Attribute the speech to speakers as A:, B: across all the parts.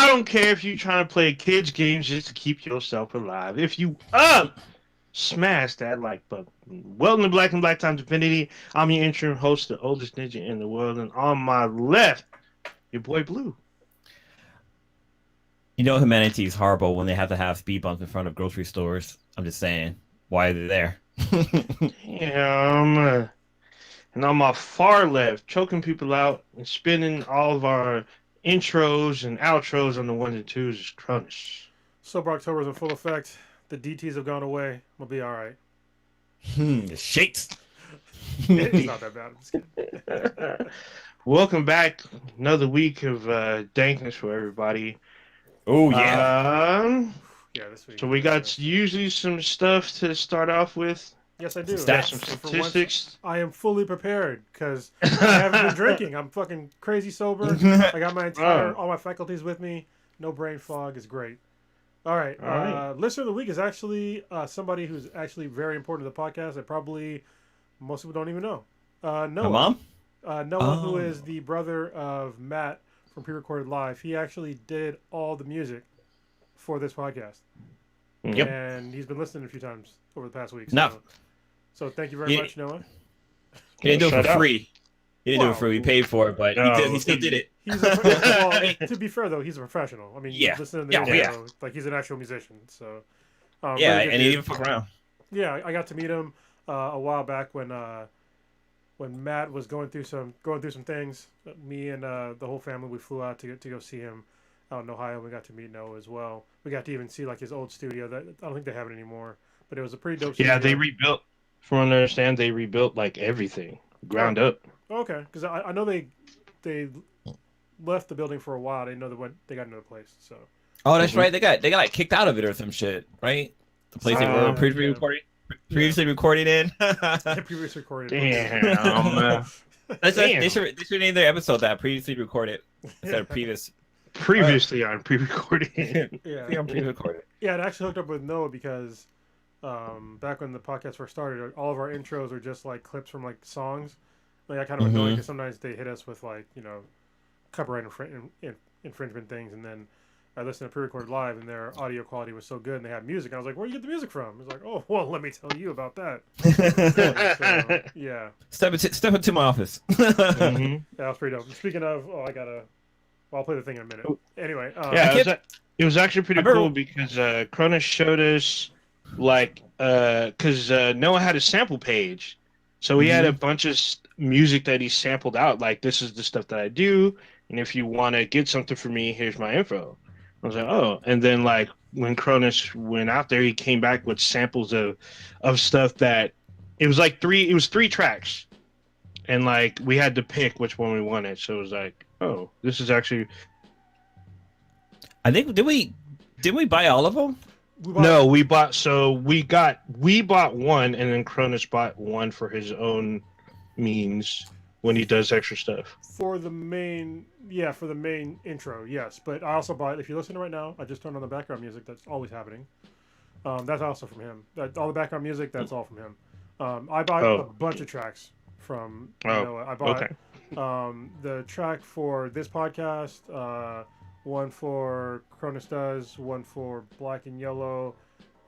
A: I don't care if you're trying to play kids games just to keep yourself alive. If you smash that like button. Welcome to Black and Black Times Infinity. I'm your interim host, the oldest ninja in the world, and on my left, your boy Blue.
B: You know humanity is horrible when they have to have speed bumps in front of grocery stores. I'm just saying, why are they there?
A: Damn. And on my far left, choking people out and spinning all of our intros and outros on the ones and twos is Cronus.
C: Sober October's in full effect. The DTs have gone away. We'll be all right.
B: The shakes.
C: It's not that bad. I'm just kidding.
A: Welcome back. Another week of dankness for everybody.
B: Oh yeah.
C: Yeah, this week.
A: So we got usually some stuff to start off with.
C: Yes, I do.
B: Stats.
A: Some
C: And for
A: statistics.
C: once, I am fully prepared because I haven't been drinking. I'm fucking crazy sober. I got my all my faculties with me. No brain fog. Is great. All right.
A: All right.
C: Listener of the week is actually somebody who's actually very important to the podcast that probably most people don't even know. Noah.
B: My mom?
C: Noah, who is the brother of Matt from Pre-Recorded Live. He actually did all the music for this podcast.
B: Yep.
C: And he's been listening a few times over the past week.
B: No.
C: So thank you very much, Noah.
B: He didn't do it
A: Shut
B: for
A: up.
B: free. He didn't do it for free. We paid for it, but he still did it.
C: He's well, to be fair though, he's a professional. I mean,
B: Yeah.
C: listening to the
B: Yeah,
C: audio, like he's an actual musician. So
B: Yeah,
C: really good
B: and he
C: dude.
B: didn't fuck around.
C: Yeah, I got to meet him a while back when Matt was going through some things. Me and the whole family, we flew out to go see him out in Ohio. We got to meet Noah as well. We got to even see like his old studio. That I don't think they have it anymore, but it was a pretty dope studio.
A: Yeah, they rebuilt. From what I understand, they rebuilt like everything, ground up.
C: Okay, because I know they left the building for a while. They know they got another place. So.
B: Oh, that's right. They got like kicked out of it or some shit, right? The place they were previously recording in.
C: Previously recorded.
A: Damn.
B: They should name their episode that previously recorded instead of previous.
A: Previously on pre-recording.
C: Yeah.
B: On pre-recorded.
C: Yeah, it actually hooked up with Noah because back when the podcast first started, all of our intros were just like clips from like songs. Like I kind of annoying because sometimes they hit us with like copyright infringement things, and then I listened to Pre-Recorded Live, and their audio quality was so good, and they had music. And I was like, "Where do you get the music from?" It's like, "Oh, well, let me tell you about that." So, yeah.
B: Step into my office.
A: Mm-hmm.
C: Yeah, that was pretty dope. Speaking of, I'll play the thing in a minute. Anyway,
A: It was actually pretty cool because Cronus showed us because Noah had a sample page, so he had a bunch of music that he sampled out. Like, this is the stuff that I do, and if you want to get something for me, here's my info. I was like, oh, and then like when Cronus went out there, he came back with samples of stuff that it was three tracks, and like we had to pick which one we wanted. So it was like, oh, this is actually.
B: I think did we buy all of them?
A: No, we bought one, and then Cronus bought one for his own means when he does extra stuff.
C: For the main intro, yes. But I also bought. If you listen to it right now, I just turned on the background music. That's always happening. That's also from him. All the background music, that's all from him. I bought a bunch of tracks from Noah. I bought the track for this podcast. One for Cronus Does, one for Black and Yellow.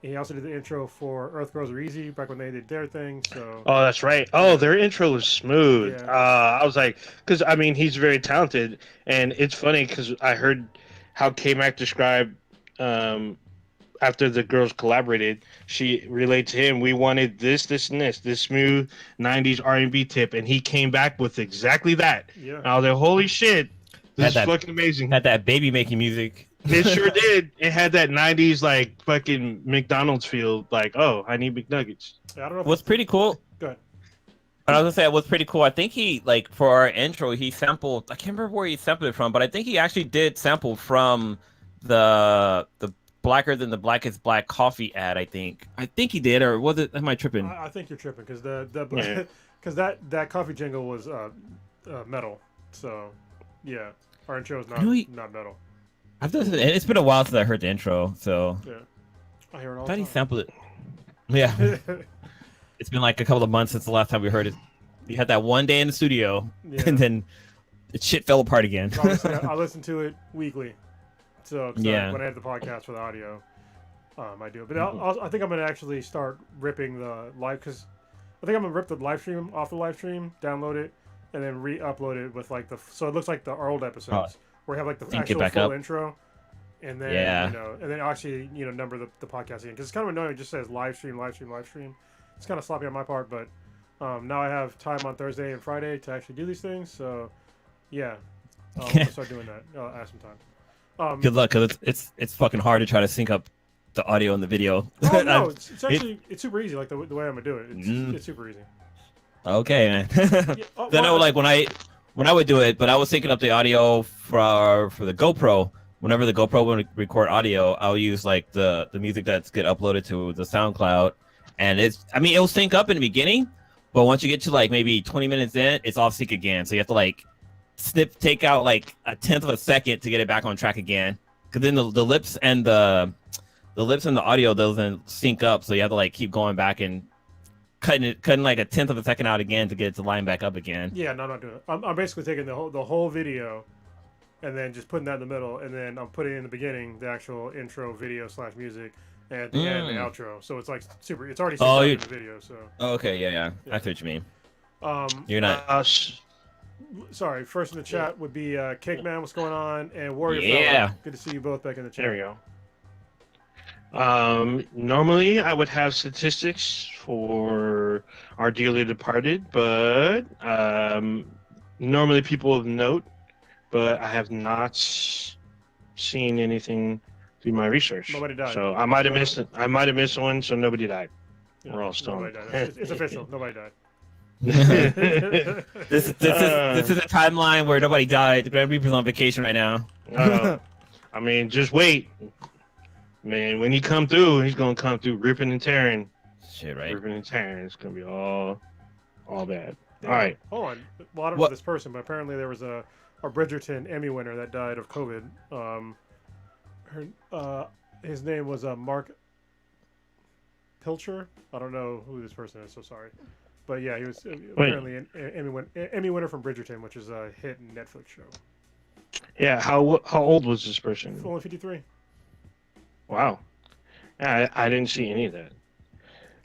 C: He also did the intro for Earth Girls Are Easy back when they did their thing. So.
A: Oh, that's right. Oh, their intro was smooth.
C: Yeah.
A: I was like, because I mean, he's very talented, and it's funny because I heard how K-Mac described after the girls collaborated. She relayed to him, we wanted this, and this smooth '90s R&B tip, and he came back with exactly that.
C: Yeah.
A: I was like, holy shit. This is fucking amazing.
B: Had that baby making music.
A: It sure did. It had that 90s like fucking McDonald's feel. Like, oh, I need McNuggets.
C: I don't know.
B: What's pretty cool.
C: Go ahead.
B: I was gonna say what's pretty cool. I think he for our intro he sampled. I can't remember where he sampled it from, but I think he actually did sample from the Blacker Than the Blackest Black coffee ad. I think he did, or was it? Am I tripping?
C: I think you're tripping because because that coffee jingle was metal. So yeah. Our intro is not metal.
B: It's been a while since I heard the intro, so
C: yeah, I hear it all.
B: I thought he sampled it. Yeah, it's been like a couple of months since the last time we heard it. We had that one day in the studio, and then the shit fell apart again.
C: I listen to it weekly, So
B: Yeah.
C: when I have the podcast for the audio, I do it. But I think I'm gonna actually start ripping the live because I think I'm gonna rip the live stream off the live stream, download it, and then re-upload it with like so it looks like the old episodes where we have like the
B: Sync it
C: actual
B: back
C: full
B: up.
C: intro, and then
B: Yeah.
C: you know, and then actually number the podcast again because it's kind of annoying. It just says live stream, live stream, live stream. It's kind of sloppy on my part, but now I have time on Thursday and Friday to actually do these things. So yeah, I'll start doing that. I'll add some time.
B: Good luck, because it's fucking hard to try to sync up the audio and the video.
C: Oh no, it's actually it's super easy. Like the way I'm gonna do it, it's super easy.
B: Okay, man.
C: Yeah,
B: Then I would like when I would do it, but I was syncing up the audio for the GoPro. Whenever the GoPro would record audio, I'll use like the music that's get uploaded to the SoundCloud, and it'll sync up in the beginning, but once you get to like maybe 20 minutes in, it's off sync again. So you have to like take out like a tenth of a second to get it back on track again, because then the lips and the audio doesn't sync up, so you have to like keep going back and cutting like a tenth of a second out again to get it to line back up again.
C: Yeah, no, I'm not doing it. I'm basically taking the whole video, and then just putting that in the middle, and then I'm putting in the beginning the actual intro video / music, and at the end the outro. So it's like super. It's already synced up in the video. So.
B: Okay, yeah. I see what you mean. You're not.
C: Sorry, first in the chat would be Cake Man. What's going on? And Warrior
B: Yeah.
C: Fella. Good to see you both back in the chat.
A: There we go. Normally I would have statistics for our dearly departed, but normally people of note, but I have not seen anything through my research.
C: Nobody died.
A: So I might have missed it. I might have missed one, so nobody died.
C: Yeah,
A: We're all stoned.
C: nobody died. It's official. Nobody died.
B: This is a timeline where nobody died. The Grand Reaper's on vacation right now.
A: I mean, just wait. Man, when he come through, he's gonna come through ripping and tearing.
B: Shit, right?
A: Ripping and tearing. It's gonna be all bad.
C: Yeah.
A: All right.
C: Hold on. Well, I don't know this person, but apparently there was a Bridgerton Emmy winner that died of COVID. His name was Mark Pilcher. I don't know who this person is, so sorry. But yeah, he was apparently an Emmy winner from Bridgerton, which is a hit Netflix show.
A: Yeah. How old was this person?
C: Only 53.
A: Wow. Yeah, I didn't see any of that.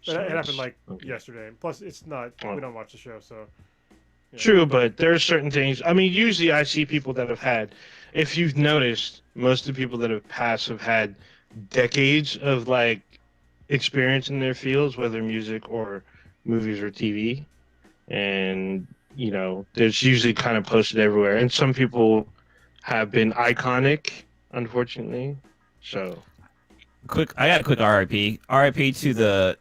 C: So it happened like yesterday. Plus, it's not.
A: Oh.
C: We don't watch the show, so. Yeah.
A: True, but there are certain things. I mean, usually I see people that have had. If you've noticed, most of the people that have passed have had decades of like experience in their fields, whether music or movies or TV, and there's usually kind of posted everywhere. And some people have been iconic, unfortunately. So.
B: I got a quick RIP. RIP to the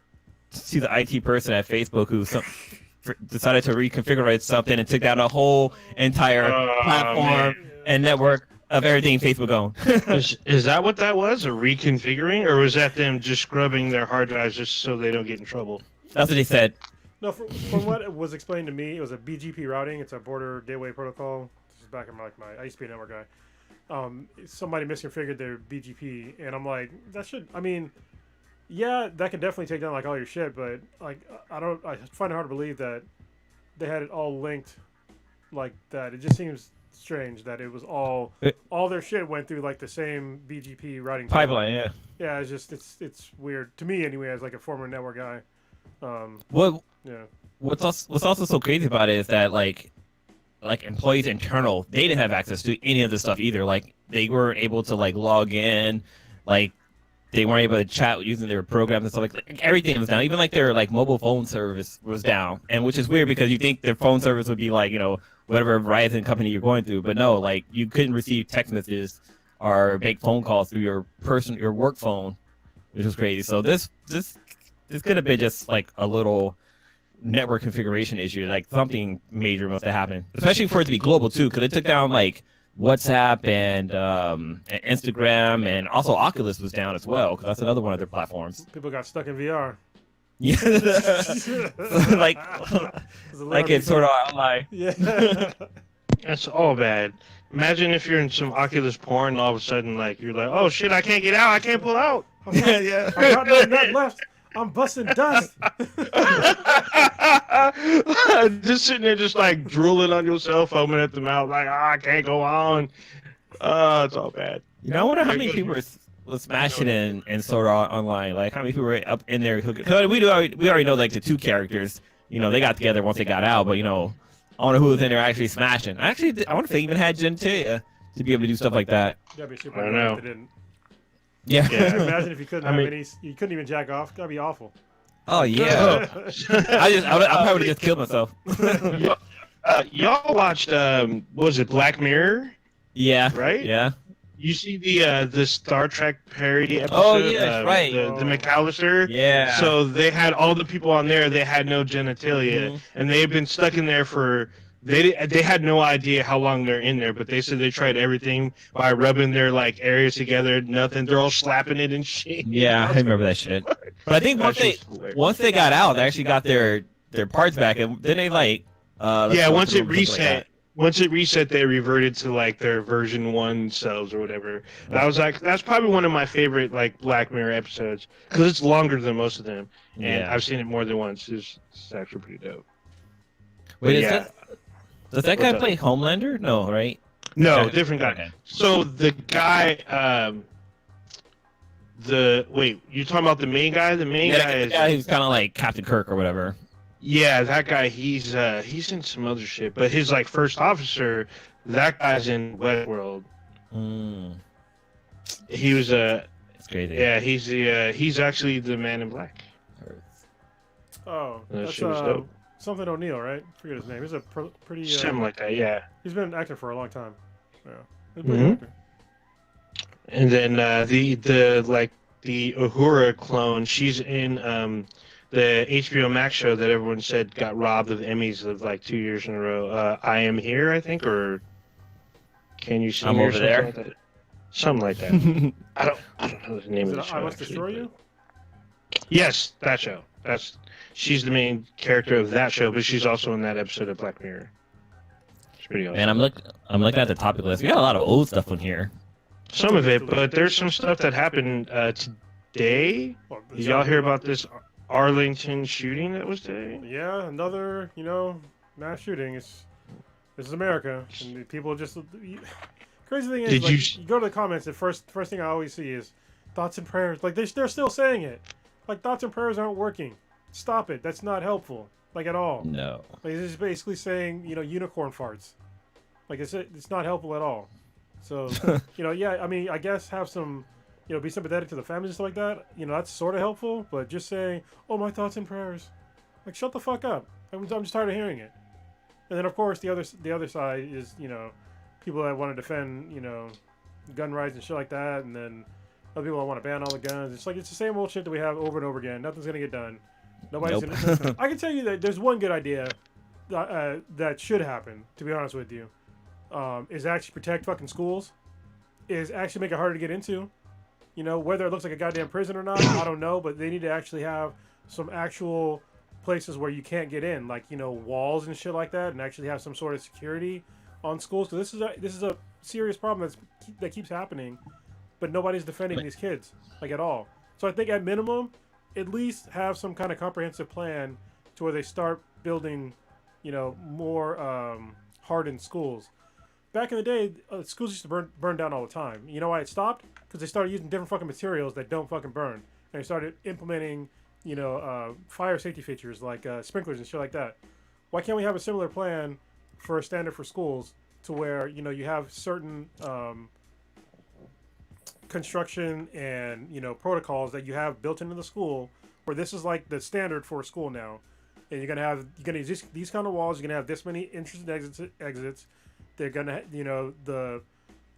B: IT person at Facebook who decided to reconfigure something and took down a whole entire platform and network of everything Facebook owned.
A: Is that what that was? A reconfiguring, or was that them just scrubbing their hard drives just so they don't get in trouble?
B: That's what they said.
C: No, from what was explained to me, it was a BGP routing. It's a border gateway protocol. This is back in I used to be a network guy. Somebody misconfigured their BGP, and I'm like, that should. I mean, yeah, that could definitely take down like all your shit, but like, I find it hard to believe that they had it all linked like that. It just seems strange that it was all their shit went through like the same BGP routing
B: pipeline. Yeah.
C: Yeah, it's weird to me anyway, as like a former network guy.
B: What's also so crazy about it is that like employees internal, they didn't have access to any of this stuff either. Like they weren't able to like log in, like they weren't able to chat using their programs and stuff like everything was down. Even like their like mobile phone service was down, and which is weird because you think their phone service would be like whatever Verizon company you're going through, but no, like you couldn't receive text messages or make phone calls through your work phone, which was crazy. So this could have been just like a little network configuration issue, like something major must have happened, especially for it to be global too, because it took down like WhatsApp and Instagram, and also Oculus was down as well, because that's another one of their platforms.
C: People got stuck in VR.
B: Yeah, like it's sort of like
C: yeah.
A: That's all bad. Imagine if you're in some Oculus porn, and all of a sudden like you're like, oh shit, I can't get out, I can't pull out.
C: Yeah. I got no nut left. I'm busting dust.
A: Just sitting there, just like drooling on yourself, foaming at the mouth, like, I can't go on. It's all bad.
B: You know, I wonder how many people were smashing in Sword Art Online. Like, how many people were up in there? Cause we already know, like, the two characters. You know, they got together once they got out, but, you know, I wonder who was in there actually smashing. Actually, I wonder if they even had genitalia to be able to do stuff like that.
C: That'd be super
A: I don't
C: annoying
A: know.
C: if they didn't.
B: Yeah.
C: Imagine if you couldn't
A: I
C: have
A: mean-
C: any, you couldn't even jack off. That'd be awful.
B: Oh, yeah. I probably would have just killed myself.
A: Y'all watched what was it, Black Mirror?
B: Yeah.
A: Right?
B: Yeah.
A: You see the Star Trek parody episode?
B: Oh, yes, right.
A: The McAllister.
B: Yeah.
A: So they had all the people on there. They had no genitalia, and they've been stuck in there for. They had no idea how long they're in there, but they said they tried everything by rubbing their like areas together. Nothing. They're all slapping it and shit.
B: Yeah, I remember that shit. But I think once they got out, they actually got their parts back, and then they like.
A: Once it reset. Once it reset, they reverted to like their version 1 selves or whatever. That's probably one of my favorite like Black Mirror episodes because it's longer than most of them, and I've seen it more than once. It's actually pretty dope.
B: Wait, does that guy play Homelander? No, right?
A: No,
B: Okay.
A: different guy.
B: Okay.
A: So the guy, you're talking about the main guy? The main guy is
B: who's kind of like Captain Kirk or whatever.
A: yeah, that guy. He's in some other shit, but his like first officer, that guy's in Westworld. He was
B: It's crazy.
A: yeah, he's actually the Man in Black.
C: Oh,
A: That
C: that's
A: shit was dope.
C: something O'Neill, right? Forget his name. He's a pretty.
A: Something like that, yeah.
C: He's been acting for a long time. Yeah. He's a
A: Mhm.
C: good actor.
A: And then the Uhura clone, she's in the HBO Max show that everyone said got robbed of Emmys of like 2 years in a row. I Am Here, I think, or Can You See
B: I'm
A: Me or
B: Over
A: something
B: There?
A: like that. Something like that. I don't know the name
C: Is
A: of
C: it
A: the show.
C: I Must
A: actually,
C: Destroy
A: but-
C: You?
A: Yes, that show. She's the main character of that show, but she's also in that episode of Black Mirror. It's pretty awesome.
B: Man, I'm looking at the topic list. We got a lot of old stuff on here.
A: Some of it, but there's some stuff that happened today.
C: Well,
A: Did y'all hear about this Arlington shooting that was today?
C: Yeah, another, mass shooting. This is America, and people just. Crazy thing is,
A: Did
C: like,
A: you-
C: you go to the comments, the first thing I always see is thoughts and prayers. Like they're still saying it. Like thoughts and prayers aren't working. Stop it. That's not helpful. Like at all.
B: No.
C: Like this is basically saying, unicorn farts. Like it's not helpful at all. So, yeah, I mean, I guess have some, be sympathetic to the families and stuff like that. That's sort of helpful. But just saying, oh, my thoughts and prayers, like shut the fuck up. I'm just tired of hearing it. And then of course the other side is people that want to defend gun rights and shit like that, and then other people that want to ban all the guns. It's like it's the same old shit that we have over and over again. Nothing's gonna get done. Nobody's
B: Nope.
C: gonna. I can tell you that there's one good idea that should happen. To be honest with you, is actually protect fucking schools. Is actually make it harder to get into. Whether it looks like a goddamn prison or not, I don't know. But they need to actually have some actual places where you can't get in, like walls and shit like that, and actually have some sort of security on schools. So this is a serious problem that keeps happening, but nobody's defending these kids like at all. So I think at minimum, at least have some kind of comprehensive plan to where they start building, more hardened schools. Back in the day, schools used to burn down all the time. You know why it stopped? Because they started using different fucking materials that don't fucking burn, and they started implementing, fire safety features like sprinklers and shit like that. Why can't we have a similar plan for a standard for schools to where you have certain construction and protocols that you have built into the school, where this is like the standard for a school now, and you're gonna use these kind of walls. You're gonna have this many entrances and exits. They're gonna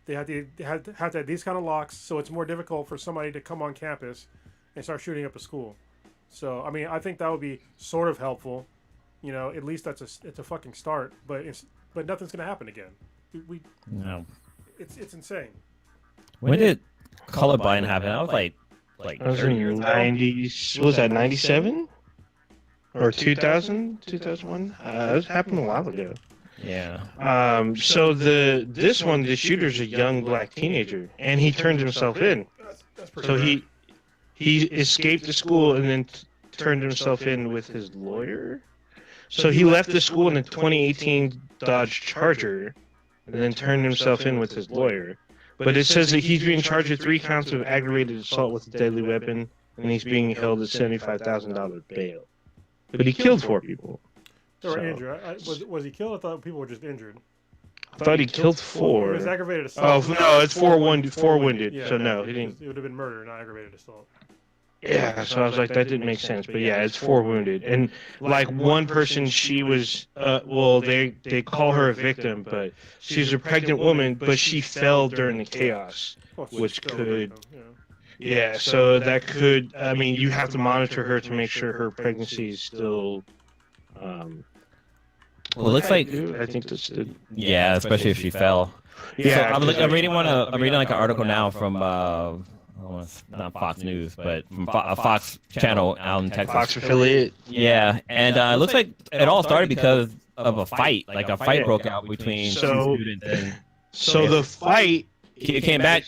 C: they have to have these kind of locks, so it's more difficult for somebody to come on campus and start shooting up a school. So I mean, I think that would be sort of helpful. At least it's a fucking start, but nothing's gonna happen again.
B: No.
C: It's insane.
B: When did Columbine happen? I was like
A: I was
B: 30
A: in
B: years ago.
A: 90s. What was that, 97? Or 2000? 2001? This happened a while ago.
B: Yeah.
A: So the shooter's a young black teenager, and he turned himself in.
C: That's pretty
A: So
C: rare.
A: he escaped the school and then turned himself in with his lawyer. So he left the school in a 2018 Dodge Charger, and then turned himself in with his lawyer. But it says that he's being charged with 3 counts of aggravated assault with a deadly weapon, and he's being held at $75,000 bail. But he killed 4 people.
C: They were injured. Was he killed? I thought people were just injured.
A: I thought he killed 4.
C: It was aggravated assault.
A: Oh no, it's 4 wounded.
C: Yeah,
A: so no, he didn't.
C: It would have been murder, not aggravated assault.
A: Yeah, so I was like, that didn't make sense. But yeah, it's 4 wounded, and like one person, she was well, they call her a victim, but she's a pregnant woman, but she fell during the chaos, which could. Yeah, so that could. I mean, you have to monitor her to make sure her pregnancy is still.
B: Well, it looks like.
A: I think that's the.
B: Yeah, especially if she fell.
A: Yeah,
B: so I'm reading like an article now from not Fox News, but from a Fox channel out in Texas.
A: Fox affiliate.
B: Yeah, and it looks like it all started because of a fight. Like a fight broke out between two students. And
A: so the fight.
B: It came back.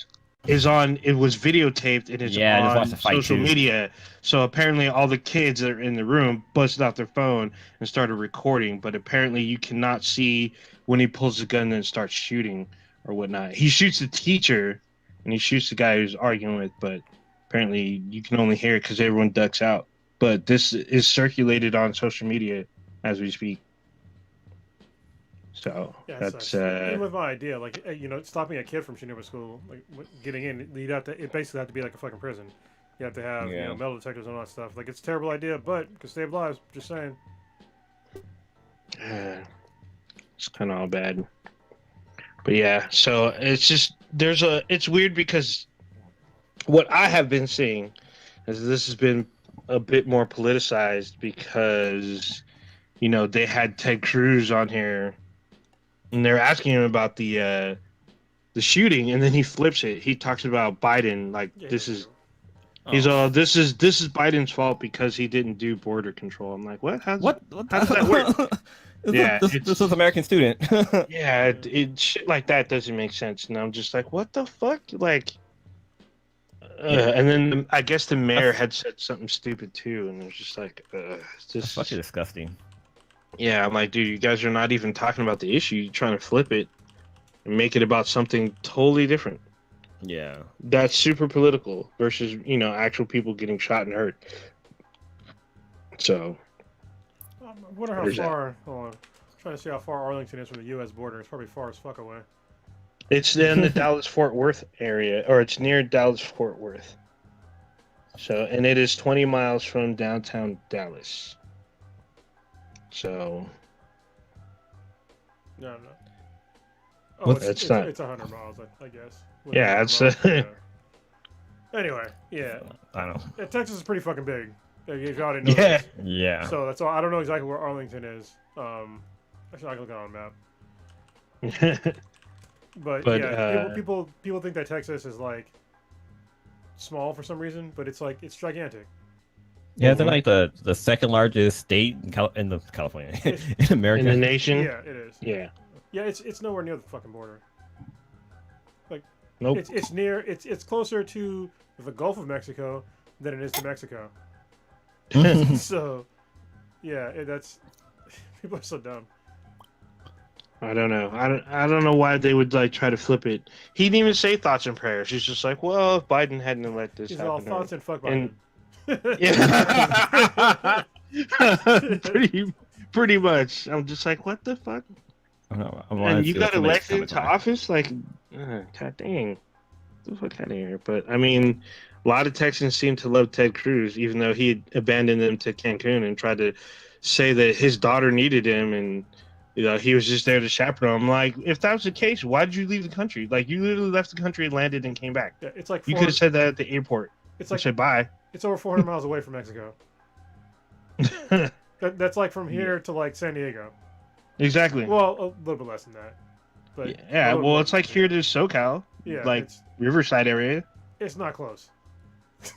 A: It was videotaped and it's on social media. So apparently all the kids that are in the room busted out their phone and started recording, but apparently you cannot see when he pulls the gun and starts shooting or whatnot. He shoots the teacher and he shoots the guy who's arguing with, but apparently you can only hear it because everyone ducks out. But this is circulated on social media as we speak. So that's
C: even with my idea, like stopping a kid from shooting up a school, like getting in, it basically have to be like a fucking prison. You have to have metal detectors and all that stuff. Like it's a terrible idea, but it could save lives. Just saying.
A: It's kind of all bad. But yeah, so it's just it's weird because what I have been seeing is this has been a bit more politicized because they had Ted Cruz on here. And they're asking him about the shooting, and then he flips it. He talks about Biden like this is Biden's fault because he didn't do border control. I'm like, what? How does that work?
B: This is American student.
A: Yeah, shit like that doesn't make sense, and I'm just like, what the fuck? Like, and then I guess the mayor had said something stupid too, and it was just like, it's just
B: fucking disgusting.
A: Yeah, I'm like, dude, you guys are not even talking about the issue. You're trying to flip it and make it about something totally different.
B: Yeah.
A: That's super political versus, actual people getting shot and hurt. So.
C: I wonder how far. Hold on. I'm trying to see how far Arlington is from the U.S. border. It's probably far as fuck away.
A: It's in the Dallas-Fort Worth area, or it's near Dallas-Fort Worth. So, and it is 20 miles from downtown Dallas. So.
C: No. Oh, it's 100 miles, I guess.
A: Yeah, it's.
C: Anyway, yeah.
B: I know.
C: Yeah, Texas is pretty fucking big. If y'all didn't know.
A: Yeah.
B: Yeah.
C: So that's all. I don't know exactly where Arlington is. Actually, I can look it on a map. But yeah, people think that Texas is like small for some reason, but it's gigantic.
B: Yeah, they're like the second largest state in California, in America.
A: In the nation?
C: Yeah, it is.
A: Yeah.
C: Yeah, it's nowhere near the fucking border. Like,
A: nope.
C: It's closer to the Gulf of Mexico than it is to Mexico. So, yeah, that's people are so dumb.
A: I don't know. I don't know why they would try to flip it. He didn't even say thoughts and prayers. He's just like, well, if Biden hadn't let this happen.
C: He's all thoughts and fuck Biden.
A: Yeah. pretty much. I'm just like, what the fuck? And you got elected into office? Like, god dang. Get the fuck out of here. But, I mean, a lot of Texans seem to love Ted Cruz, even though he abandoned them to Cancun and tried to say that his daughter needed him and he was just there to chaperone. I'm like, if that was the case, why did you leave the country? Like, you literally left the country and landed and came back.
C: Yeah, it's like
A: you could have said that at the airport.
C: It's like
A: said bye.
C: It's over 400 miles away from Mexico. That's like from here to like San Diego.
A: Exactly.
C: Well, a little bit less than that. But
A: yeah, well, it's like here to SoCal.
C: Yeah,
A: like Riverside area.
C: It's not close.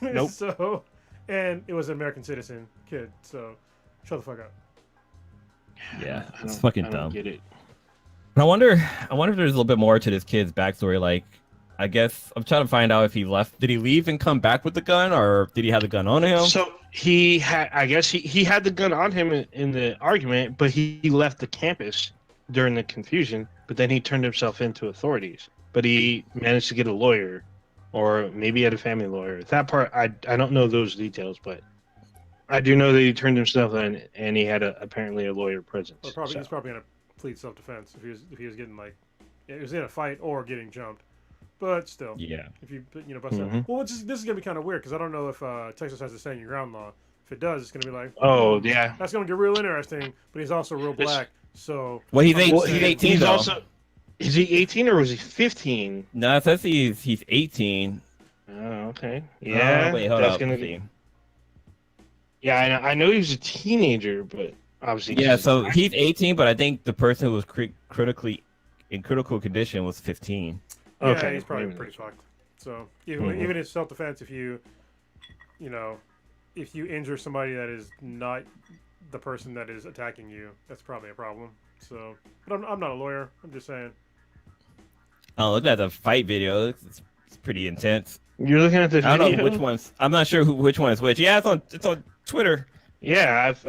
A: Nope.
C: So, and it was an American citizen kid. So, shut the fuck up.
B: Yeah, it's fucking dumb.
A: I don't get it.
B: I wonder if there's a little bit more to this kid's backstory. Like, I guess I'm trying to find out if he left. Did he leave and come back with the gun, or did he have the gun on him?
A: So he had, I guess he had the gun on him in the argument, but he left the campus during the confusion. But then he turned himself into authorities. but he managed to get a lawyer, or maybe he had a family lawyer. That part, I don't know those details, but I do know that he turned himself in, and he had apparently a lawyer present.
C: Or probably he's probably gonna plead self-defense if he was getting like, he was in a fight or getting jumped. But still,
B: Yeah.
C: if you bust that. Well, this is gonna be kind of weird because I don't know if Texas has the standing ground law. If it does, it's gonna be like,
A: oh yeah,
C: that's gonna get real interesting. But he's also real black, so.
B: Well, he's
C: I'm just
B: 18
C: saying-
B: though.
A: also. Is he 18 or was he 15?
B: No, it says he's 18.
A: Oh, okay. Yeah.
B: Wait, hold
A: that's
B: up.
A: gonna
B: Let's
A: be.
B: see.
A: Yeah, I know he was a teenager, but obviously.
B: Yeah, so he's 18, but I think the person who was critically in critical condition was 15.
C: Yeah,
A: Okay,
C: he's probably
A: maybe
C: pretty
A: that's-
C: fucked. So even in self-defense, if you injure somebody that is not the person that is attacking you, that's probably a problem. So, but I'm not a lawyer. I'm just saying.
B: Oh, look at the fight video. It's pretty intense.
A: You're looking at the video?
B: I don't know which ones. I'm not sure which one is which. Yeah, it's on Twitter.
A: Yeah, I've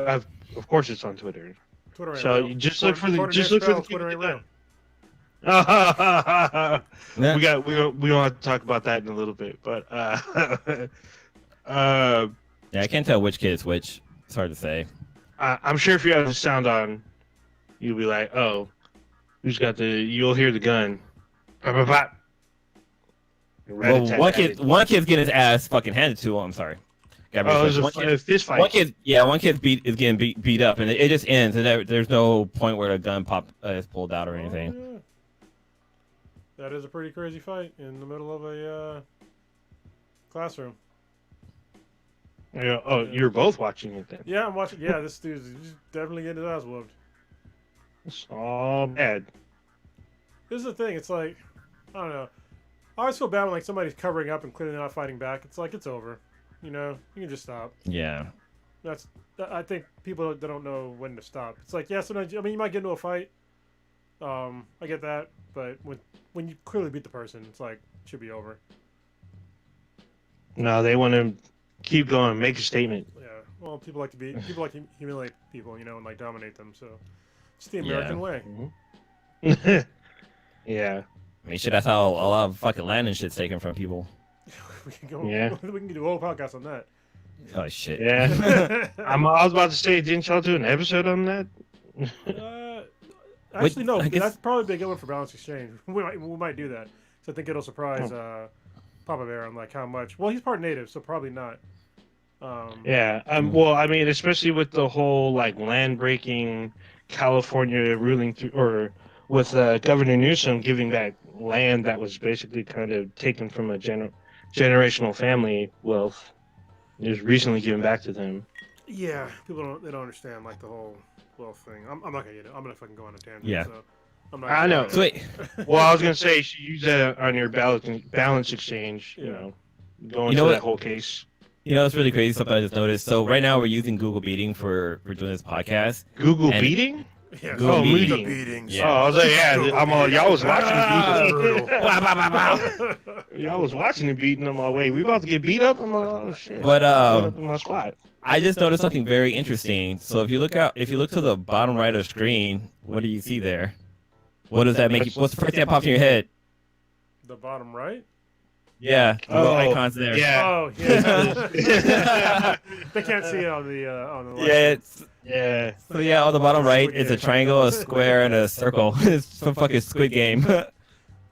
A: of course it's on Twitter.
C: Twitter ain't
A: So
C: real.
A: you just look for the
C: Twitter
A: just look for the
C: Twitter ain't real.
B: Yeah.
A: we don't have to talk about that in a little bit, but
B: Yeah, I can't tell which kid is which. It's hard to say.
A: I'm sure if you have the sound on, you'll be like, oh, you'll hear the gun.
B: Well, one kid's getting his ass fucking handed to him. I'm sorry.
A: Oh, it was a fist fight.
B: One kid is getting beat up, and it just ends, and there's no point where the gun is pulled out or anything.
C: Oh, yeah. That is a pretty crazy fight in the middle of a classroom.
A: Yeah. Oh, you're both watching it then.
C: Yeah, I'm watching. Yeah, this dude's definitely getting his ass whooped.
A: It's all bad.
C: This is the thing. It's like, I don't know. I always feel bad when like somebody's covering up and clearly not fighting back. It's like it's over. You know, you can just stop.
B: Yeah.
C: I think people that don't know when to stop. It's like, yeah, sometimes you might get into a fight. I get that, but when you clearly beat the person, it's like it should be over.
A: No, they want to keep going, make a statement.
C: Yeah. Well, people like to humiliate people, and like dominate them. So it's the American way.
A: Mm-hmm. Yeah.
B: I mean, shit, that's how a lot of fucking land and shit's taken from people.
C: We can go.
A: Yeah.
C: We can do a whole podcast on that.
B: Oh shit.
A: Yeah. I was about to say, didn't y'all do an episode on that?
C: Actually, no.
B: I guess-
C: That's probably a good one for Balance Exchange. We might do that. So I think it'll surprise Papa Bear on like how much. Well, he's part native, so probably not.
A: Yeah. Well, I mean, especially with the whole like land breaking, California ruling through, or with Governor Newsom giving back land that was basically kind of taken from a generational family wealth. It was recently given back to them.
C: Yeah, people don't understand like the whole wealth thing. I'm not gonna get it. I'm gonna fucking go on a tangent.
B: Yeah.
C: So I'm not
A: I know.
B: So wait,
A: Well, I was gonna say you should use that on your balance exchange. You
C: Yeah.
A: know, going
B: You know
A: through
B: what?
A: that whole case.
B: it's really crazy. Something I just noticed. So right now we're using Google Meeting for doing this podcast.
A: Google
B: And-
A: beating?
C: Yeah.
B: Google
A: Oh,
B: Meeting.
A: meeting.
C: beatings.
B: Yeah.
A: Oh, I was like, yeah, y'all was watching
C: brutal.
A: the beating. Y'all was watching the beating. I'm like, wait, we about to get beat up? I'm like, oh shit.
B: But
A: Up in my spot.
B: I just noticed something very interesting. So if you look to the bottom right of the screen, what do you see there? What does that make you? What's the first thing that pops in your head?
C: The bottom right.
B: Yeah, the little
A: Oh,
B: icons there.
A: Yeah.
C: Oh yeah. They can't see it on the left.
B: Yeah, it's
A: Yeah.
B: so yeah. On the bottom right is a triangle, a square, and a circle. It's some fucking Squid Game.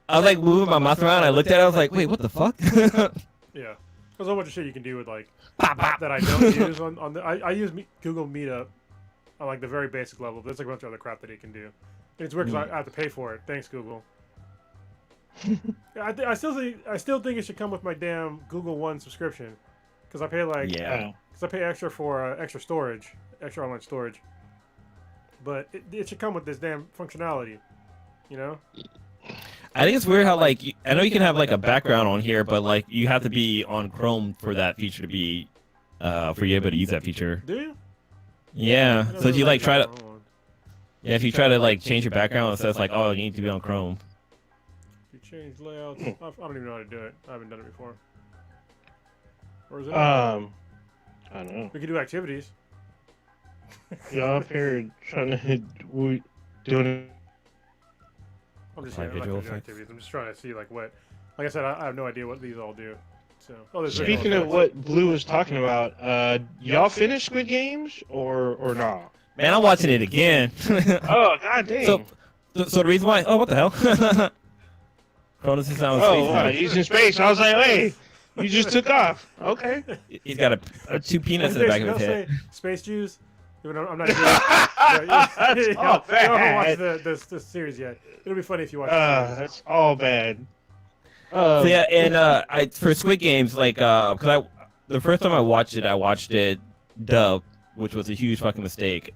B: I was like moving my mouse around. I looked at it. I was like, wait, what the fuck?
C: Yeah. There's a whole bunch of shit you can do with like
B: Pop, pop.
C: that I don't use on the. I use Google Meetup on like the very basic level. But there's like a bunch of other crap that it can do. And it's weird because I have to pay for it. Thanks, Google. I still think it should come with my damn Google One subscription because I pay like
B: Yeah.
C: because I pay extra for extra storage, extra online storage. But it should come with this damn functionality, you know?
B: I think it's weird how like I know you can have like a background on here, but like you have to be on Chrome for that feature to be for you able to use that feature.
C: Do you?
B: Yeah.
C: I never
B: So if you like try to
C: hold on.
B: if you try to like change your background, it says like oh you need to be on Chrome.
C: If you change layouts, I don't even know how to do it. I haven't done it before. Or is it?
A: I don't know.
C: We can do activities.
A: Y'all up here trying to doing.
C: I'm just
B: Like
C: saying, I like
B: visual
C: the
B: effects.
C: activities. I'm just trying to see like what. Like I said, I have no idea what these all do. So, there's visual
A: Speaking of
C: effects.
A: what Blue was talking about, y'all finished Squid Games or not?
B: Man, I'm watching it again.
A: Oh god dang!
B: so the reason why? Oh, what the hell? Cronus is on
A: Oh,
B: space.
A: wow, he's in space. I was like, hey, you just took off. Okay.
B: He's got two peanuts in the back of his head.
C: Space Jews. Even though I'm not. That's
A: all
C: I haven't
A: bad.
C: watched the series yet. It'll be funny if you watch.
A: That's all bad.
B: So yeah, and for Squid Games, like, because the first time I watched it dubbed, which was a huge fucking mistake.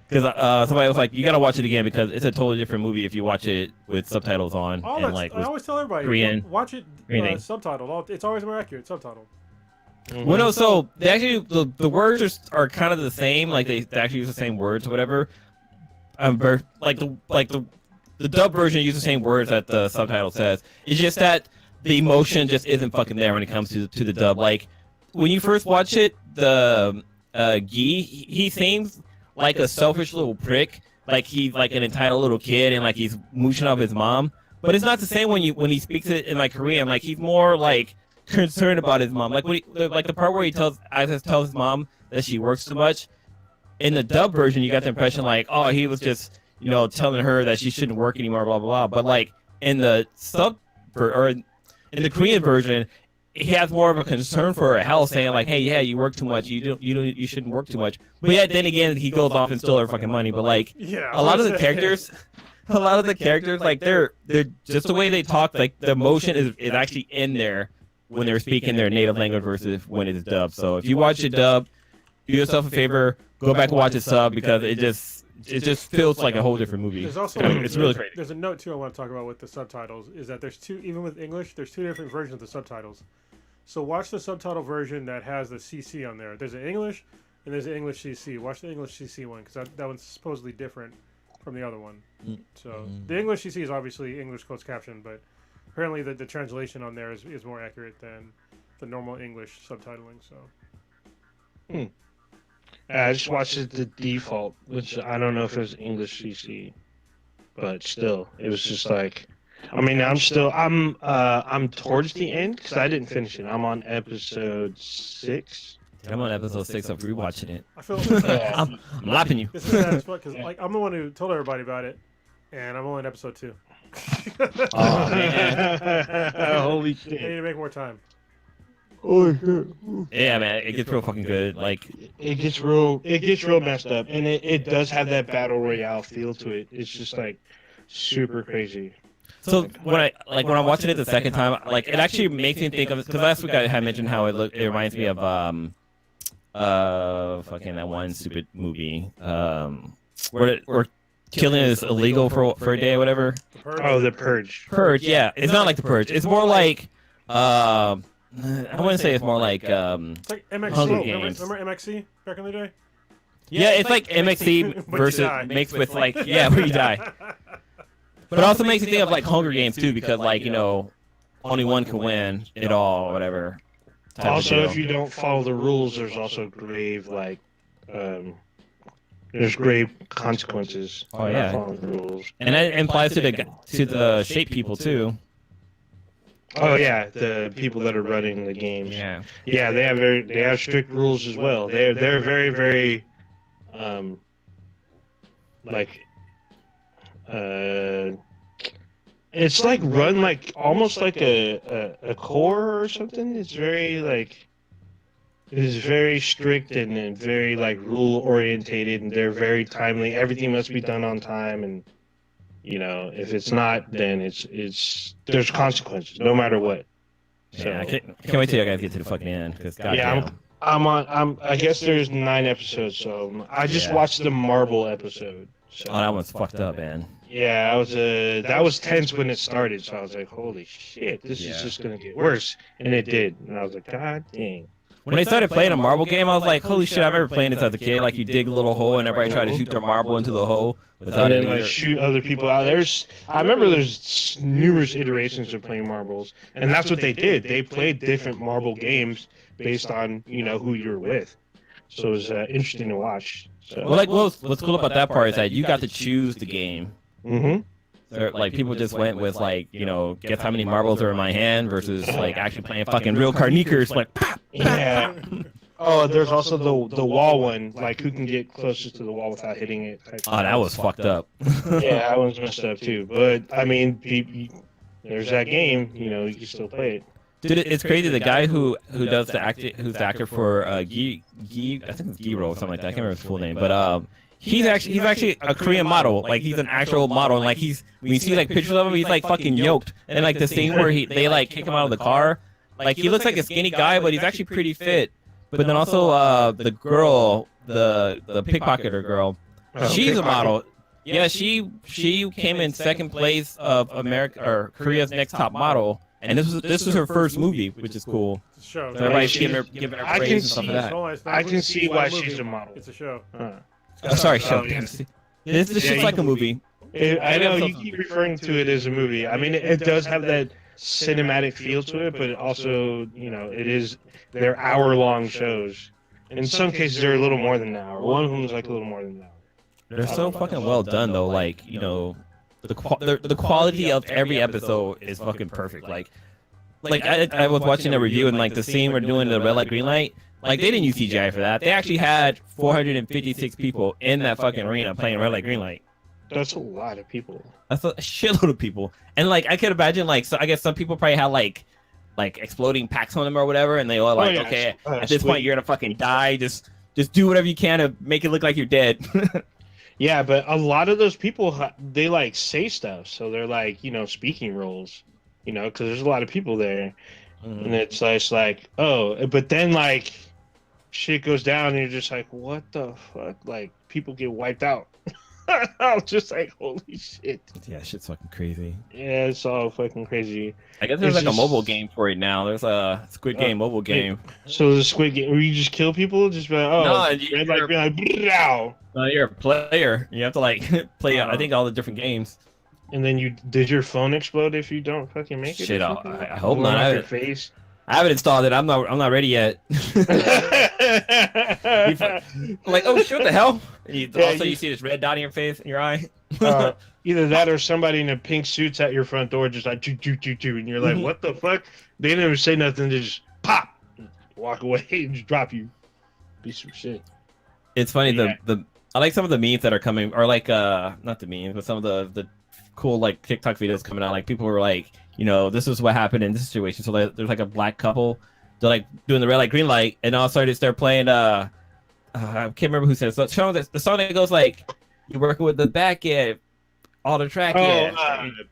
B: Because somebody was like, you gotta watch it again because it's a totally different movie if you watch it with subtitles on and like
C: I always tell everybody,
B: Korean,
C: watch it subtitled. It's always more accurate subtitled.
A: Mm-hmm.
B: Well, no, so they actually the words are kind of the same, like they actually use the same words or whatever. Like the dub version uses the same words that the subtitle says. It's just that the emotion just isn't fucking there when it comes to the dub. Like when you first watch it, the Guy, he seems like a selfish little prick, like he's like an entitled little kid and like he's mooching off his mom. But it's not the same when he speaks it in like Korean. Like he's more like concerned about his mom. Like like the part where he tells his mom that she works too much. In the dub version, you got the impression like, oh, he was just telling her that she shouldn't work anymore, blah blah blah. But like in the in the Korean version, he has more of a concern for her health, saying like, "Hey, yeah, you work too much. You shouldn't work too much." But yeah, then again, he goes off and steals her fucking money. But like, a lot of the characters, like they're just the way they talk, like the emotion is actually in there when they're speaking their native language versus when it's dubbed. So if you watch it dubbed, do yourself a favor, go back and watch it sub because it just feels like a whole different movie.
C: There's also
B: it's really crazy.
C: There's a note too I want to talk about with the subtitles is that even with English, there's two different versions of the subtitles. So watch the subtitle version that has the CC on there. There's an English and there's an English CC. Watch the English CC one because that one's supposedly different from the other one. So the English CC is obviously English closed caption, but apparently the translation on there is more accurate than the normal English subtitling. So.
A: I just watched it the default, which I don't know if it was English CC, but still, it was just like. I mean, I'm towards the end because I didn't finish it. I'm on episode 6.
B: I'm on episode 6 of rewatching it.
C: I feel
B: I'm lapping you.
C: This is bad as fuck because like I'm the one who told everybody about it, and I'm only in episode 2.
B: Oh man!
A: Holy
C: I
A: shit!
C: need to make more time.
A: Oh shit!
B: Yeah, man, it gets real fucking good. Like
A: it gets real messed up, and it does have that battle royale feel to it. It's just like super crazy.
B: So when I'm watching it the second time, like it actually makes me think of because last week I had mentioned how it reminds me of fucking that one stupid movie where killing is illegal for a day or whatever.
A: Oh, The Purge.
B: Purge, yeah, it's not like The Purge. It's more like I wouldn't say it's more like
C: It's like MXC.
B: Hunger Games.
C: Remember MXC back in the day?
B: Yeah, it's like MXC versus mixed with like where you die. But it also makes me think of like Hunger Games too, because like only one can win it all, or whatever.
A: Also, if you don't follow the rules, there's also grave there's grave consequences.
B: Oh yeah.
A: Following the rules.
B: And that implies to the shape people too.
A: Oh yeah, the people that are running the games.
B: Yeah.
A: Yeah, they have strict rules as well. They're very very it's like run like almost like a core or something. It's very like it is very strict and very like rule orientated, and they're very timely. Everything must be done on time, and if it's not, then it's there's consequences no matter what. So
B: Yeah, I can't wait till you guys get to the fucking end, because
A: I guess there's 9 episodes, so I just watched the Marble episode. So.
B: Oh, that one's fucked up, man.
A: Yeah, that was tense when it started, so I was like, holy shit, this is just gonna get worse, and it did, and I was like, god dang.
B: When they started playing a marble game, I was like, holy shit, I remember playing this as a kid. Like, you dig a little hole and everybody try to shoot their marble into the hole without
A: and then shoot other people out. I remember there's numerous iterations of playing marbles, and that's what they did. They played different marble games based on who you're with. So it was interesting to watch. So.
B: Well, like what's cool about that part is that you got to choose the game.
A: Mm-hmm.
B: Like people just went with like, you know, guess how many marbles are in my hand versus like actually playing fucking real card knickers, like pop,
A: Yeah. Oh, there's also the wall one, like who can get closest to the wall without hitting it.
B: Oh, that was fucked up.
A: Yeah, that one's messed up too. But I mean, there's that game. You know, you can still play it.
B: Dude, it's crazy. The guy who does the who's the actor for I think it's Giro or something like that. I can't remember his full name, but he's actually a Korean model. Like he's an actual model, and like when you see like pictures of him, he's like fucking yoked. And like the scene where they like kick him out of the car, like he looks like a skinny guy, but he's actually pretty fit. But then also the girl, the pickpocketer girl, she's a model. Yeah, she came in second place of America or Korea's Next Top Model. And this was her first movie, which is cool.
C: It's a show.
B: So everybody's giving her praise and stuff like that.
A: I can see why she's a model.
C: It's a show.
B: Oh, sorry, show. This shit's like a movie.
A: I know you keep referring to it as a movie. I mean, it does have that cinematic feel to it, but also, you know, they're hour-long shows. In some cases, they're a little more than an hour. One of them is like a little more than an hour.
B: They're so fucking well done, though. Like, you know, the quality of every episode is fucking perfect. Like I was watching a review and like the scene we're doing the red light green light, like they didn't use CGI for that. They actually had 456 people in that fucking arena playing red light green light.
A: That's a lot of people.
B: That's a shitload of people. And like I could imagine like, so I guess some people probably had like exploding packs on them or whatever, and they were like, okay, at this point you're gonna fucking die. Just do whatever you can to make it look like you're dead.
A: Yeah, but a lot of those people, they like say stuff, so they're like, you know, speaking roles, you know, because there's a lot of people there, and it's like, oh, but then like shit goes down, and you're just like, what the fuck? Like people get wiped out. I was just like, holy shit.
B: Yeah, shit's fucking crazy.
A: Yeah, it's all fucking crazy.
B: I guess there's like a mobile game for it now. There's a Squid Game mobile game.
A: So the Squid Game, where you just kill people, just be like, oh,
B: no,
A: red light, green light,
B: no, you're a player. You have to like play, I think, all the different games.
A: And then did your phone explode if you don't fucking make it?
B: Shit, I hope not. I haven't installed it. I'm not ready yet. Like, oh shit, what the hell? Also, you see this red dot in your face, in your eye.
A: Either that or somebody in a pink suit's at your front door, just like choo choo choo choo, and you're like, what the fuck? They didn't even say nothing. They just pop, walk away, and just drop you. Piece of shit.
B: It's funny I like some of the memes that are coming, or like not the memes, but some of the cool like TikTok videos coming out. Like people were like, you know, this is what happened in this situation. So there's like a black couple, they're like doing the red light green light, and all of a sudden they're playing I can't remember who says the song that goes like, you're working with the back end, all the track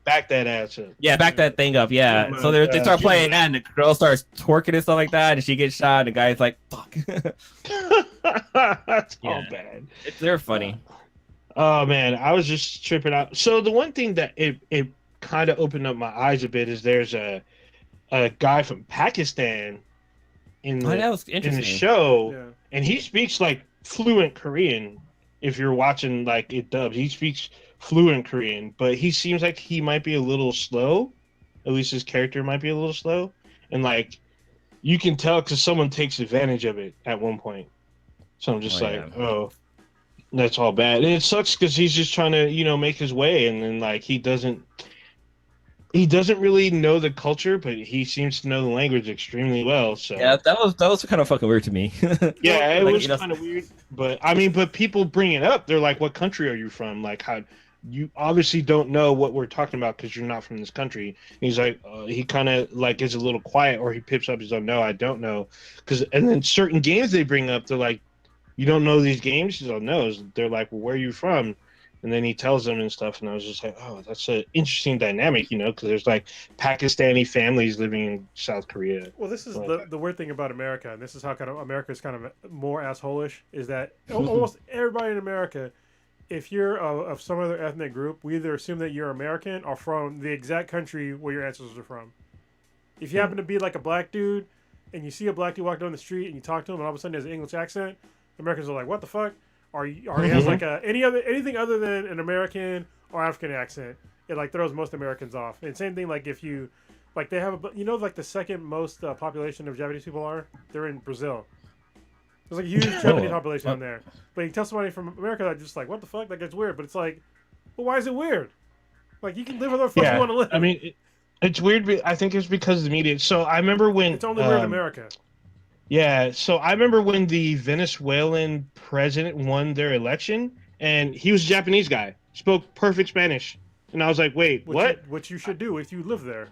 A: back that ass up.
B: Yeah, back that thing up. Yeah. So they start playing that, and the girl starts twerking and stuff like that, and she gets shot. And the guy's like, "Fuck."
A: That's all bad.
B: They're funny.
A: Oh man, I was just tripping out. So the one thing that it kind of opened up my eyes a bit is there's a guy from Pakistan in the show, and he speaks like fluent Korean. If you're watching like it dubs, he speaks fluent Korean, but he seems like he might be a little slow. At least his character might be a little slow, and like you can tell because someone takes advantage of it at one point. So I'm just oh, that's all bad. And it sucks because he's just trying to, you know, make his way, and then like he doesn't really know the culture, but he seems to know the language extremely well. So
B: yeah, that was kind of fucking weird to me.
A: Yeah, it was kind of weird. But I mean, but people bring it up. They're like, "What country are you from? Like, how you obviously don't know what we're talking about because you're not from this country." And he's like, he kind of like is a little quiet, or he pips up. He's like, "No, I don't know." And then certain games they bring up, they're like, "You don't know these games?" He's like, "No." They're like, "Well, where are you from?" And then he tells them and stuff, and I was just like, oh, that's an interesting dynamic, you know, because there's like Pakistani families living in South Korea.
C: Well, this is the weird thing about America, and this is how kind of America is kind of more assholish, is that almost everybody in America, if you're of some other ethnic group, we either assume that you're American or from the exact country where your ancestors are from. If you happen to be like a black dude, and you see a black dude walk down the street, and you talk to him, and all of a sudden he has an English accent, Americans are like, what the fuck? Or he has like anything other than an American or African accent, it like throws most Americans off. And same thing, like if you, like they have like the second most population of Japanese people they're in Brazil. There's like a huge Japanese population in there. But you tell somebody from America, they're just like, what the fuck? Like it's weird. But it's like, well, why is it weird? Like you can live whatever the fuck you want to live.
A: I mean, it's weird. I think it's because of the media. So I remember when
C: it's only weird in America.
A: Yeah, so I remember when the Venezuelan president won their election, and he was a Japanese guy, spoke perfect Spanish, and I was like, "Wait, what?"
C: Which you should do if you live there.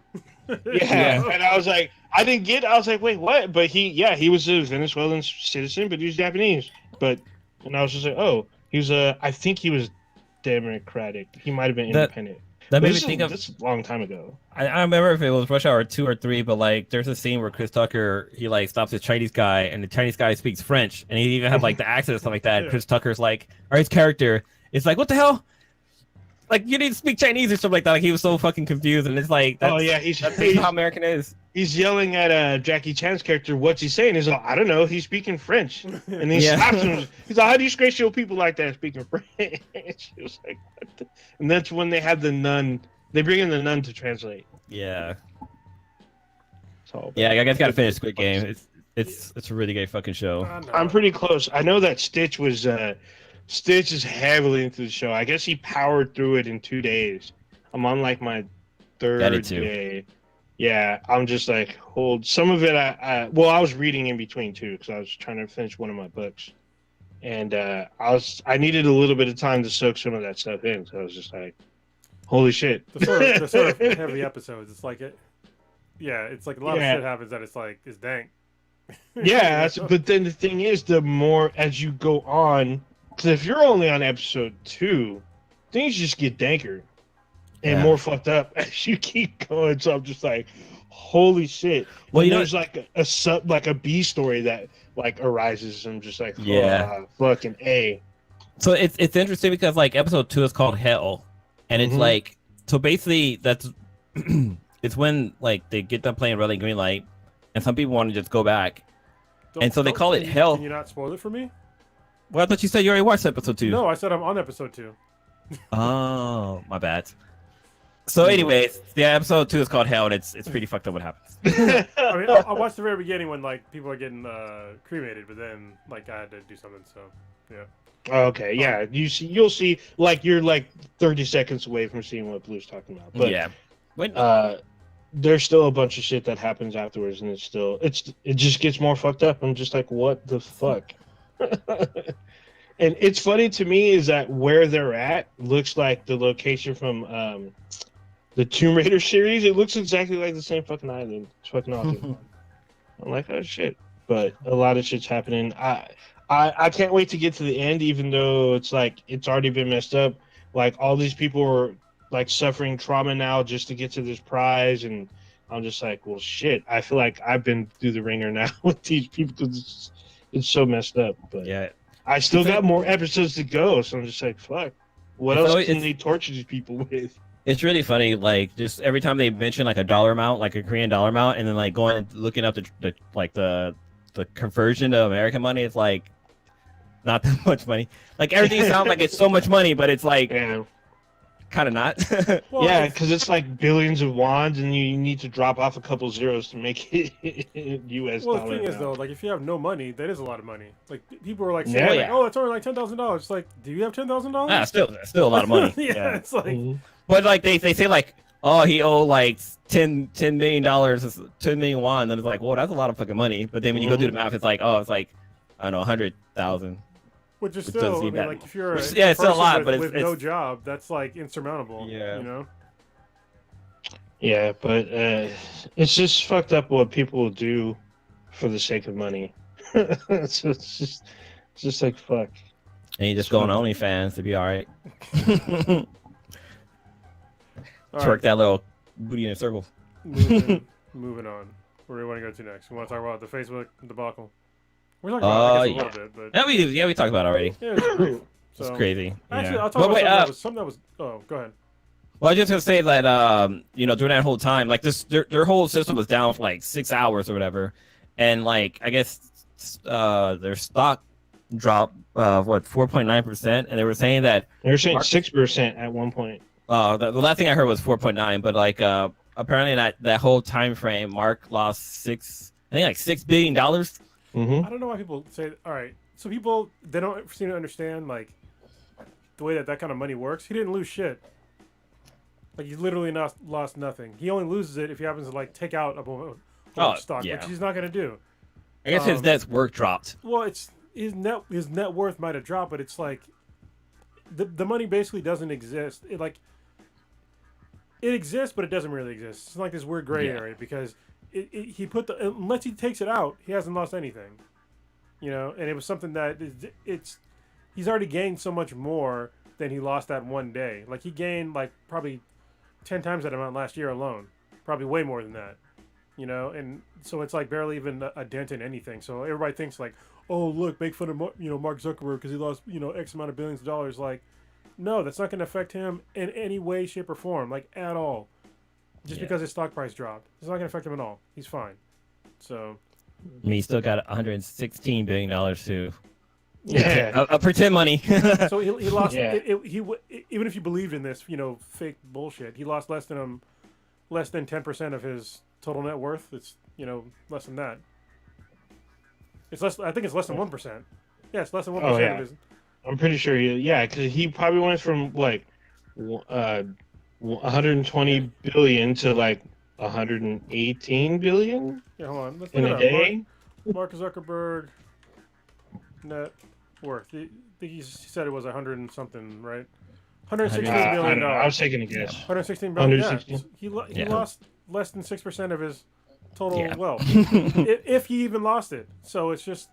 A: Yeah, and I was like, I didn't get. I was like, "Wait, what?" But he was a Venezuelan citizen, but he was Japanese. And I was just like, "Oh, he was a." I think he was Democratic. He might have been independent.
B: That made me think of
A: this a long time ago.
B: I remember if it was Rush Hour 2 or 3, but like there's a scene where Chris Tucker he like stops a Chinese guy and the Chinese guy speaks French and he even had like the accent and stuff like that. And Chris Tucker's like, or his character is like, what the hell? Like you need to speak Chinese or something like that. Like he was so fucking confused and it's like,
A: he's
B: how American is.
A: He's yelling at Jackie Chan's character. What's he saying? He's like, I don't know. He's speaking French, and he slaps him. He's like, how do you disgrace people like that speaking French? He was like, what the? And that's when they have the nun. They bring in the nun to translate.
B: Yeah.
A: So
B: yeah, I guess gotta finish Squid Game. It's a really great fucking show.
A: I'm pretty close. I know that Stitch is heavily into the show. I guess he powered through it in 2 days. I'm on like my third day. Yeah, I'm just like some of it. I was reading in between too because I was trying to finish one of my books, and I needed a little bit of time to soak some of that stuff in. So I was just like, holy shit.
C: The sort of heavy episodes. It's like it's like a lot of shit happens that it's like it's dank.
A: Yeah, but then the thing is, the more as you go on, because if you're only on episode 2, things just get danker and more fucked up as you keep going. So I'm just like, holy shit. Well, there's like a B story that like arises. And I'm just like, fucking A.
B: So it's interesting because like episode 2 is called Hell, and it's like, so basically that's it's when like they get done playing Red Light Green Light, and some people want to just go back, and so they call it Hell.
C: Can you not spoil it for me?
B: Well, I thought you said you already watched episode 2.
C: No, I said I'm on episode 2.
B: Oh, my bad. So, anyways, episode 2 is called Hell, and it's pretty fucked up what happens.
C: I mean, I watched the very beginning when like people are getting cremated, but then like I had to do something, so yeah.
A: Okay, yeah, you'll see. Like you're like 30 seconds away from seeing what Blue's talking about, but
B: yeah,
A: there's still a bunch of shit that happens afterwards, and it just gets more fucked up. I'm just like, what the fuck? And it's funny to me is that where they're at looks like the location from the Tomb Raider series. It looks exactly like the same fucking island. It's fucking awesome. I'm like, oh shit. But a lot of shit's happening. I can't wait to get to the end, even though it's like it's already been messed up. Like all these people are like suffering trauma now just to get to this prize, and I'm just like, well shit. I feel like I've been through the ringer now with these people because it's so messed up. But
B: yeah.
A: I still got more episodes to go, so I'm just like, fuck. What else can they torture these people with?
B: It's really funny, like just every time they mention like a dollar amount, like a Korean dollar amount, and then like going and looking up the conversion to American money, it's like not that much money. Like everything sounds like it's so much money, but it's like kind of not.
A: Well, yeah, because it's like billions of wands, and you need to drop off a couple zeros to make it U.S.
C: Well,
A: dollar.
C: the thing is, though, like if you have no money, that is a lot of money. Like people are like saying, like, "Oh, it's only like $10,000." It's like, do you have $10,000?
B: Yeah, still a lot of money.
C: Yeah, it's like,
B: but like they say like, oh, he owed like $10 million, 10 million won, and then it's like, well, that's a lot of fucking money. But then when you go do the math, it's like, oh, it's like I don't know, 100,000.
C: Which is still, I mean, like if you're
B: it's still a lot, but
C: with no job, that's like insurmountable.
B: Yeah,
C: you know.
A: Yeah, but it's just fucked up what people will do for the sake of money. So it's just like fuck.
B: And you just go on OnlyFans to be all right. Twerk that little booty in a circle.
C: Moving on. Where do you want to go to next? We want to talk about the Facebook debacle. We're talking about it a little bit, but
B: we talked about it already.
C: Yeah, it's
B: crazy.
C: Actually, I'll talk about something that was. Oh, go ahead.
B: Well, I was just gonna say that during that whole time, like their whole system was down for like 6 hours or whatever, and like I guess their stock dropped 4.9%, and they were saying
A: 6% at one point.
B: The last thing I heard was 4.9, but like apparently that whole time frame, Mark lost $6 billion.
C: I don't know why people say. All right, so people they don't seem to understand like the way that kind of money works. He didn't lose shit. Like he literally lost nothing. He only loses it if he happens to like take out a stock, which he's not gonna do.
B: I guess his net worth dropped.
C: Well, it's his net worth might have dropped, but it's like the money basically doesn't exist. It exists, but it doesn't really exist. It's like this weird gray area because he put unless he takes it out, he hasn't lost anything. You know, and it was something that he's already gained so much more than he lost that one day. Like he gained like probably 10 times that amount last year alone, probably way more than that. You know, and so it's like barely even a dent in anything. So everybody thinks like, oh look, make fun of Mark Zuckerberg because he lost X amount of billions of dollars. Like, no, that's not going to affect him in any way, shape, or form, like at all. Just because his stock price dropped, it's not going to affect him at all. He's fine. So.
B: I mean, he still got $116 billion to
C: pretend
B: money.
C: So he lost. He even if you believed in this, fake bullshit, he lost less than 10% of his total net worth. It's less than that. It's less. I think it's less than 1%. Yeah, it's less than 1% of his.
A: I'm pretty sure. Because he probably went from like 120 billion to like 118 billion.
C: Yeah, hold on. Let's
A: in a day.
C: Mark Zuckerberg net worth. He said it was 100 and something, right? 116 billion dollars.
A: I was taking a guess.
C: 116 billion. 116. Yeah. He lost less than 6% of his total wealth, if he even lost it. So it's just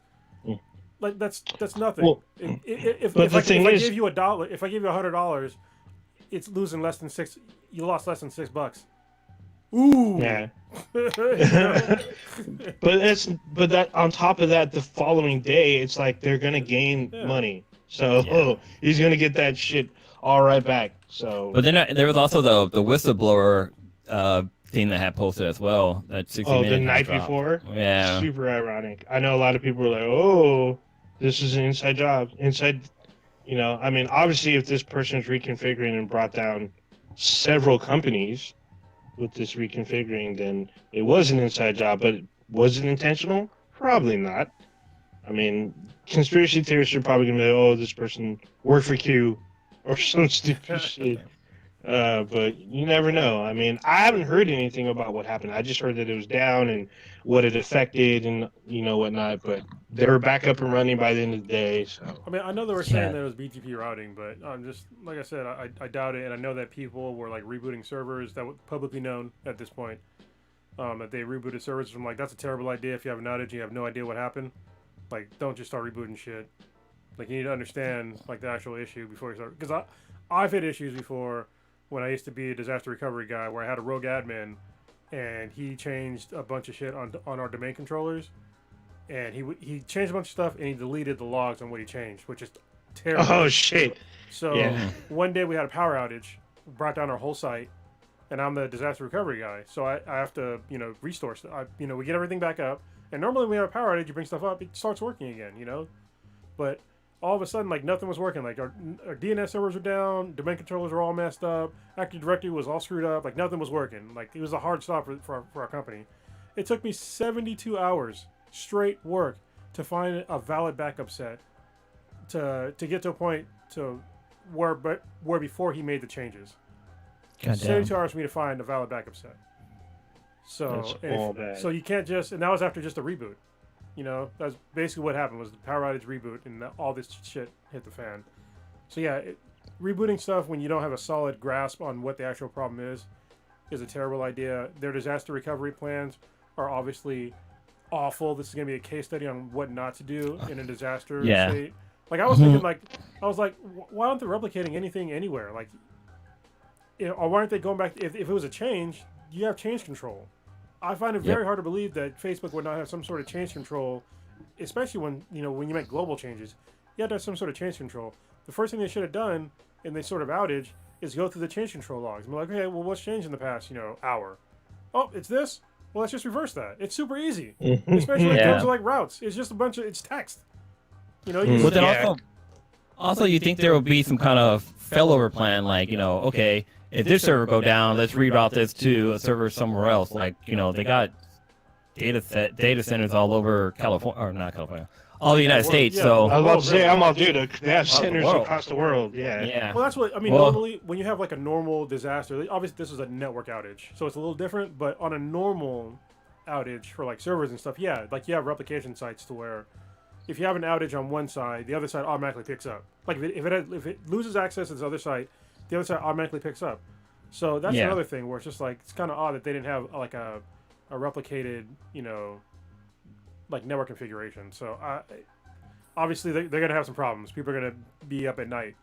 C: like that's nothing.
A: Well,
C: if I give you $1, if I give you $100, it's losing less than $6. You lost less than $6. Ooh.
A: Yeah. But that on top of that, the following day, it's like they're gonna gain money. So he's gonna get that shit all right back. So.
B: But then there was also the whistleblower thing that had posted as well. That 60
A: the night before.
B: Yeah.
A: Super ironic. I know a lot of people were like, "Oh, this is an inside job." Inside. I mean, obviously, if this person's reconfiguring and brought down several companies with this reconfiguring, then it was an inside job. But was it intentional? Probably not. I mean, conspiracy theorists are probably gonna be like, "Oh, this person worked for Q," or some stupid shit. But you never know. I mean, I haven't heard anything about what happened. I just heard that it was down and what it affected and whatnot. But they were back up and running by the end of the day. So
C: I mean, I know they were saying that it was BGP routing, but just like I said, I doubt it. And I know that people were like rebooting servers that were publicly known at this point. That they rebooted servers from like that's a terrible idea. If you have an outage, you have no idea what happened. Like, don't just start rebooting shit. Like, you need to understand like the actual issue before you start. Because I've had issues before. When I used to be a disaster recovery guy, where I had a rogue admin, and he changed a bunch of shit on our domain controllers, and he changed a bunch of stuff, and he deleted the logs on what he changed, which is terrible.
A: Oh shit!
C: So one day we had a power outage, brought down our whole site, and I'm the disaster recovery guy, so I have to restore stuff. We get everything back up, and normally when we have a power outage, you bring stuff up, it starts working again, but all of a sudden, like, nothing was working. Like, our DNS servers were down, domain controllers were all messed up, Active Directory was all screwed up, like, nothing was working. Like, it was a hard stop for our company. It took me 72 hours straight work to find a valid backup set to get to a point to where before he made the changes. 72 hours for me to find a valid backup set. So, so you can't just, and that was after just a reboot. That's basically what happened was the power outage reboot and all this shit hit the fan. So yeah, rebooting stuff when you don't have a solid grasp on what the actual problem is a terrible idea. Their disaster recovery plans are obviously awful. This is going to be a case study on what not to do in a disaster state. Like I was thinking why aren't they replicating anything anywhere? Like, or why aren't they going back? If it was a change, you have change control. I find it very hard to believe that Facebook would not have some sort of change control, especially when when you make global changes. You have to have some sort of change control. The first thing they should have done in this sort of outage is go through the change control logs. And be like, okay, well, what's changed in the past hour? Oh, it's this? Well, let's just reverse that. It's super easy, especially when it comes to like routes. It's just it's text.
B: But then also you think there will be some kind of failover plan, like okay. If this server go down, let's reroute this to a server somewhere else. Like, they got data centers all over California, or not California, all the United States.
C: Yeah.
B: So
A: I was about to say, I'm all dude. They have
B: the
A: centers
B: world.
A: across the world. Yeah.
B: yeah.
C: Well, that's what I mean.
B: Well-
C: Normally, when you have like a normal disaster, obviously this is a network outage, so it's a little different. But on a normal outage for like servers and stuff, yeah, like you have replication sites to where if you have an outage on one side, the other side automatically picks up. Like if it loses access to this other site, the other side automatically picks up. So that's
B: Yeah.
C: another thing where it's just like it's kind of odd that they didn't have like a replicated, like network configuration. So obviously they're gonna have some problems. People are gonna be up at night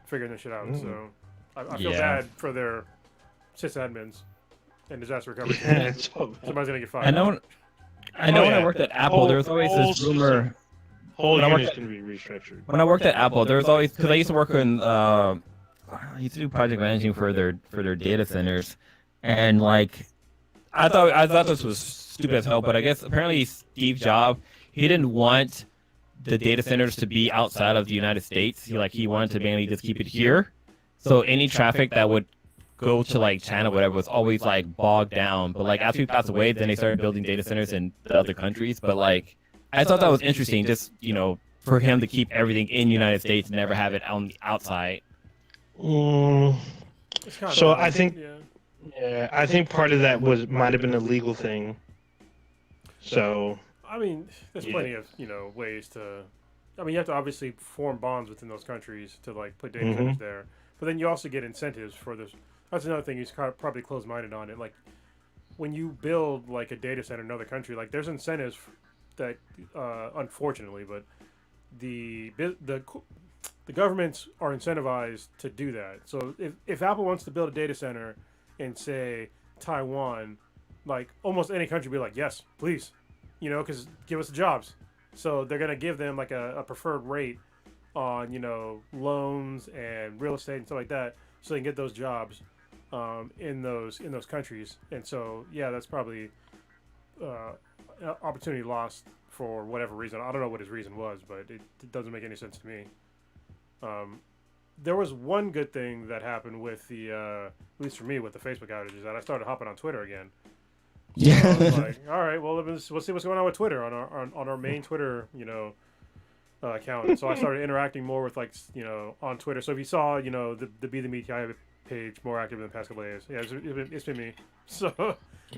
C: figuring this shit out. So I feel bad for their sysadmins and disaster recovery. Somebody's gonna get fired.
B: I know when I worked at Apple, there was always this rumor.
A: Whole
B: When I worked
A: unit's
B: at-
A: gonna be restructured.
B: When I worked at Apple, there was always because I used to work in I used to do project managing for their data centers, and like I thought this was stupid as hell, but I guess apparently Steve Jobs, he didn't want the data centers to be outside of the United States. He wanted to mainly just keep it here, so any traffic that would go to like China, whatever, was always like bogged down. But like after he passed away, then they started building data centers in the other countries. But like I thought that was interesting, just for him to keep everything in the United States and never have it on the outside.
C: It's kinda
A: So
C: odd.
A: I think- Yeah, I think part of that might have been a legal thing. So
C: I mean, there's plenty of ways to. I mean, you have to obviously form bonds within those countries to like put data centers there, but then you also get incentives for this. That's another thing he's probably closed-minded on it. Like when you build like a data center in another country, like there's incentives that, unfortunately, but the governments are incentivized to do that. So if Apple wants to build a data center in say Taiwan, like almost any country would be like, yes, please, because give us the jobs. So they're gonna give them like a preferred rate on loans and real estate and stuff like that, so they can get those jobs in those countries. And so yeah, that's probably opportunity lost for whatever reason. I don't know what his reason was, but it doesn't make any sense to me. There was one good thing that happened with the, at least for me, with the Facebook outages, that I started hopping on Twitter again. So I was like, all right, well, we'll see what's going on with Twitter on our main Twitter, account. And so I started interacting more with on Twitter. So if you saw, the Be the Meat Guy page more active in the past couple of days, yeah, it's been me. So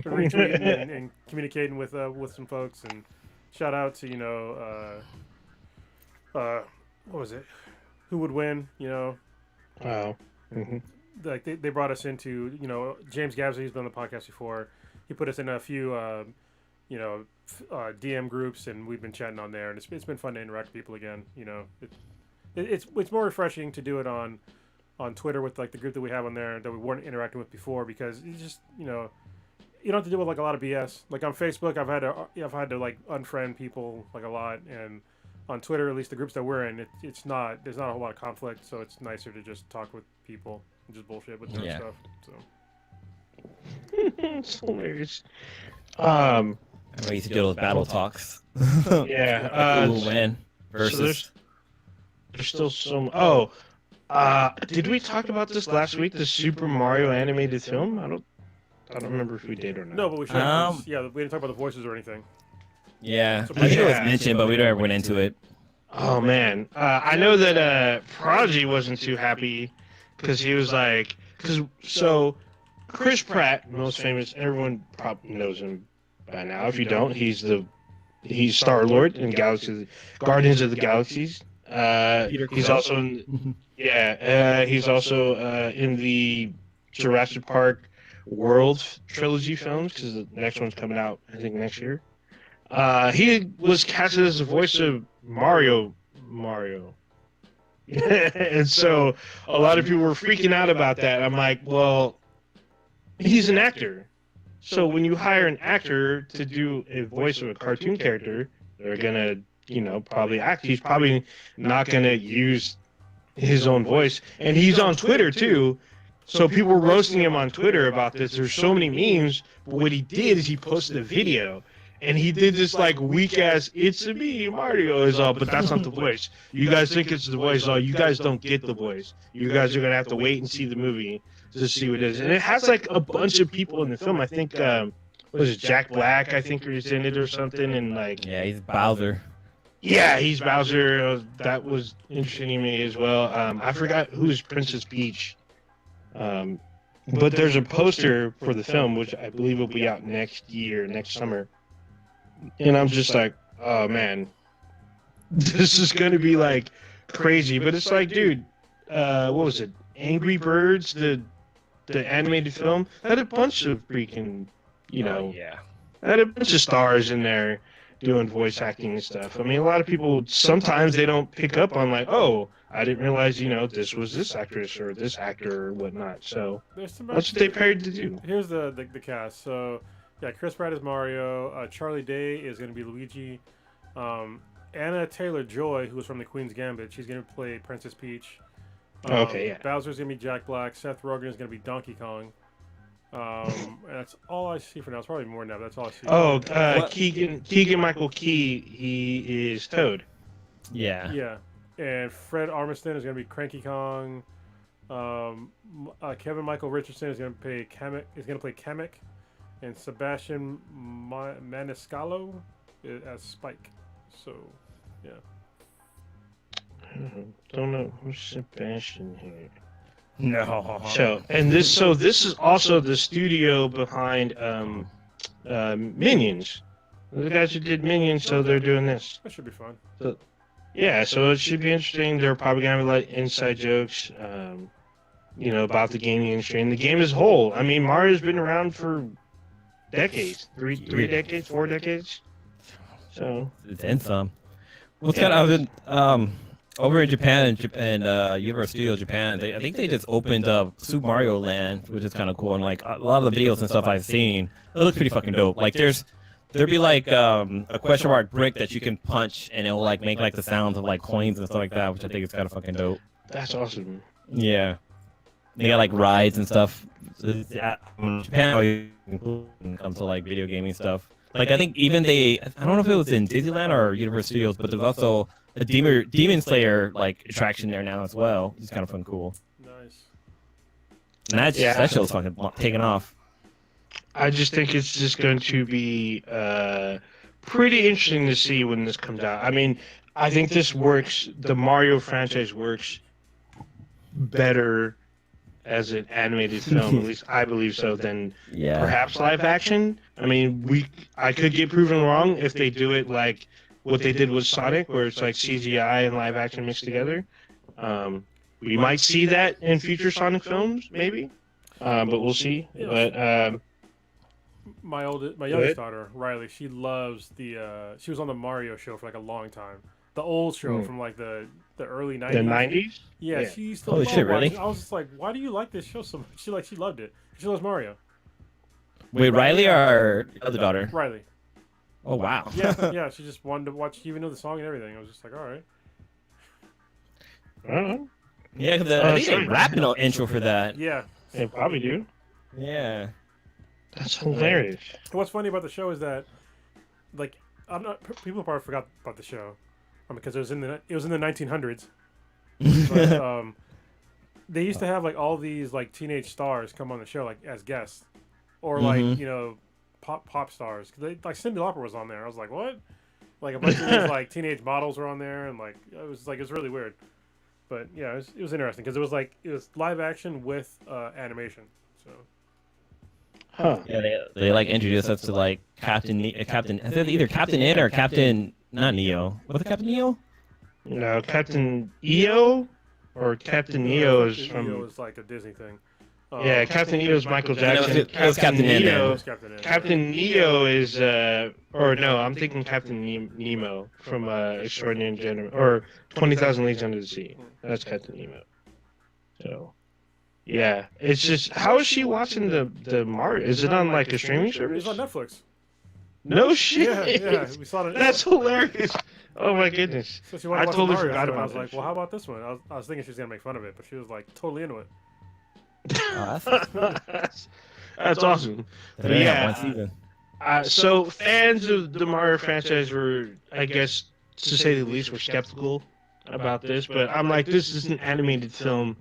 C: retweeting and communicating with some folks, and shout out to what was it? Who would win?
A: wow.
C: Like they brought us into James Gabsley, who's been on the podcast before. He put us in a few DM groups, and we've been chatting on there, and it's been fun to interact with people again. It's more refreshing to do it on Twitter with like the group that we have on there that we weren't interacting with before, because it's just you don't have to deal with like a lot of BS. Like on Facebook, I've had to like unfriend people like a lot, and on Twitter, at least the groups that we're in, there's not a whole lot of conflict, so it's nicer to just talk with people and just bullshit with their stuff. So
A: It's hilarious.
B: I used to do those battle talks.
A: Yeah.
B: Who will win versus.
A: So there's still some. Did we talk about this last week? The Super Mario animated film? I don't remember if we did or not.
C: no, but we should. We didn't talk about the voices or anything.
B: Yeah,
C: So
B: I think it was
A: yeah.
B: mentioned, but we never went into it.
A: Oh man, I know that Prodigy wasn't too happy because he was like, so Chris Pratt, most famous, everyone probably knows him by now. If you don't, he's Star-Lord in Guardians of the Galaxies. He's also in, he's also in the Jurassic Park World trilogy films, because the next one's coming out I think next year. He was casted as the voice of Mario. And so a lot of people were freaking out about that. I'm like, well, he's an actor. So when you hire an actor to do a voice of a cartoon character, they're gonna, probably act. He's probably not gonna use his own voice. And he's on Twitter too. So people were roasting him on Twitter about this. There's so many memes. But what he did is he posted a video. And he did this like weak ass "It's a me, Mario" is all, but that's not the voice. You guys think it's the voice, all you guys don't get the voice. You guys are gonna have to wait and see the movie to see what it is. And it has like a bunch of people in the film. I think was it Jack Black? I think is in it or something. And like
B: Yeah, he's Bowser.
A: Yeah, he's Bowser. That was interesting to me as well. I forgot who's Princess Peach. But there's a poster for the film, which I believe will be out next year, next summer. And I'm just like, oh man, this is going to be like crazy. But it's like, dude, what was it? Angry Birds, the animated film, had a bunch of freaking, had a bunch of stars in there doing voice acting and stuff. I mean, a lot of people, sometimes they don't pick up on like, oh, I didn't realize, this was this actress or this actor or whatnot. So that's what they paid to do.
C: Here's the cast. So, yeah, Chris Pratt is Mario. Charlie Day is going to be Luigi. Anna Taylor-Joy, who was from the Queen's Gambit, she's going to play Princess Peach.
A: Okay, yeah.
C: Bowser's going to be Jack Black. Seth Rogen is going to be Donkey Kong. And that's all I see for now. It's probably more than that, but that's all I see.
A: Oh, Keegan Michael Key, he is Toad.
B: Yeah.
C: Yeah. And Fred Armisen is going to be Cranky Kong. Kevin Michael Richardson is going to play Kamek. And Sebastian Maniscalco as Spike. So, yeah.
A: Don't know who's Sebastian here.
B: No.
A: So this is also the studio behind Minions. The guys who did Minions, so they're doing this.
C: That should be fun.
A: So, yeah, so it should be interesting. They're probably gonna have a lot of inside jokes, about the gaming industry and the game as a whole. I mean, Mario's been around for decades, three decades, 4 decades. So
B: then some. Well, it's kind of over in Japan and Universal Studios Japan, I think they just opened up Super Mario Land, which is kind of cool. And like a lot of the videos and stuff I've seen, it looks pretty fucking dope. Like there'd be like a question mark brick that you can punch, and it'll like make like the sounds of like coins and stuff like that, which I think is kind of fucking dope.
A: That's awesome.
B: Yeah, they got like rides and stuff. Japan always comes to like video gaming stuff. Like I think even I don't know if it was in Disneyland or Universal Studios, but there's also a Demon Slayer like attraction there now as well. It's kind of fun, cool.
C: Nice.
B: And that show's fucking taking off.
A: I just think it's just going to be pretty interesting to see when this comes out. I mean, I think this works. The Mario franchise works better as an animated film, at least I believe so, than perhaps live action. I mean, I could get proven wrong if they do it like what they did with Sonic, where it's like CGI and live action mixed together. We might see that in future Sonic films, maybe, but we'll see.
C: Yeah. But my youngest daughter, Riley, she loves she was on the Mario show for like a long time. The old show from like the early 90s.
A: The 90s?
C: Yeah, she used to
B: Holy shit, really?
C: I was just like, why do you like this show so much? She loved it. She loves Mario.
B: Wait, Riley or other daughter?
C: Riley.
B: Oh, wow.
C: Yeah, she just wanted to watch. She even knew the song and everything. I was just like, all right.
B: Yeah, because I think they rap an intro for that.
C: Yeah.
A: They probably do.
B: Yeah.
A: That's hilarious.
C: What's funny about the show is that, like, people probably forgot about the show, because it was in the 1900s. But, they used to have like all these like teenage stars come on the show like as guests, or like pop stars. Cause like Cyndi Lauper was on there. I was like, what? Like a bunch of these like teenage models were on there, and like it was really weird. But yeah, it was interesting because it was live action with animation. So.
A: Huh.
B: Yeah, they like introduced us to like Captain. Is it either Captain Ed or Captain not Neo? Was it Captain Neo?
A: No, Captain EO or Captain Neo is from.
C: EO is like a Disney thing.
A: Yeah, Captain EO is Michael Jackson.
B: It was Captain Neo.
A: Captain Neo is or no, I'm thinking Captain Nemo from Extraordinary Gentleman or 20,000 Leagues Under the Sea. That's Captain Nemo. So. Yeah, it's just how is she watching the Mario? Is it on like a streaming service?
C: It's on Netflix.
A: No shit.
C: Yeah, we saw it.
A: That's hilarious. Oh my goodness.
C: So
A: I totally forgot about
C: I was like, well, how about this one? I was thinking she was gonna make fun of it, but she was like totally into it.
A: That's awesome. But yeah, so fans of the Mario franchise were, I guess, to say the least, were skeptical about this. But I'm like, this is an animated film.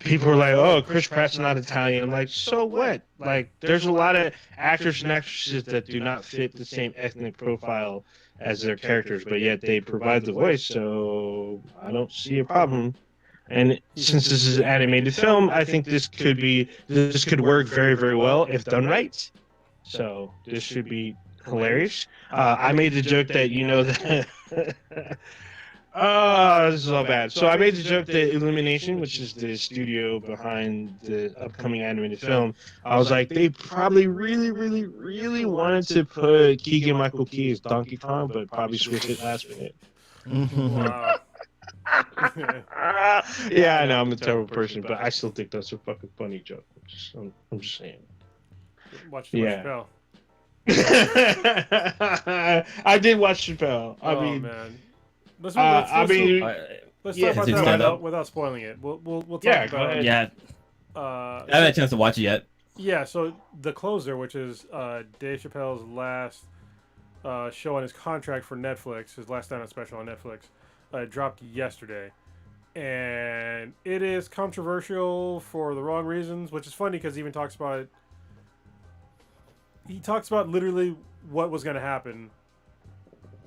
A: people are like, "Oh, Chris Pratt's not Italian." I'm like, so what? Like, there's a lot of actors and actresses that do not fit the same ethnic profile as their characters, but yet they provide the voice. So I don't see a problem. And since this is an animated film, I think this could work very, very well if done right. So this should be hilarious. I made the joke that that. Oh, this is all bad. So I made the joke that Illumination, which is the studio behind the upcoming animated film, I was like, they probably really, really, really wanted to put Keegan-Michael Key as Donkey Kong, but probably switch it last minute.
C: Wow.
A: Yeah, I know I'm a terrible person, but I still think that's a fucking funny joke. I'm just saying.
C: Watch the Chappelle.
A: I did watch Chappelle. I mean,
C: man. Let's
A: talk
C: about that without spoiling it. We'll talk about it.
B: Yeah. I haven't had a chance to watch it yet.
C: Yeah, so The Closer, which is Dave Chappelle's last show on his contract for Netflix, his last stand-up special on Netflix, dropped yesterday. And it is controversial for the wrong reasons, which is funny because he even talks about it. He talks about literally what was going to happen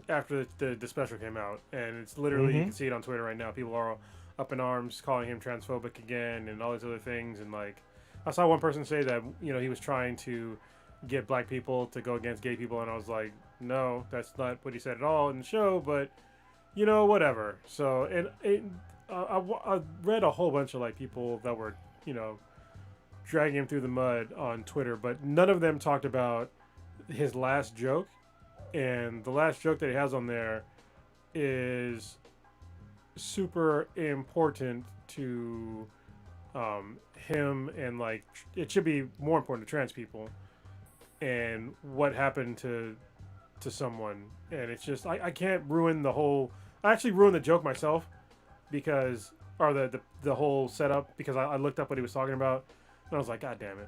C: after the special came out, and it's literally you can see it on Twitter right now. People are up in arms, calling him transphobic again, and all these other things. And like, I saw one person say that he was trying to get black people to go against gay people, and I was like, no, that's not what he said at all in the show. But whatever. So, and I read a whole bunch of like people that were dragging him through the mud on Twitter, but none of them talked about his last joke. And the last joke that he has on there is super important to him, and like it should be more important to trans people and what happened to someone. And it's just I can't ruin the whole. I actually ruined the joke myself because the whole setup because I looked up what he was talking about and I was like, God damn it.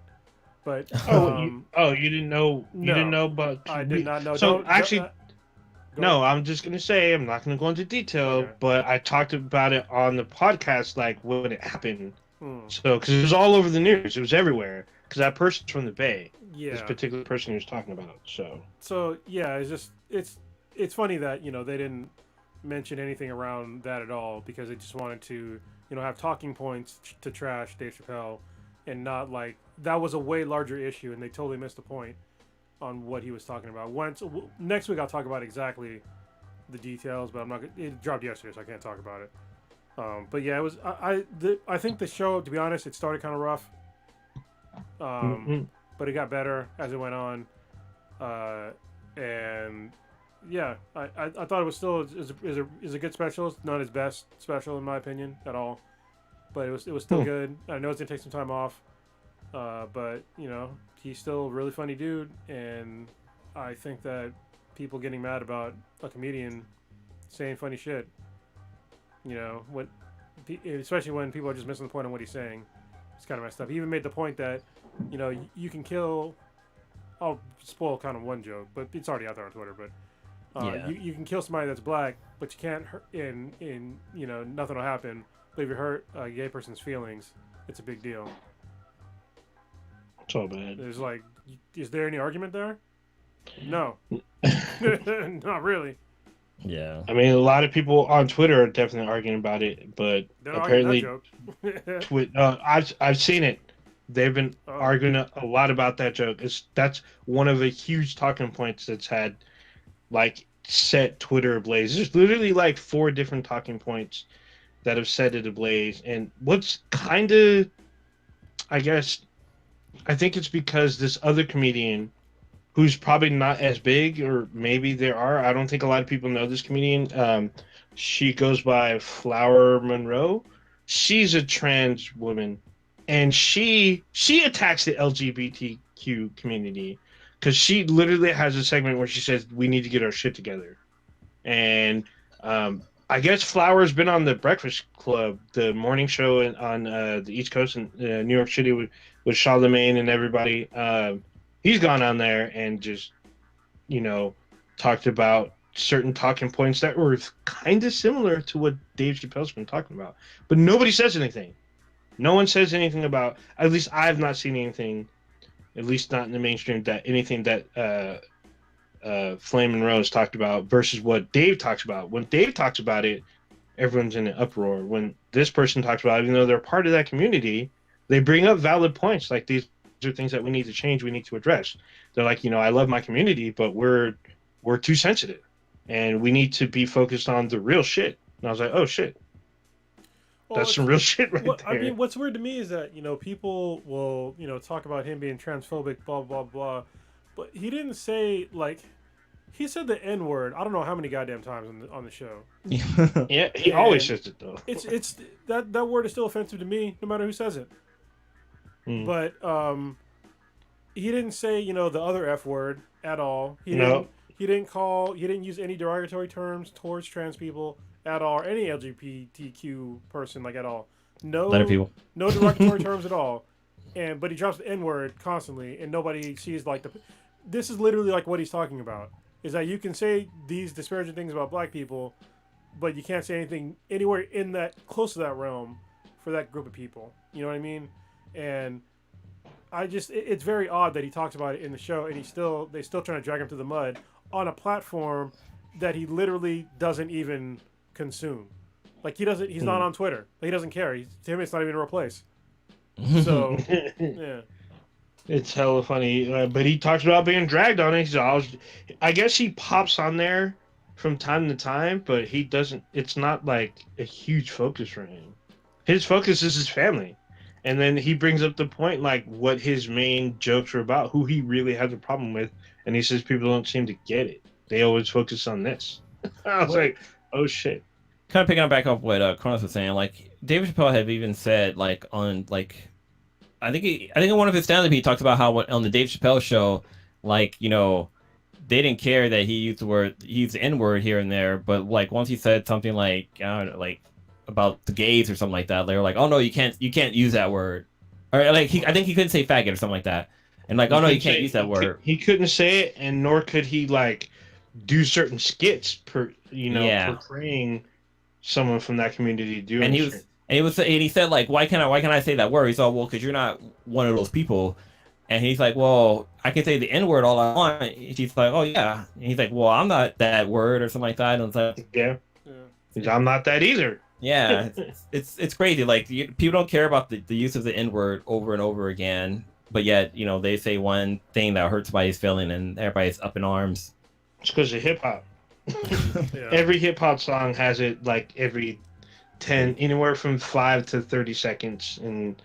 C: But
A: you didn't know? You didn't know? But
C: I did not know.
A: So I'm just gonna say I'm not gonna go into detail, okay. But I talked about it on the podcast, like when it happened. So because it was all over the news, it was everywhere. Because that person's from the Bay. Yeah. This particular person he was talking about. So
C: yeah, it's funny that they didn't mention anything around that at all because they just wanted to have talking points to trash Dave Chappelle. And not like that was a way larger issue, and they totally missed the point on what he was talking about. Next week I'll talk about exactly the details, but I'm not. It dropped yesterday, so I can't talk about it. But yeah, it was. I think the show, to be honest, it started kind of rough, but it got better as it went on, and yeah, I thought it was still is a good special. It's not his best special in my opinion at all. But it was still good. I know it's gonna take some time off, but he's still a really funny dude, and I think that people getting mad about a comedian saying funny shit, especially when people are just missing the point on what he's saying, it's kind of messed up. He even made the point that you can kill. I'll spoil kind of one joke, but it's already out there on Twitter. But you can kill somebody that's black, but you can't hurt. Nothing will happen. But if you hurt a gay person's feelings, it's a big deal.
A: It's all bad.
C: There's like, is there any argument there? No. Not really.
B: Yeah.
A: I mean, a lot of people on Twitter are definitely arguing about it, but apparently, I've seen it. They've been arguing a lot about that joke. That's one of the huge talking points that's had, like, set Twitter ablaze. There's literally like 4 different talking points that have set it ablaze. And what's kind of, I think it's because this other comedian, who's probably not as big, or maybe there are, I don't think a lot of people know this comedian. She goes by Flower Monroe. She's a trans woman, and she attacks the LGBTQ community because she literally has a segment where she says we need to get our shit together. And I guess Flower's been on the Breakfast Club, the morning show on the East Coast in New York City with Charlemagne and everybody. He's gone on there and just, talked about certain talking points that were kind of similar to what Dave Chappelle's been talking about. But nobody says anything. No one says anything about. At least I've not seen anything. At least not in the mainstream that anything that Flame and Rose talked about versus what Dave talks about. When Dave talks about it, everyone's in an uproar. When this person talks about it, even though they're part of that community, they bring up valid points. Like these are things that we need to change, we need to address. They're like, I love my community, but we're too sensitive, and we need to be focused on the real shit. And I was like, oh shit,
C: Well,
A: that's some real shit right there.
C: I mean, what's weird to me is that people will talk about him being transphobic, blah blah blah, but he didn't say like he said the N word. I don't know how many goddamn times on the show.
A: Yeah, he always says it though.
C: It's that word is still offensive to me, no matter who says it. But he didn't say the other F word at all. He didn't use any derogatory terms towards trans people at all, or any LGBTQ person like at all. No,
B: Letter people.
C: No derogatory terms at all. But he drops the N word constantly, and nobody sees like this is literally like what he's talking about. Is that you can say these disparaging things about black people, but you can't say anything anywhere in that close to that realm for that group of people. You know what I mean? And it's very odd that he talks about it in the show, and they still trying to drag him through the mud on a platform that he literally doesn't even consume. Like he's not on Twitter. Like, he doesn't care. To him, it's not even a real place. So yeah.
A: It's hella funny, but he talks about being dragged on it. I guess he pops on there from time to time, but he doesn't. It's not like a huge focus for him. His focus is his family, and then he brings up the point like what his main jokes are about, who he really has a problem with, and he says people don't seem to get it. They always focus on this. I was like, oh shit.
B: Kind of picking up back up what Kronos was saying, like David Chappelle have even said like on like. I think in one of his stand-up he talks about how on the Dave Chappelle show, like they didn't care that he used the N-word here and there, but like once he said something like I don't know, like about the gays or something like that, they were like, oh no, you can't use that word, or like I think he couldn't say faggot or something like that, and like oh no, you can't use that word.
A: He couldn't say it, and nor could he like do certain skits portraying someone from that community doing.
B: And he said like, why can't I say that word? He's all, well, because you're not one of those people. And he's like, well, I can say the N word all I want. And she's like, oh yeah. And he's like, well, I'm not that word or something like that. And it's like,
A: yeah. I'm not that either.
B: Yeah, it's crazy. Like people don't care about the use of the N word over and over again, but yet they say one thing that hurts somebody's feeling, and everybody's up in arms.
A: It's because of hip hop. Every hip hop song has it like every 10 anywhere from 5 to 30 seconds, and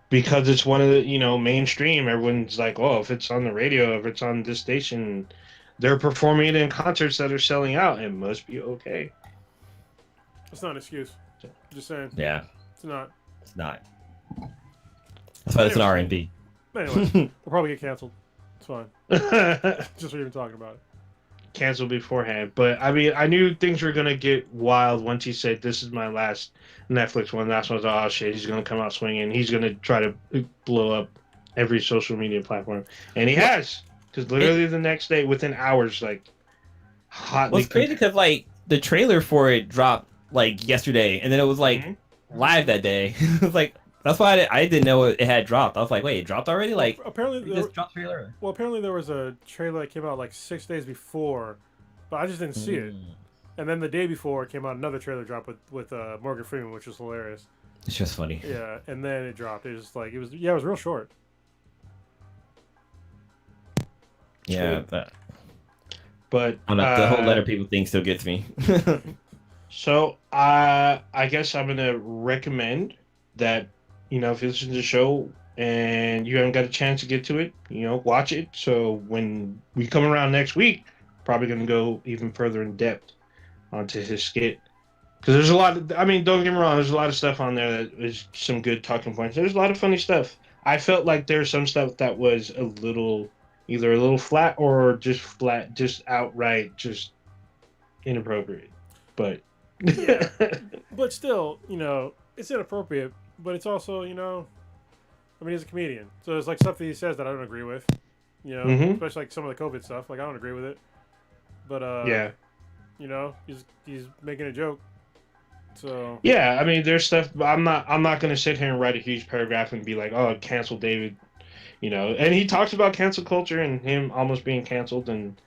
A: because it's one of the mainstream, everyone's like, oh, if it's on the radio, if it's on this station, they're performing it in concerts that are selling out, it must be okay.
C: It's not an excuse. Just saying.
B: Yeah,
C: it's not
B: that's why it's an R&B.
C: Anyway, we'll probably get canceled. It's fine. Just for even talking about it.
A: Canceled beforehand, but I mean, I knew things were gonna get wild once he said, "This is my last Netflix one." That's when I was like, "Oh shit, he's gonna come out swinging. He's gonna try to blow up every social media platform," and he has. Because literally the next day, within hours, like hotly.
B: Well, it's crazy because like the trailer for it dropped like yesterday, and then it was like live that day. It was like. That's why I didn't know it had dropped. I was like, wait, it dropped already? Like,
C: apparently
B: just dropped trailer.
C: Well, apparently there was a trailer that came out like 6 days before, but I just didn't see it. And then the day before came out another trailer drop with Morgan Freeman, which was hilarious.
B: It's just funny.
C: Yeah, and then it dropped. It was just like it was real short.
B: Yeah,
A: but
B: the whole letter people thing still gets me.
A: So I guess I'm gonna recommend that. If you listen to the show and you haven't got a chance to get to it, watch it. So when we come around next week, probably going to go even further in depth onto his skit. Because there's a lot of, don't get me wrong, there's a lot of stuff on there that is some good talking points. There's a lot of funny stuff. I felt like there's some stuff that was either a little flat or just outright, just inappropriate. But,
C: yeah. But still, it's inappropriate. But it's also, he's a comedian. So there's like stuff that he says that I don't agree with, especially like some of the COVID stuff. Like I don't agree with it. But yeah, he's making a joke. So
A: yeah, I mean, there's stuff. But I'm not gonna sit here and write a huge paragraph and be like, oh, cancel David. And he talks about cancel culture and him almost being canceled, and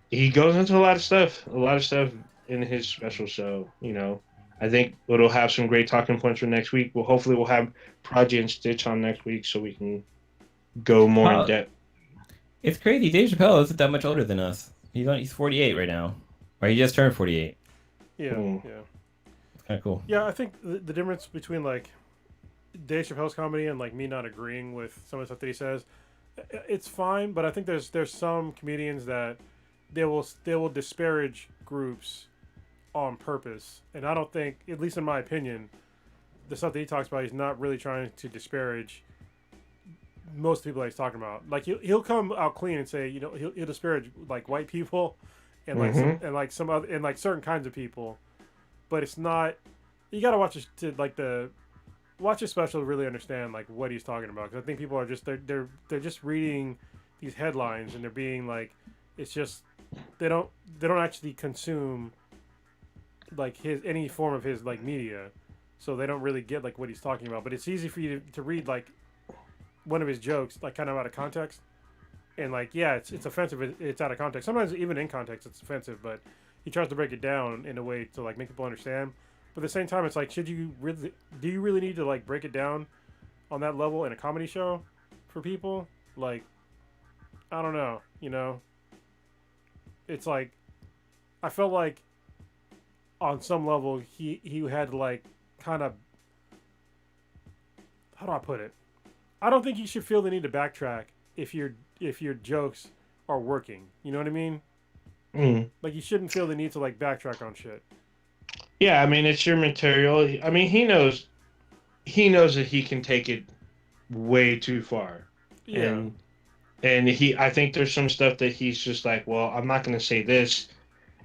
A: he goes into a lot of stuff in his special. So, I think it'll have some great talking points for next week. Hopefully we'll have Prodigy and Stitch on next week so we can go more in depth.
B: It's crazy. Dave Chappelle isn't that much older than us. He's 48 right now, or he just turned 48.
C: yeah, yeah,
B: It's kind of cool.
C: yeah. I think the difference between like Dave Chappelle's comedy and like me not agreeing with some of the stuff that he says, it's fine. But I think there's some comedians that they will disparage groups on purpose, and I don't think, at least in my opinion, the stuff that he talks about, he's not really trying to disparage most of the people that he's talking about. Like he'll come out clean and say, he'll disparage like white people and like some other and like certain kinds of people, but it's not. You gotta watch it to like watch his special to really understand like what he's talking about. Because I think people are just they're just reading these headlines and they're being like, it's just they don't actually consume like any form of his like media, so they don't really get like what he's talking about. But it's easy for you to read like one of his jokes like kind of out of context, and like yeah, it's offensive. It's out of context. Sometimes even in context, it's offensive. But he tries to break it down in a way to like make people understand. But at the same time, it's like, do you really need to like break it down on that level in a comedy show for people? Like, I don't know. It's like I felt like on some level he had to like kind of, how do I put it? I don't think you should feel the need to backtrack if your jokes are working. You know what I mean? Like you shouldn't feel the need to like backtrack on shit.
A: Yeah, I mean it's your material. I mean he knows that he can take it way too far.
C: Yeah.
A: And I think there's some stuff that he's just like, well, I'm not going to say this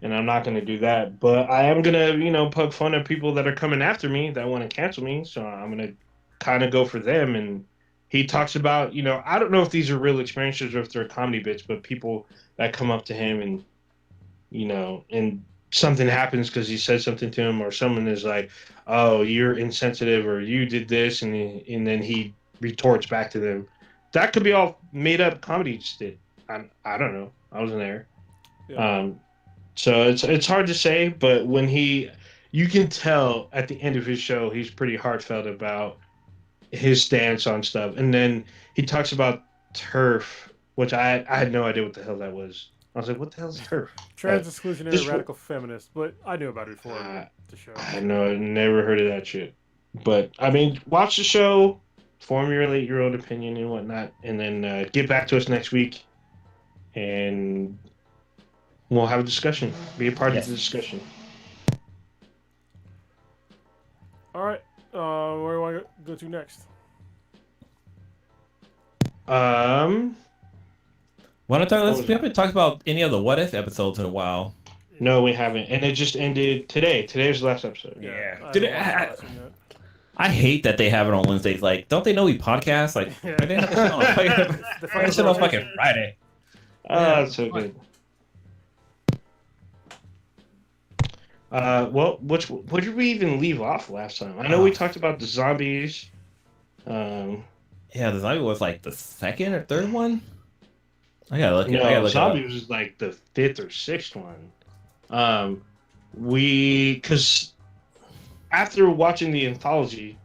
A: and I'm not going to do that, but I am going to, poke fun at people that are coming after me that want to cancel me. So I'm going to kind of go for them. And he talks about, I don't know if these are real experiences or if they're comedy bits, but people that come up to him and, and something happens because he said something to him, or someone is like, oh, you're insensitive, or you did this. And then he retorts back to them. That could be all made up comedy shit. I don't know. I wasn't there. Yeah. So it's hard to say, but when you can tell at the end of his show, he's pretty heartfelt about his stance on stuff. And then he talks about turf, which I had no idea what the hell that was. I was like, what the hell is turf?
C: Trans-exclusionary radical feminist, but I knew about it before the show.
A: I know, I never heard of that shit. But, I mean, watch the show, formulate your own opinion and whatnot, and then get back to us next week, and we'll have a discussion. Be a part of the discussion.
C: All right. Where do I go to next?
B: We haven't talked about any of the What If episodes in a while.
A: No, we haven't. And it just ended today. Today's the last episode.
B: Yeah. I hate that they have it on Wednesdays. Like, don't they know we podcast? Like, they have it on fucking Friday.
A: That's so good. Well, what did we even leave off last time? I know we talked about the zombies.
B: Yeah, the zombie was like the second or third one. I gotta look.
A: No, zombie was like the fifth or sixth one. Because after watching the anthology,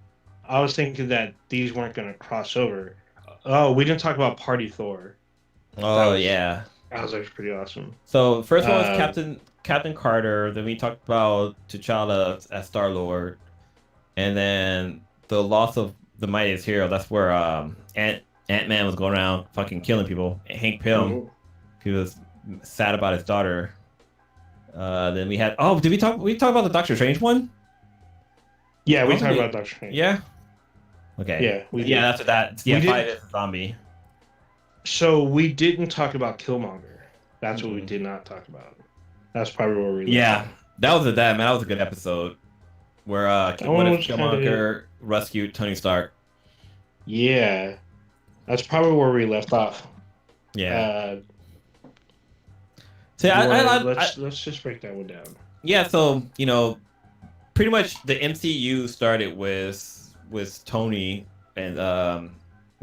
A: I was thinking that these weren't going to cross over. Oh, we didn't talk about Party Thor.
B: Yeah,
A: that was actually pretty awesome.
B: So first one was Captain Carter. Then we talked about T'Challa as Star-Lord, and then the loss of the mightiest hero. That's where Ant-Man was going around fucking killing people. Hank Pym, he was sad about his daughter. Then we had did we talk about the Doctor Strange one?
A: Yeah, we talked about Doctor Strange.
B: Yeah. Okay. Yeah, after that, Fight is a zombie.
A: So we didn't talk about Killmonger. That's what we did not talk about. That's probably where we.
B: That was a good episode where Killmonger rescued Tony Stark.
A: Yeah, that's probably where we left off.
B: Yeah.
A: Let's just break that one down.
B: Yeah, so pretty much the MCU started with Tony and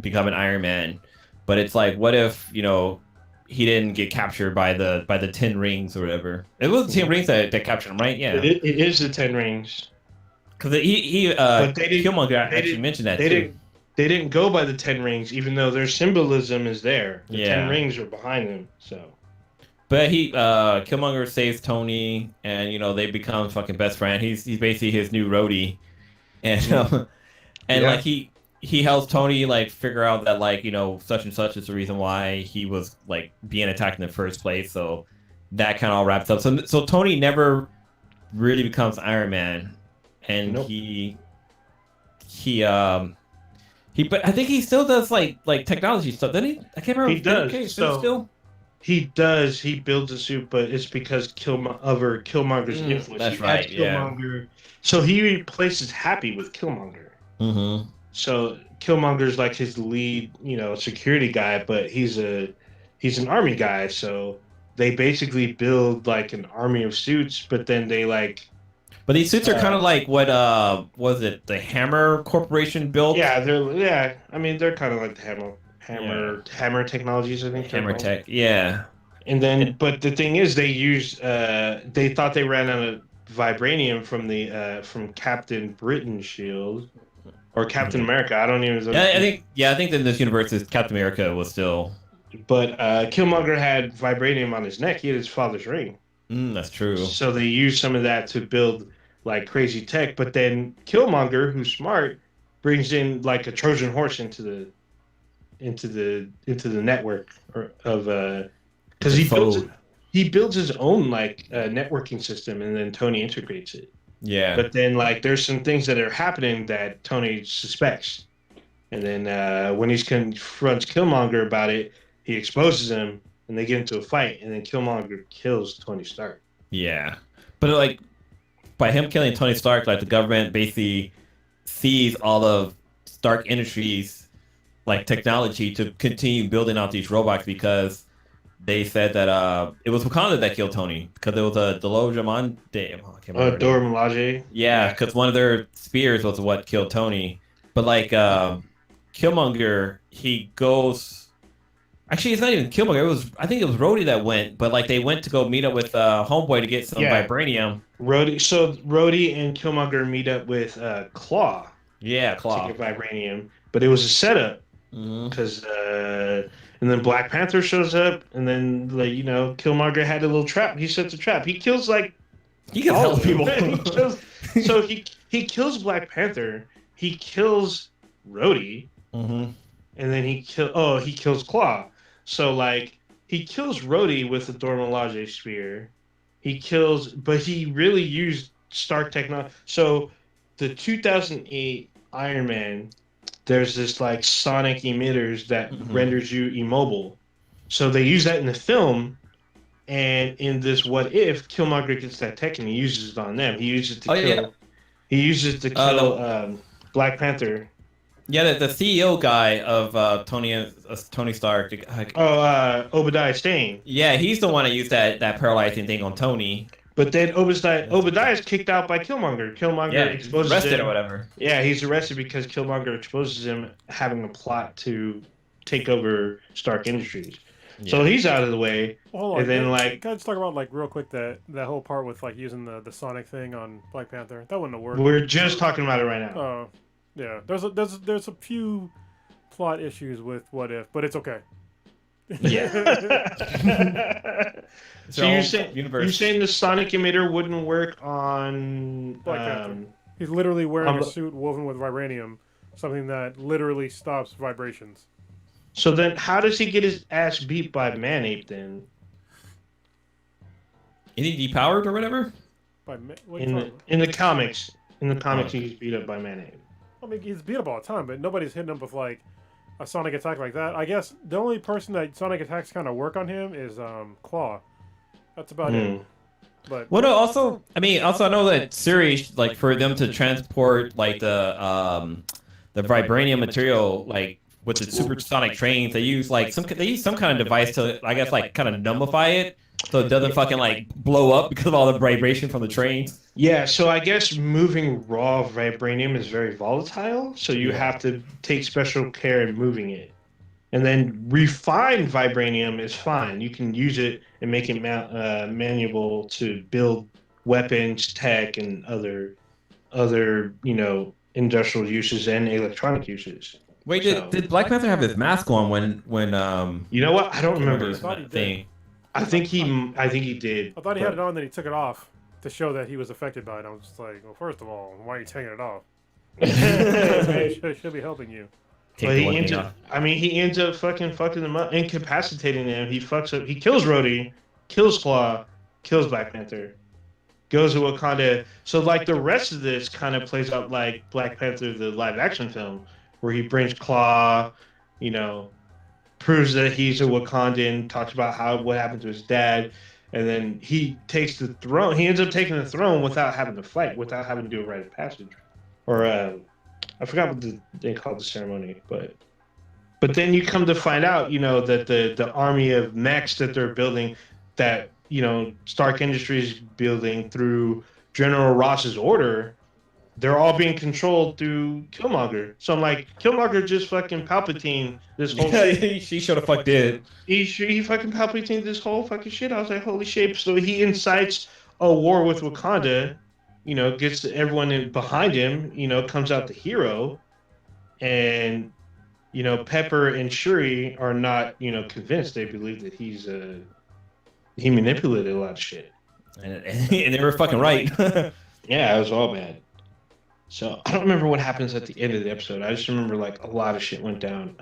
B: becoming Iron Man, but it's like, what if he didn't get captured by the 10 rings or whatever? It was the 10 rings that captured him, right? Yeah,
A: it is the 10 rings.
B: Because he
A: But they didn't.
B: Killmonger actually mentioned that
A: They
B: too.
A: didn't. They didn't go by the 10 rings, even though their symbolism is there. The
B: Yeah.
A: 10 rings are behind them. So.
B: But Killmonger saves Tony, and they become fucking best friend. He's basically his new roadie, and and
A: Yeah.
B: like he helps Tony like figure out that like such and such is the reason why he was like being attacked in the first place. So that kind of all wraps up. So Tony never really becomes Iron Man, and
A: Nope.
B: but I think he still does like technology stuff, doesn't he? I can't remember.
A: He does.
B: Okay,
A: So
B: still.
A: he does. He builds a suit, but it's because Killmonger's influence.
B: That's
A: He
B: right,
A: adds Killmonger. So he replaces Happy with Killmonger.
B: Mm-hmm.
A: So Killmonger's like his lead, security guy, but he's an army guy. So they basically build like an army of suits, but then they like.
B: But these suits are kind of like what was it the Hammer Corporation built?
A: Yeah, they're I mean they're kind of like the Hammer Technologies, I think.
B: Hammer Tech, yeah.
A: And then, but the thing is, they thought they ran out of vibranium from Captain Britain's shield or Captain America. I don't even know.
B: I think in this universe, Captain America was still.
A: But Killmonger had vibranium on his neck. He had his father's ring.
B: That's true.
A: So they used some of that to build like crazy tech. But then Killmonger, who's smart, brings in like a Trojan horse into the network because he builds his own like networking system, and then Tony integrates it.
B: Yeah.
A: But then like there's some things that are happening that Tony suspects, and then when he confronts Killmonger about it, he exposes him, and they get into a fight, and then Killmonger kills Tony Stark.
B: Yeah, but like by him killing Tony Stark, like the government basically sees all of Stark Industries like technology to continue building out these robots because they said that it was Wakanda that killed Tony because it was a
A: Dora Milaje.
B: Yeah, because one of their spears was what killed Tony. But like Killmonger, he goes. Actually, it's not even Killmonger. I think it was Rhodey that went, but like they went to go meet up with Homeboy to get some vibranium.
A: Rhodey and Killmonger meet up with Claw.
B: Yeah, Claw.
A: To get vibranium, but it was a setup because and then Black Panther shows up, and then like Killmonger had a little trap. He sets a trap. He kills all of people. he kills Black Panther. He kills Rhodey, and then he kills Claw. So like he kills Rhodey with the Dora Milaje spear. But he really used Stark technology. So the 2008 Iron Man, there's this like sonic emitters that renders you immobile. So they use that in the film, and in this What If, Killmonger gets that tech and he uses it on them. He uses it to kill. Yeah. He uses it to kill Black Panther.
B: Yeah, the CEO guy of Tony Stark.
A: Obadiah Stane.
B: Yeah, he's the one that used that paralyzing thing on Tony.
A: But then Obadiah's kicked out by Killmonger. Killmonger exposes
B: arrested
A: him.
B: Or whatever.
A: Yeah, he's arrested because Killmonger exposes him having a plot to take over Stark Industries. Yeah. So he's out of the way.
C: Hold on,
A: and then
C: can I just talk about like real quick that whole part with like using the Sonic thing on Black Panther? That wouldn't have worked.
A: We're just talking about it right now.
C: Oh, yeah. There's a few plot issues with What If, but it's okay.
A: Yeah. So you're saying the sonic emitter wouldn't work on
C: Black Panther? He's literally wearing a suit woven with vibranium, something that literally stops vibrations.
A: So then, how does he get his ass beat by Manape then?
B: Is he depowered or whatever?
A: In the comics, he's beat up by Manape.
C: I mean, he's beat up all the time, but nobody's hitting him with like a sonic attack like that. I guess the only person that sonic attacks kind of work on him is Claw. That's about it. But
B: well, no, also I know that series like for them to transport like the vibranium material like with the supersonic trains, they use some kind of device to I guess like kind of numbify it So it doesn't fucking like blow up because of all the vibration from the trains.
A: Yeah, so I guess moving raw vibranium is very volatile, so you have to take special care in moving it. And then refined vibranium is fine. You can use it and make it manual to build weapons, tech, and other industrial uses and electronic uses.
B: Wait, did Black Panther have his mask on when
A: You know what? I don't remember.
B: Thing.
A: I think he did.
C: I thought he had it on, then he took it off to show that he was affected by it. I was just like, well, first of all, why are you taking it off? It should be helping you.
A: But he ends up fucking him up, incapacitating him. He fucks up. He kills Rhodey, kills Claw, kills Black Panther, goes to Wakanda. So like the rest of this kind of plays out like Black Panther, the live action film, where he brings Claw, proves that he's a Wakandan, talks about what happened to his dad, and then he takes the throne. He ends up taking the throne without having to fight, without having to do a rite of passage, or I forgot what they called the ceremony, but then you come to find out, that the army of mechs that they're building, that Stark Industries building through General Ross's order, they're all being controlled through Killmonger. So I'm like, Killmonger just fucking Palpatine this whole shit.
B: She should have fucked did.
A: He fucking Palpatine this whole fucking shit. I was like, holy shit. So he incites a war with Wakanda, gets everyone behind him, comes out the hero. And, Pepper and Shuri are not, convinced. They believe that he manipulated a lot of shit.
B: And they were fucking right.
A: Yeah, it was all bad. So I don't remember what happens at the end of the episode. I just remember like a lot of shit went down.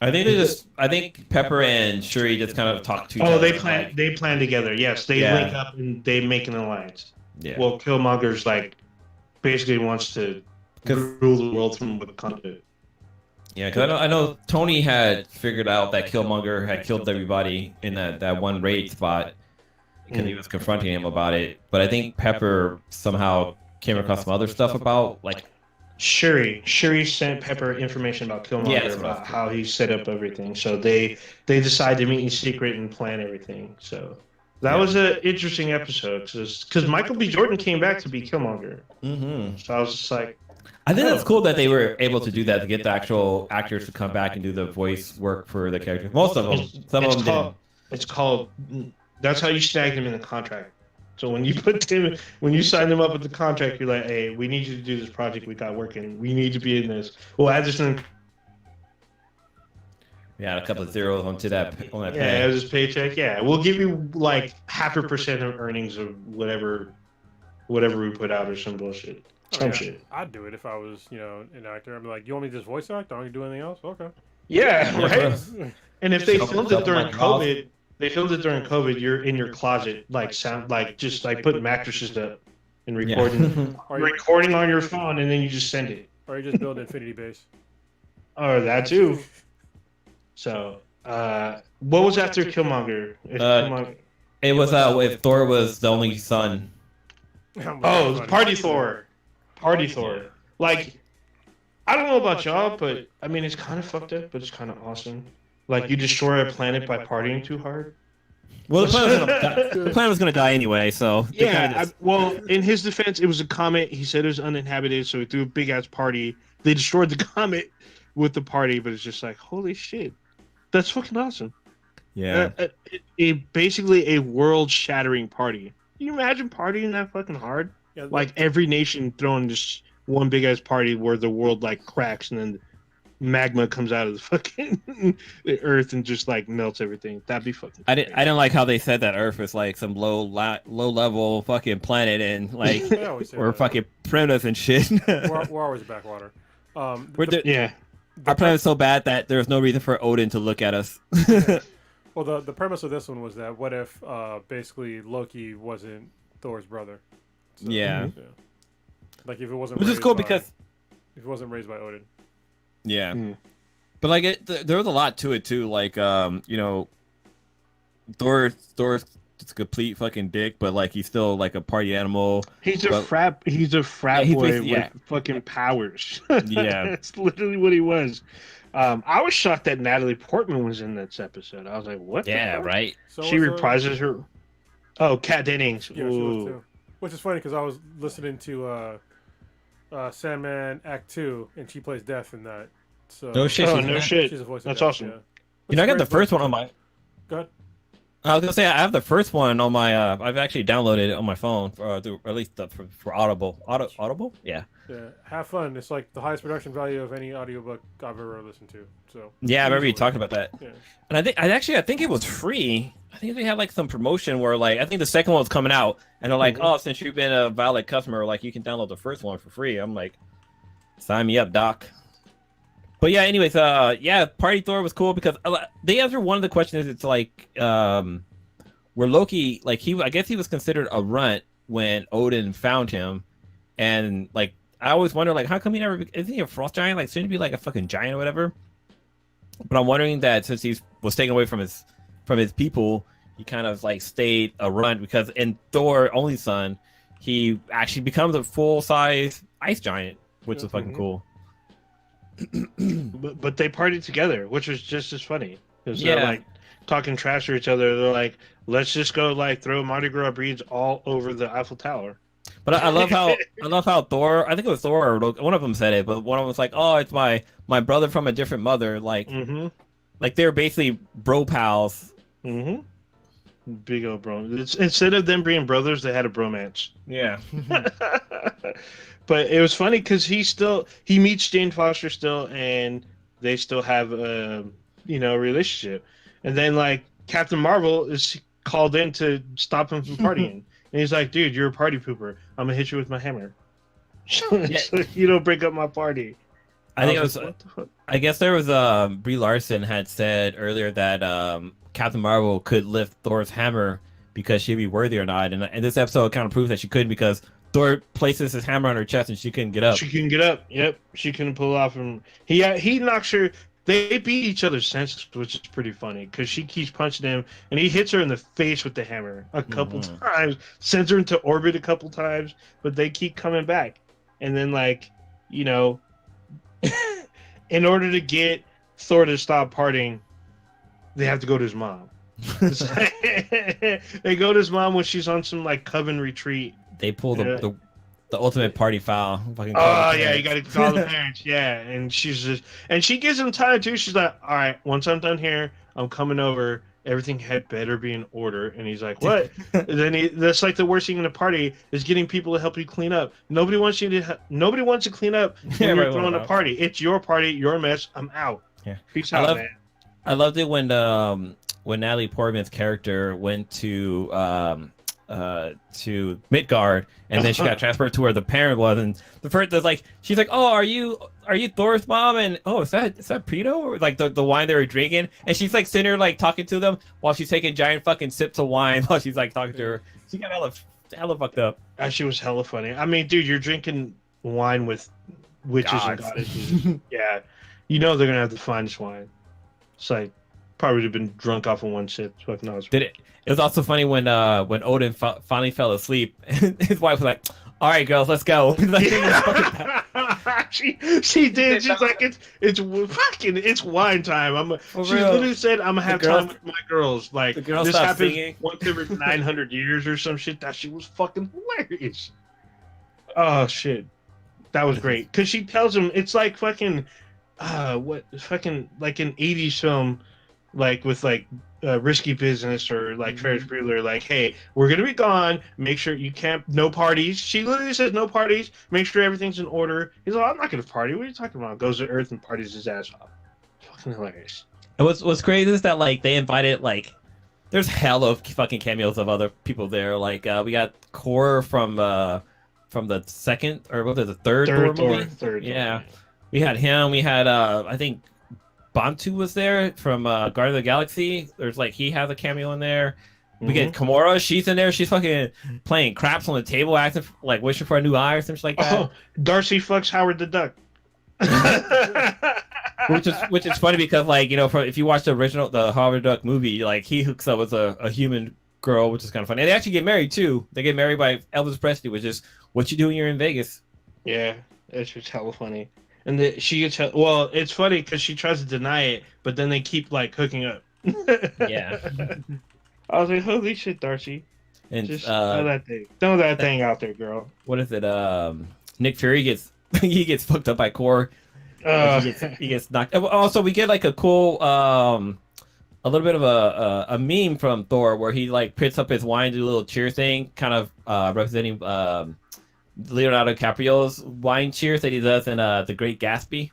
B: I think Pepper and Shuri just kind of talk to each other.
A: Oh, they plan together. Yes, they link up and they make an alliance.
B: Yeah.
A: Well, Killmonger's like basically wants to rule the world from Wakanda.
B: Yeah, because I know Tony had figured out that Killmonger had killed everybody in that one raid spot because he was confronting him about it. But I think Pepper somehow came across some other stuff about like
A: Shuri sent Pepper information about Killmonger, about how he set up everything. So they decide to meet in secret and plan everything. So that was an interesting episode because Michael B. Jordan came back to be Killmonger. Mm-hmm. So I was just like,
B: I think it's cool that they were able to do that, to get the actual actors to come back and do the voice work for the characters. Most of them, some of them didn't.
A: It's called. That's how you snag them in the contract. So when you sign them up with the contract, you're like, hey, we need you to do this project we got working. We need to be in this. We'll add this in.
B: Yeah, a couple of zeros on that pay.
A: Yeah, it was his paycheck. Yeah, we'll give you like 0.5% of earnings of whatever we put out or some bullshit. Shit.
C: I'd do it if I was, an actor. I'd be like, you want me to just voice act? I don't do anything else? Okay.
A: Yeah, right. And if they filmed it during COVID, you're in your closet, like just putting mattresses up and recording on your phone, and then you just send it.
C: Or you just build an infinity base.
A: Or that too. So, what was after Killmonger?
B: It was if Thor was the only son.
A: Oh, Party Thor. Like, I don't know about y'all, but I mean, it's kind of fucked up, but it's kind of awesome. Like, you destroy a planet by partying too hard.
B: Well, the planet was going to die anyway, so...
A: Yeah, well, in his defense, it was a comet. He said it was uninhabited, so he threw a big-ass party. They destroyed the comet with the party, but it's just like, holy shit. That's fucking awesome.
B: Yeah.
A: Basically a world-shattering party. Can you imagine partying that fucking hard? Yeah, like, every nation throwing just one big-ass party where the world, like, cracks, and then magma comes out of the fucking the earth and just like melts everything. That'd be fucking
B: I didn't like how they said that Earth was like some low level fucking planet and like we're fucking primitive and shit.
C: we're always backwater.
B: Our planet's so bad that there's no reason for Odin to look at us.
C: Well, the premise of this one was that what if basically Loki wasn't Thor's brother? So,
B: yeah.
C: Like if it wasn't
B: which is cool because
C: if it wasn't raised by Odin.
B: Yeah, but like there was a lot to it too. Like Thor's just a complete fucking dick, but like he's still like a party animal.
A: He's a frat boy with fucking powers.
B: Yeah,
A: that's literally what he was. I was shocked that Natalie Portman was in this episode. I was like, what?
B: Yeah,
A: the fuck?
B: right.
C: So
A: She
C: was,
A: reprises her. Oh, Kat Dennings.
C: Yeah, she was
A: Ooh.
C: too. Which is funny because I was listening to Sandman Act 2, and she plays Death in that. So
B: No shit.
A: Oh, no shit.
C: she's a voice. Of
A: That's
C: Death,
A: awesome.
C: Yeah.
B: You know, I got the
C: Which is
B: first
C: great.
B: one on my.
C: Go ahead.
B: I was gonna say I have the first one on my. I've actually downloaded it on my phone, or at least for Audible. Audible? Yeah.
C: Yeah, have fun. It's like the highest production value of any audiobook I've ever listened to. So
B: Yeah, I remember you
C: easily.
B: talking about that.
C: Yeah.
B: And I think it was free. I think they had like some promotion where like I think the second one was coming out, and they're like,
A: Mhm.
B: oh, since you've been a valid customer, like you can download the first one for free. I'm like, sign me up, doc. But yeah, anyways, yeah, Party Thor was cool because they answered one of the questions. It's like, where Loki, like I guess he was considered a runt when Odin found him, and like I always wonder, like, how come he never isn't he a frost giant? Like, shouldn't he be like a fucking giant or whatever? But I'm wondering that since he was taken away from his people, he kind of like stayed a runt because in Thor Only Son, he actually becomes a full size ice giant, which is fucking cool.
A: But they partied together, which was just as funny. Because
B: Yeah.
A: they're like talking trash to each other. They're like, let's just go like throw Mardi Gras beads all over the Eiffel Tower.
B: But I love how Thor. I think it was Thor or Loki, one of them said it, but one of them was like, "Oh, it's my brother from a different mother." Like, like they're basically bro pals.
A: Big old bro. Instead of them being brothers, they had a bromance.
B: Yeah.
A: But it was funny because he meets Jane Foster still, and they still have a relationship. And then like Captain Marvel is called in to stop him from partying. And he's like, dude, you're a party pooper. I'm gonna hit you with my hammer. So you don't break up my party.
B: I think it was.
A: Like, what the fuck?
B: I guess there was Brie Larson had said earlier that Captain Marvel could lift Thor's hammer because she'd be worthy or not, and this episode kind of proves that she couldn't because Thor places his hammer on her chest and she couldn't get up.
A: She couldn't get up. Yep, she couldn't pull off him. He knocks her. They beat each other's senses, which is pretty funny because she keeps punching him, and he hits her in the face with the hammer a couple times, sends her into orbit a couple times, but they keep coming back. And then, like, in order to get Thor to stop partying, they have to go to his mom. They go to his mom when she's on some like coven retreat.
B: They pull the ultimate party foul. Fucking
A: oh yeah, you gotta call the parents. Yeah, and she gives him time too. She's like, all right, once I'm done here, I'm coming over. Everything had better be in order. And he's like, what? And then that's like the worst thing in a party is getting people to help you clean up. Nobody wants to clean up when you're throwing a party. It's your party, your mess. I'm out.
B: Yeah.
A: Peace out, man.
B: I loved it when Natalie Portman's character went to Midgard, and then she got transferred to where the parent was, and the first was like, she's like, "Oh, are you Thor's mom?" And oh, is that Prito? Or like the wine they were drinking, and she's like sitting there like talking to them while she's taking giant fucking sips of wine while she's like talking to her. She got hella fucked up.
A: She was hella funny. I mean, dude, you're drinking wine with witches and goddesses. Yeah, they're gonna have the finest wine. It's like probably have been drunk off of one sip. Fucking awesome.
B: Did it? It was also funny when Odin finally fell asleep. His wife was like, "All right, girls, let's go."
A: she did. She's like, it's wine time. She literally said, "I'm gonna have time with my girls." Like
B: the girls
A: this happens
B: singing
A: once every 900 years or some shit. That shit was fucking hilarious. Oh shit, that was great. Cause she tells him it's like fucking, what fucking like an 80s film, like with like. Risky Business or like Ferris Bueller, like, hey, we're gonna be gone. Make sure you can't. No parties. She literally says no parties. Make sure everything's in order. He's like, I'm not gonna party. What are you talking about? Goes to Earth and parties his ass off. Fucking hilarious.
B: And what's crazy is that like they invited like there's hella fucking cameos of other people there. Like we got Core from the second or what was it, the third Thor movie?
A: Third.
B: Yeah, we had him. We had I think. Bantu was there from Guardians of the Galaxy. There's like he has a cameo in there. We get Kimura. She's in there. She's fucking playing craps on the table, acting like wishing for a new eye or something like that.
A: Oh, Darcy fucks Howard the Duck.
B: which is funny because like if you watch the Howard the Duck movie, like he hooks up with a human girl, which is kind of funny. And they actually get married too. They get married by Elvis Presley, which is what you do when you're in Vegas.
A: Yeah, it's just hella funny. and she gets well. It's funny because she tries to deny it, but then they keep like hooking up.
B: Yeah.
A: I was like, holy shit, Darcy.
B: And
A: Just throw that thing out there, girl.
B: what is it? Nick Fury gets he gets fucked up by Core. Like he gets knocked. Also, we get like a cool a little bit of a meme from Thor where he like picks up his wine, do a little cheer thing, kind of representing Leonardo DiCaprio's wine cheers that he does in The Great Gatsby.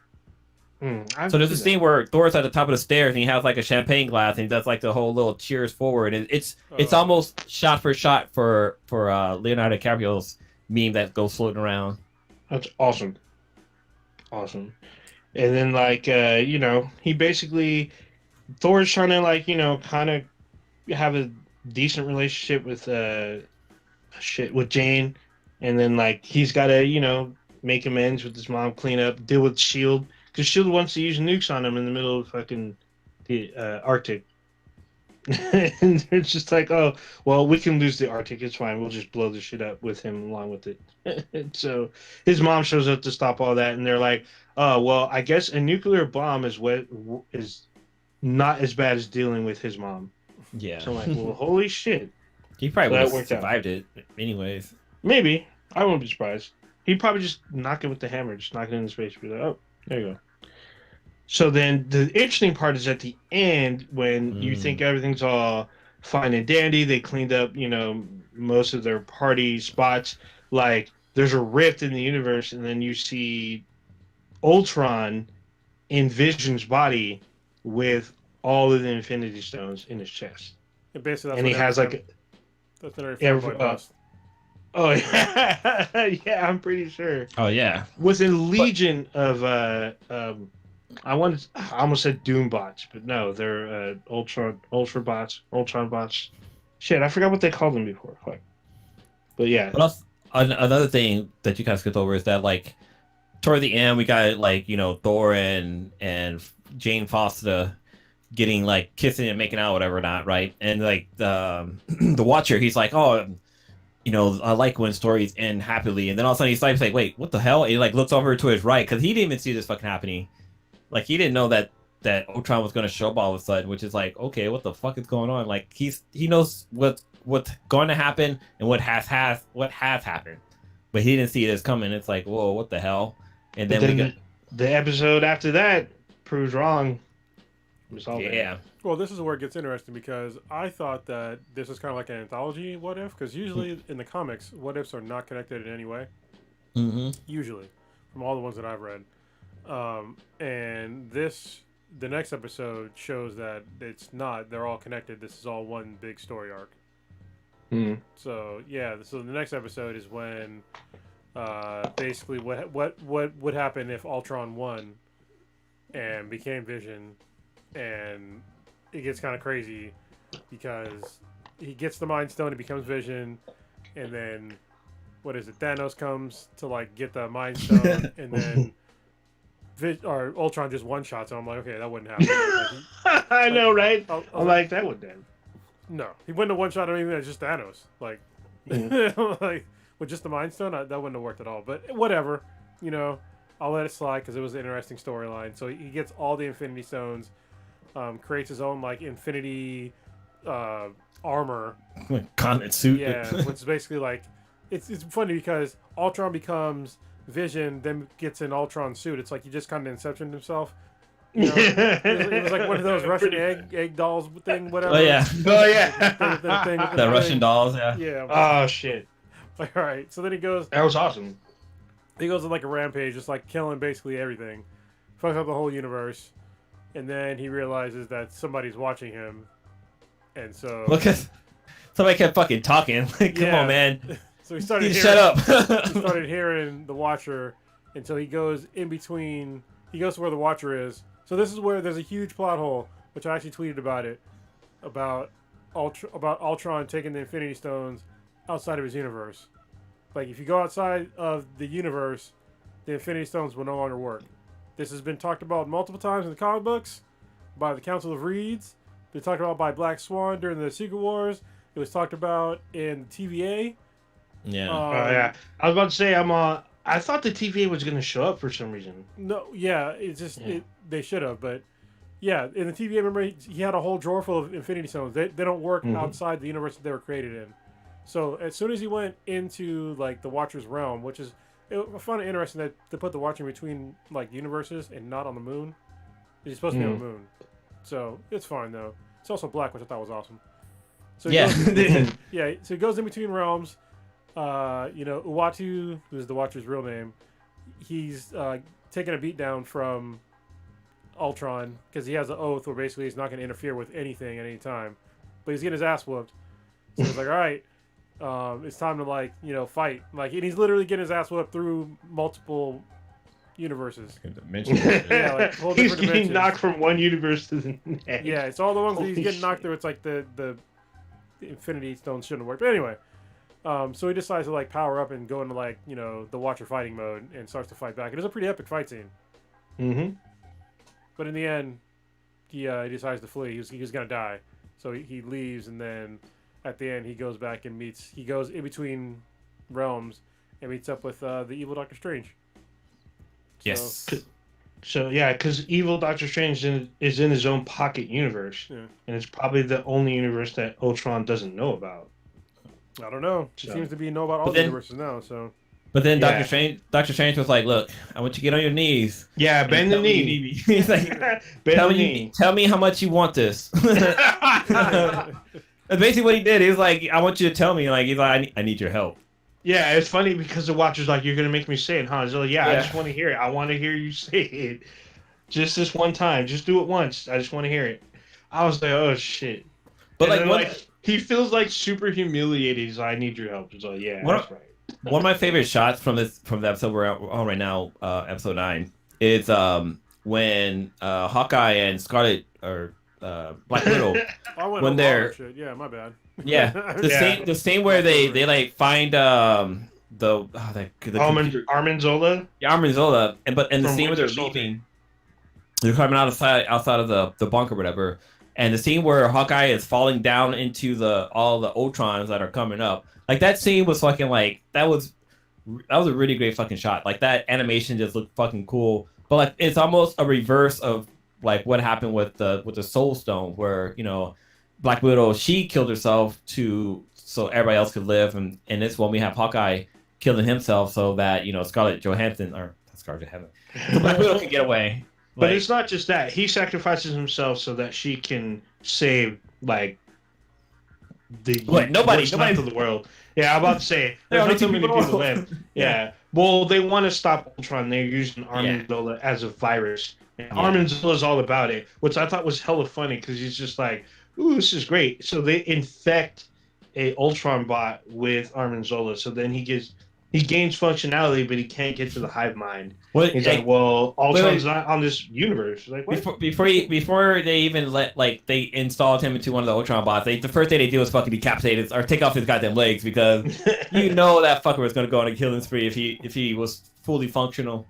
B: So there's a scene where Thor's at the top of the stairs and he has like a champagne glass and he does like the whole little cheers forward, and it's almost shot for shot for Leonardo DiCaprio's meme that goes floating around.
A: That's awesome. Awesome. And then like he basically Thor's trying to like, kind of have a decent relationship with with Jane, and then like he's got to, make amends with his mom, clean up, deal with Shield, because Shield wants to use nukes on him in the middle of fucking the Arctic. And it's just like, oh, well, we can lose the Arctic. It's fine. We'll just blow the shit up with him along with it. So his mom shows up to stop all that, and they're like, oh, well, I guess a nuclear bomb is not as bad as dealing with his mom.
B: Yeah.
A: So I'm like, well, holy shit.
B: He probably would have survived it anyways.
A: Maybe. I wouldn't be surprised. He'd probably just knock it with the hammer, just knock it into space. Be like, oh, there you go. So then the interesting part is at the end when you think everything's all fine and dandy. They cleaned up, most of their party spots. Like, there's a rift in the universe, and then you see Ultron in Vision's body with all of the Infinity Stones in his chest.
C: And basically, that's
A: and he has like
C: that's another fanboy bust.
A: Oh yeah, yeah, I'm pretty sure.
B: Oh yeah,
A: with a legion of I almost said Doom bots, but no, they're Ultron bots. Shit, I forgot what they called them before. Fuck. But yeah.
B: But also, another thing that you kind of skipped over is that like toward the end we got like Thor and Jane Foster getting like kissing and making out, whatever not, right? And like the Watcher, he's like, oh, I like when stories end happily, and then all of a sudden he's like, wait, what the hell? And he like looks over to his right because he didn't even see this fucking happening. Like he didn't know that Ultron was going to show up all of a sudden, which is like, okay, what the fuck is going on? Like he knows what's going to happen and what has happened, but he didn't see this coming. It's like, whoa, what the hell? And then
A: the episode after that proves wrong.
B: Yeah.
C: Well, this is where it gets interesting because I thought that this is kind of like an anthology what if, because usually in the comics, what ifs are not connected in any way.
B: Mm-hmm.
C: Usually, from all the ones that I've read. And the next episode shows that it's not. They're all connected. This is all one big story arc.
A: Mm.
C: So yeah. So the next episode is when, basically what would happen if Ultron won, and became Vision, and it gets kind of crazy because he gets the Mind Stone, he becomes Vision, and then what is it? Thanos comes to like get the Mind Stone, and then. Or Ultron just one shots, and I'm like, okay, that wouldn't happen.
A: I know, right? I'm like, that would then.
C: No, he wouldn't have one shot him even as just Thanos. Like, like with just the Mind Stone, that wouldn't have worked at all. But whatever, I'll let it slide because it was an interesting storyline. So he gets all the Infinity Stones, creates his own like Infinity armor,
B: Continent suit.
C: Yeah, which is basically like it's funny because Ultron becomes Vision, then gets an Ultron suit. It's like he just kind of Inceptioned himself. It was like one of those Russian egg dolls thing, whatever.
A: Oh yeah,
B: the Russian dolls. Yeah.
C: Yeah.
A: Oh shit.
C: All right. So then he goes.
A: That was awesome.
C: He goes on like a rampage, just like killing basically everything, fucks up the whole universe, and then he realizes that somebody's watching him, and so
B: look at somebody kept fucking talking. Like, come on, man.
C: So he started
B: shut up.
C: He started hearing the Watcher until he goes in between. He goes to where the Watcher is. So this is where there's a huge plot hole, which I actually tweeted about it, about Ultron taking the Infinity Stones outside of his universe. Like if you go outside of the universe, the Infinity Stones will no longer work. This has been talked about multiple times in the comic books by the Council of Reeds. Been talked about by Black Swan during the Secret Wars. It was talked about in the TVA.
B: Yeah.
A: Yeah. I was about to say I thought the TVA was gonna show up for some reason.
C: No, yeah, it's just they should have, but yeah, in the TVA, remember he had a whole drawer full of Infinity Stones. They don't work outside the universe that they were created in. So as soon as he went into like the Watcher's realm, which is I found it interesting that they put the Watcher in between like universes and not on the moon. He's supposed to be on the moon, so it's fine though. It's also black, which I thought was awesome. So
B: Yeah.
C: yeah. So he goes in between realms. Uatu, who's the Watcher's real name, he's taking a beat down from Ultron because he has an oath where basically he's not going to interfere with anything at any time. But he's getting his ass whooped. So he's like, all right, it's time to fight. Like, and he's literally getting his ass whooped through multiple universes.
A: Yeah, like he's getting knocked from one universe to the next.
C: Yeah, it's all the ones that he's getting knocked through. It's like the Infinity Stones shouldn't have worked. But anyway, so he decides to like power up and go into the Watcher fighting mode and starts to fight back. It is a pretty epic fight scene.
A: Mm-hmm.
C: But in the end, he decides to flee. He was gonna die, so he leaves, and then at the end he goes back and he goes in between realms and meets up with the evil Doctor Strange.
B: Yes.
A: So yeah, because evil Doctor Strange is in his own pocket universe, and it's probably the only universe that Ultron doesn't know about.
C: I don't know. He seems to know about all the universes now. So.
B: But then Doctor Strange was like, "Look, I want you to get on your knees.
A: Yeah, bend the knee."
B: He's like, "Tell me how much you want this." That's basically what he did. He was like, "I want you to tell me." Like he's like, "I need your help."
A: Yeah, it's funny because the Watcher's like, "You're gonna make me say it, huh?" So yeah, I just want to hear it. I want to hear you say it, just this one time. Just do it once. I just want to hear it. I was like, "Oh shit!" But he feels like super humiliated. He's like, "I need your help." He's like, "Yeah, that's right."
B: One of my favorite shots from the episode we're on right now, episode 9, is when Hawkeye and Scarlet or Black Widow when they're
C: yeah, my bad.
B: Yeah, the scene where they like find the
A: Armanzola.
B: Yeah, Armanzola, and the scene where they're leaving, they're coming outside of the bunker or whatever, and the scene where Hawkeye is falling down into all the Ultrons that are coming up. Like that scene was fucking like that was a really great fucking shot. Like that animation just looked fucking cool. But like it's almost a reverse of like what happened with the Soul Stone, where Black Widow, she killed herself so everybody else could live, and in this one we have Hawkeye killing himself so that Scarlett Johansson so Black Widow can get away.
A: But it's not just that he sacrifices himself so that she can save nobody of the world. Yeah, I'm about to say there's not so many people left. Yeah. Well, they want to stop Ultron. They're using Armanzola as a virus. And Armanzola is all about it, which I thought was hella funny because he's just like, "Ooh, this is great." So they infect a Ultron bot with Armanzola. So then he gains functionality, but he can't get to the hive mind. He's like, "Well, Ultron's not on this universe." Like, what?
B: Before they even they installed him into one of the Ultron bots, the first thing they do is fucking decapitate or take off his goddamn legs because that fucker was gonna go on a killing spree if he was fully functional.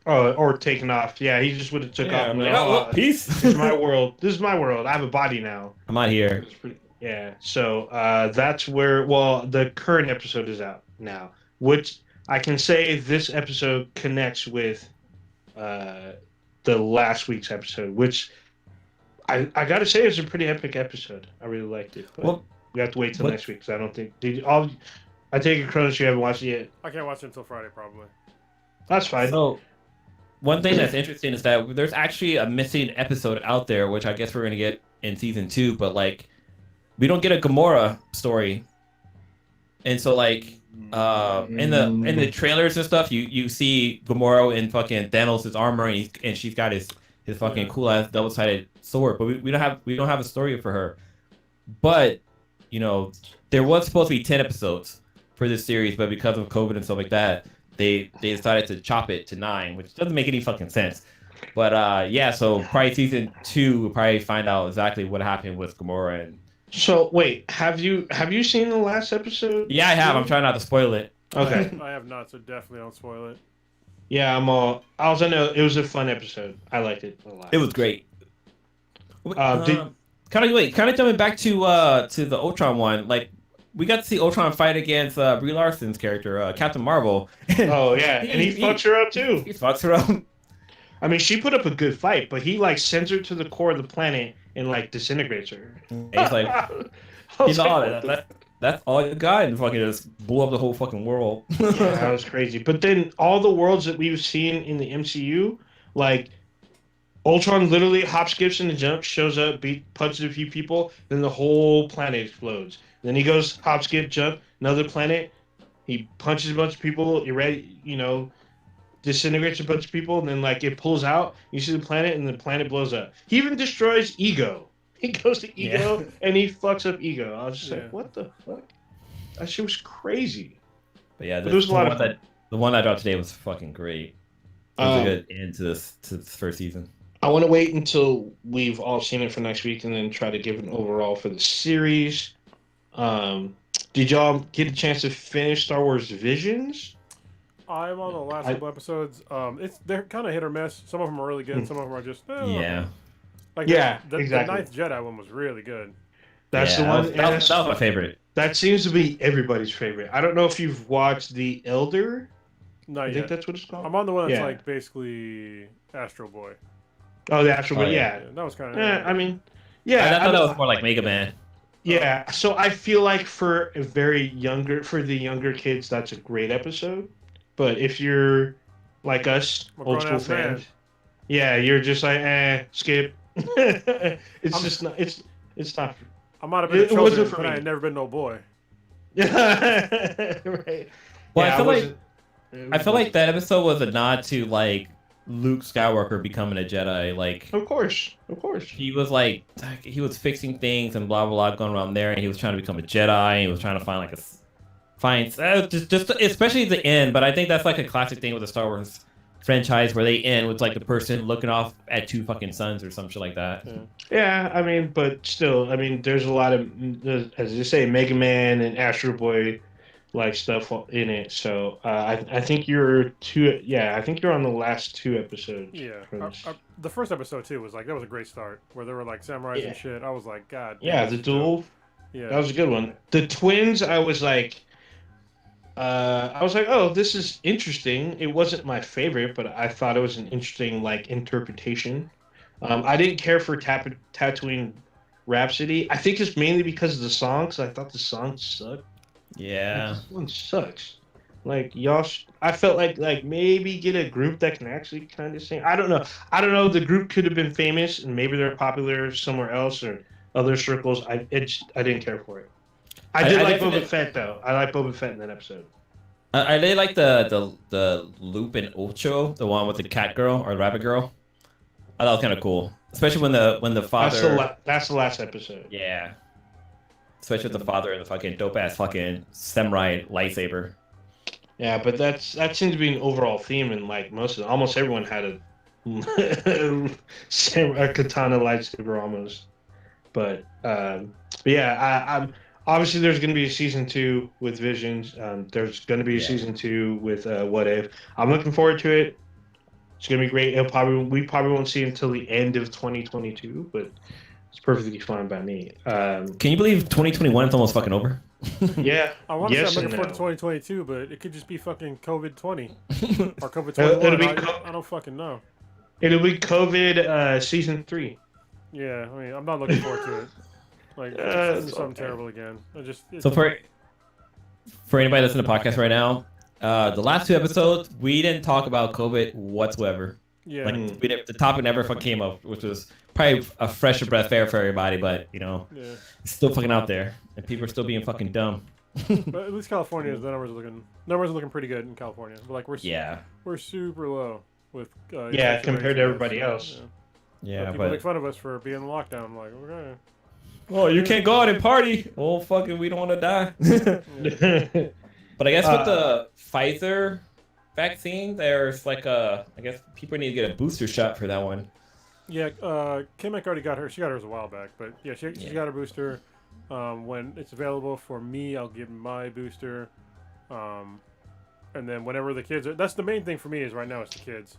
A: Oh, or taken off. Yeah, he just would have took off.
B: Like, peace.
A: This is my world. This is my world. I have a body now.
B: I'm out here.
A: Yeah. So that's where the current episode is out now. Which I can say this episode connects with the last week's episode, which I got to say is a pretty epic episode. I really liked it. But we have to wait till next week because I don't think I take it, Cronus, you haven't watched it yet.
C: I can't watch it until Friday, probably.
A: That's fine.
B: So one thing that's interesting is that there's actually a missing episode out there, which I guess we're gonna get in season 2, but we don't get a Gamora story, and so in the trailers and stuff, you see Gamora in fucking Thanos' armor, and she's got his fucking cool ass double-sided sword, but we don't have a story for her. But there was supposed to be 10 episodes for this series, but because of COVID and stuff like that, they decided to chop it to 9, which doesn't make any fucking sense. But so probably season 2 we'll probably find out exactly what happened with Gamora. And
A: so wait, have you seen the last episode?
B: Yeah, I have. I'm trying not to spoil it.
A: Okay.
C: I have not, so definitely don't spoil it.
A: Yeah, I also know it was a fun episode. I liked it a lot.
B: It was great. Kind of jumping back to the Ultron one. we got to see Ultron fight against Brie Larson's character, Captain Marvel.
A: Oh yeah, and he fucks her up too.
B: He fucks her up.
A: I mean, she put up a good fight, but he like sends her to the core of the planet and like disintegrates her.
B: And he's like, that's all you got, and fucking just blew up the whole fucking world.
A: Yeah, that was crazy. But then all the worlds that we've seen in the MCU, like Ultron literally hops, skips, and jumps, shows up, punches a few people, then the whole planet explodes. Then he goes hop, skip, jump, another planet. He punches a bunch of people, disintegrates a bunch of people, and then like it pulls out. You see the planet, and the planet blows up. He even destroys Ego. He goes to Ego, and he fucks up Ego. I was just like, what the fuck? That shit was crazy.
B: But yeah,
A: there was a lot of fun.
B: The one I dropped today was fucking great. It was a good end to this first season.
A: I want to wait until we've all seen it for next week, and then try to give an overall for the series. Did y'all get a chance to finish Star Wars Visions?
C: I'm on the last couple episodes. They're kind of hit or miss. Some of them are really good. Some of them are just Like the Ninth Jedi one was really good.
A: That's the one.
B: That was my favorite.
A: That seems to be everybody's favorite. I don't know if you've watched The Elder.
C: Not
A: I think that's what it's called.
C: I'm on the one that's like basically Astro Boy.
A: Oh, the Astro Boy. Yeah,
C: that was kind of.
A: I mean,
B: I thought that was more like Mega Man.
A: Yeah, so I feel like for the younger kids, that's a great episode. But if you're like us, old school fans, you're just like, skip. It's not.
C: I might have been a children, but I ain't never been no boy.
A: Right.
B: Well, I feel like that episode was a nod to like Luke Skywalker becoming a Jedi. Like,
A: of course.
B: He was like, he was fixing things and blah blah blah going around there, and he was trying to become a Jedi. And he was trying to find just especially the end. But I think that's like a classic thing with the Star Wars franchise where they end with like the person looking off at two fucking suns or some shit like that.
A: Yeah, I mean, but still, I mean, there's a lot of, as you say, Mega Man and Astro Boy like stuff in it. So I think you're on the last two episodes.
C: Yeah, the first episode too was like, that was a great start where there were like samurais and shit. I was like, God.
A: Yeah, the duel. Yeah, that was a good one. The twins, I was like, oh, this is interesting. It wasn't my favorite, but I thought it was an interesting like interpretation. I didn't care for Tatooine Rhapsody. I think it's mainly because of the song, because I thought the song sucked.
B: Yeah,
A: this one sucks. Like y'all, I felt like maybe get a group that can actually kind of sing. I don't know. The group could have been famous, and maybe they're popular somewhere else or other circles. I didn't care for it. I did like Boba Fett though. I like Boba Fett in that episode.
B: I did like the Loop and Ocho, the one with the cat girl or rabbit girl. I thought it was kind of cool, especially when the father.
A: That's the last episode.
B: Yeah. Especially with the father and the fucking dope ass fucking samurai lightsaber.
A: Yeah, but that seems to be an overall theme, and like almost everyone had a katana lightsaber almost. But yeah, I'm obviously there's going to be a season 2 with Visions. There's going to be a season 2 with What If. I'm looking forward to it. It's going to be great. We probably won't see it until the end of 2022, but it's perfectly fine by me.
B: Can you believe 2021 is almost fucking over?
A: Yeah.
C: I want to say I'm looking forward to 2022, but it could just be fucking COVID-20 or COVID-21. I don't fucking know.
A: It'll be COVID season 3.
C: Yeah, I mean, I'm not looking forward to it. Like, it's something terrible again.
B: So for anybody listening to the podcast right now, the last 2 episodes, we didn't talk about COVID whatsoever.
C: Yeah.
B: Like, the topic never fucking came up, which was probably a fresher breath of air for everybody, but, it's still fucking out there, and people are still being fucking dumb.
C: But at least California, the numbers are looking pretty good in California. But, like, we're super low with
A: compared to everybody else.
C: Yeah, people make fun of us for being in lockdown. I'm like, okay.
B: Oh, you can't go out and party. Oh, fucking, we don't want to die. But I guess with the Pfizer vaccine, there's like I guess people need to get a booster shot for that one.
C: Yeah, Kimek already got her. She got hers a while back, but yeah, she got her booster. When it's available for me, I'll give my booster. And then whenever the kids that's the main thing for me is right now it's the kids.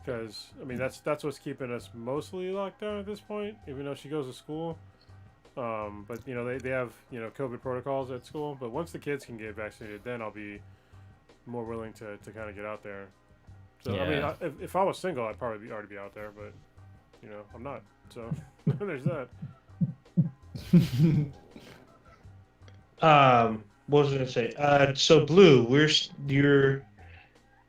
C: Because, I mean, that's what's keeping us mostly locked down at this point, even though she goes to school. But they have COVID protocols at school. But once the kids can get vaccinated, then I'll be more willing to kind of get out there. So I mean, if I was single, I'd probably already be out there. But I'm not. So there's that.
A: What was I gonna say? So Blue, you're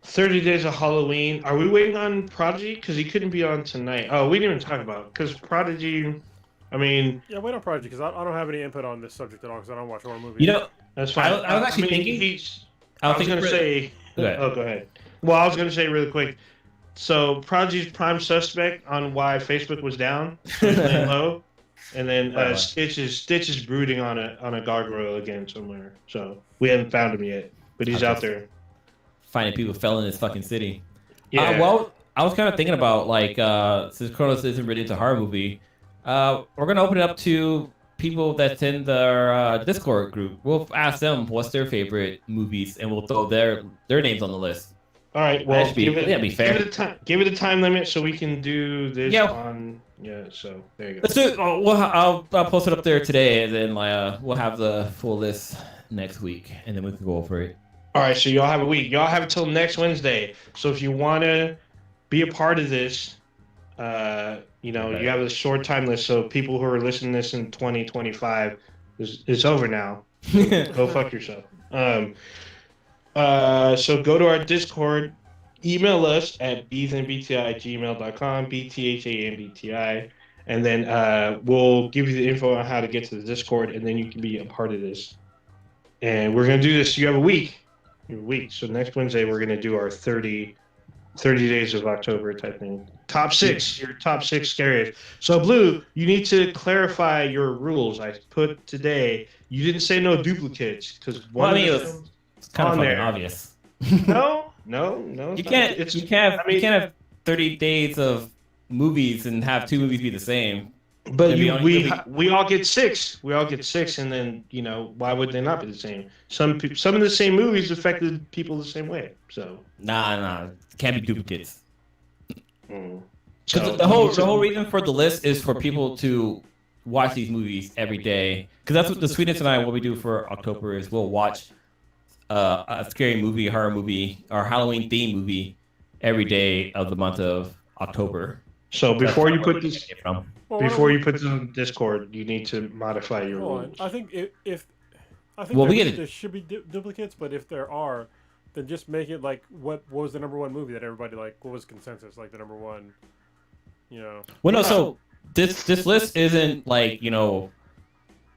A: 30 Days of Halloween. Are we waiting on Prodigy? Because he couldn't be on tonight. Oh, we didn't even talk about because Prodigy. I mean,
C: yeah, wait on Prodigy because I don't have any input on this subject at all because I don't watch horror movies.
A: That's fine.
B: I was actually thinking.
A: I was gonna say. Oh, go ahead. Well, I was gonna say really quick. So Prodigy's prime suspect on why Facebook was down, laying low, and then Stitch is brooding on a gargoyle again somewhere. So we haven't found him yet, but he's out there
B: finding people fell in this fucking city.
A: Yeah.
B: Well, I was kind of thinking about since Kronos isn't really into horror movie, we're gonna open it up to people that's in their Discord group. We'll ask them what's their favorite movies, and we'll throw their names on the list.
A: All right. Well,
B: be fair.
A: Give it a time limit so we can do this on. Yeah. So there you go.
B: Let's do it. I'll post it up there today, and then we'll have the full list next week, and then we can go over it.
A: All right. So y'all have a week. Y'all have until next Wednesday. So if you want to be a part of this, you have a short time list. So people who are listening to this in 2025, it's over now. Go fuck yourself. So go to our Discord, email us at bthanbti@gmail.com, bthanbti, and then we'll give you the info on how to get to the Discord, and then you can be a part of this. And we're gonna do this. You have a week. So next Wednesday we're gonna do our 30 days of October type thing. Top 6, your top 6 scariest. So Blue, you need to clarify your rules. I put today. You didn't say no duplicates because
B: it's kind of fucking obvious.
A: No.
B: You can't have 30 days of movies and have 2 movies be the same.
A: But we all get 6. We all get 6, and then why would they not be the same? Some of the same movies affected people the same way. So
B: nah, can't be duplicates.
A: So
B: the whole reason for the list is for people to watch these movies every day. Because that's what the Sweetness and I, what we do for October is we'll watch a scary movie, horror movie, or Halloween themed movie every day of the month of October.
A: So before you put this on Discord, you need to modify your rules.
C: I think there should be duplicates, but if there are, then just make it like what was the number one movie that everybody liked? What was consensus like the number one?
B: Well, no. So this list isn't like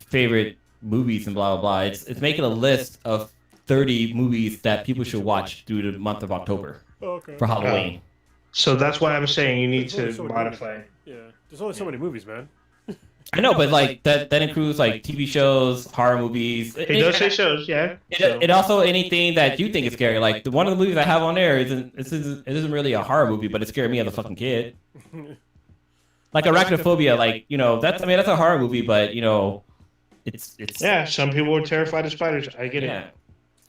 B: favorite movies and blah blah blah. It's making a list of 30 movies that people should watch through the month of October for Halloween.
A: So that's why I'm saying you need to modify.
C: Yeah, there's only so many movies, man.
B: I know, but like that includes like TV shows, horror movies.
A: It does say shows, yeah.
B: It also anything that you think is scary. Like one of the movies I have on there isn't really a horror movie, but it scared me as a fucking kid. Like Arachnophobia, that's a horror movie, but it's
A: yeah. Some people are terrified of spiders. I get it.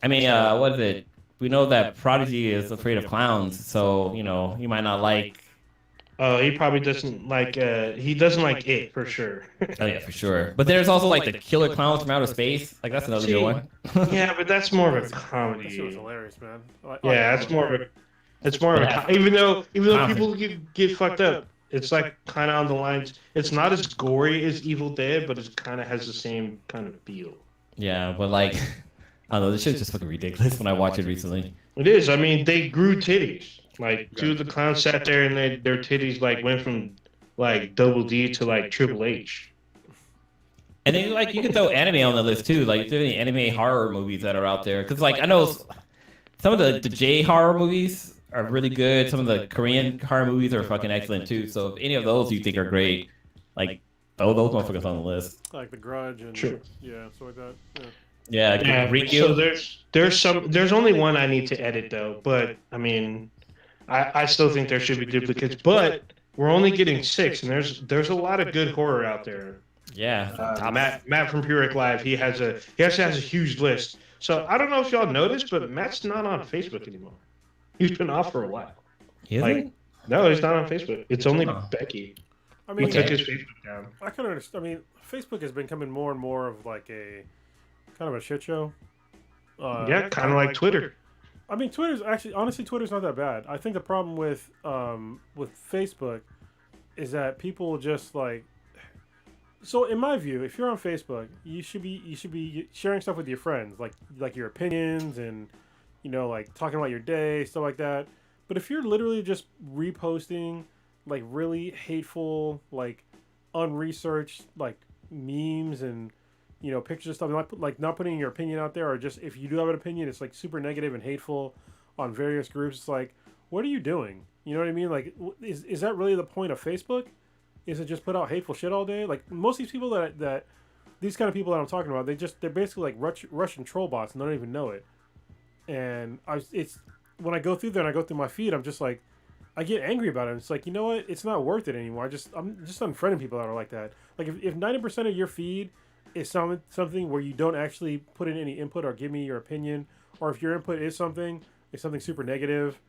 B: I mean, what is it? We know that Prodigy is afraid of clowns, so he might not like.
A: Oh, he probably doesn't like. He doesn't like it for sure.
B: Oh yeah, for sure. But there's also like the killer clowns from outer space. Like that's another good one.
A: Yeah, but that's more of a comedy.
C: That shit was hilarious, man.
A: That's more of a. It's more of a. Even though people get fucked up, it's like kind of on the lines. It's not as gory as Evil Dead, but it kind of has the same kind of feel.
B: Yeah, but like, I don't know. This shit's just fucking ridiculous when I watch it recently.
A: It is. I mean, they grew titties. Like 2 of the clowns sat there and their titties like went from like double D to like Triple H.
B: And then like you can throw anime on the list too. Like if there are any anime horror movies that are out there, because like I know some of the J horror movies are really good. Some of the Korean horror movies are fucking excellent too. So if any of those you think are great, like those motherfuckers on the list.
C: Like The Grudge and
A: True.
C: Yeah, so like that.
B: Yeah.
A: So there's only one I need to edit though, but I mean. I still think there should be duplicates, but we're only getting 6, and there's a lot of good horror out there.
B: Yeah,
A: Matt from Puric Live, he actually has a huge list. So I don't know if y'all noticed, but Matt's not on Facebook anymore. He's been off for a while.
B: Is he?
A: No, he's not on Facebook. It's only Becky.
C: I mean,
A: He took his Facebook down.
C: I can understand. I mean, Facebook has been becoming more and more of like a kind of a shit show.
A: Yeah, kind of like Twitter.
C: I mean, Twitter's actually, honestly, Twitter's not that bad. I think the problem with Facebook is that people just like. So in my view, if you're on Facebook, you should be sharing stuff with your friends, like your opinions and like talking about your day, stuff like that. But if you're literally just reposting like really hateful, like unresearched, like memes and pictures and stuff, like not putting your opinion out there, or just if you do have an opinion, it's like super negative and hateful on various groups. It's like, what are you doing? You know what I mean? Like, is that really the point of Facebook? Is it just put out hateful shit all day? Like most of these people that these kind of people that I'm talking about, they're basically like Russian troll bots and they don't even know it. And it's when I go through there and I go through my feed, I'm just like, I get angry about it. It's like, you know what? It's not worth it anymore. I'm just unfriending people that are like that. Like if 90% of your feed is something where you don't actually put in any input or give me your opinion, or if your input is something super negative,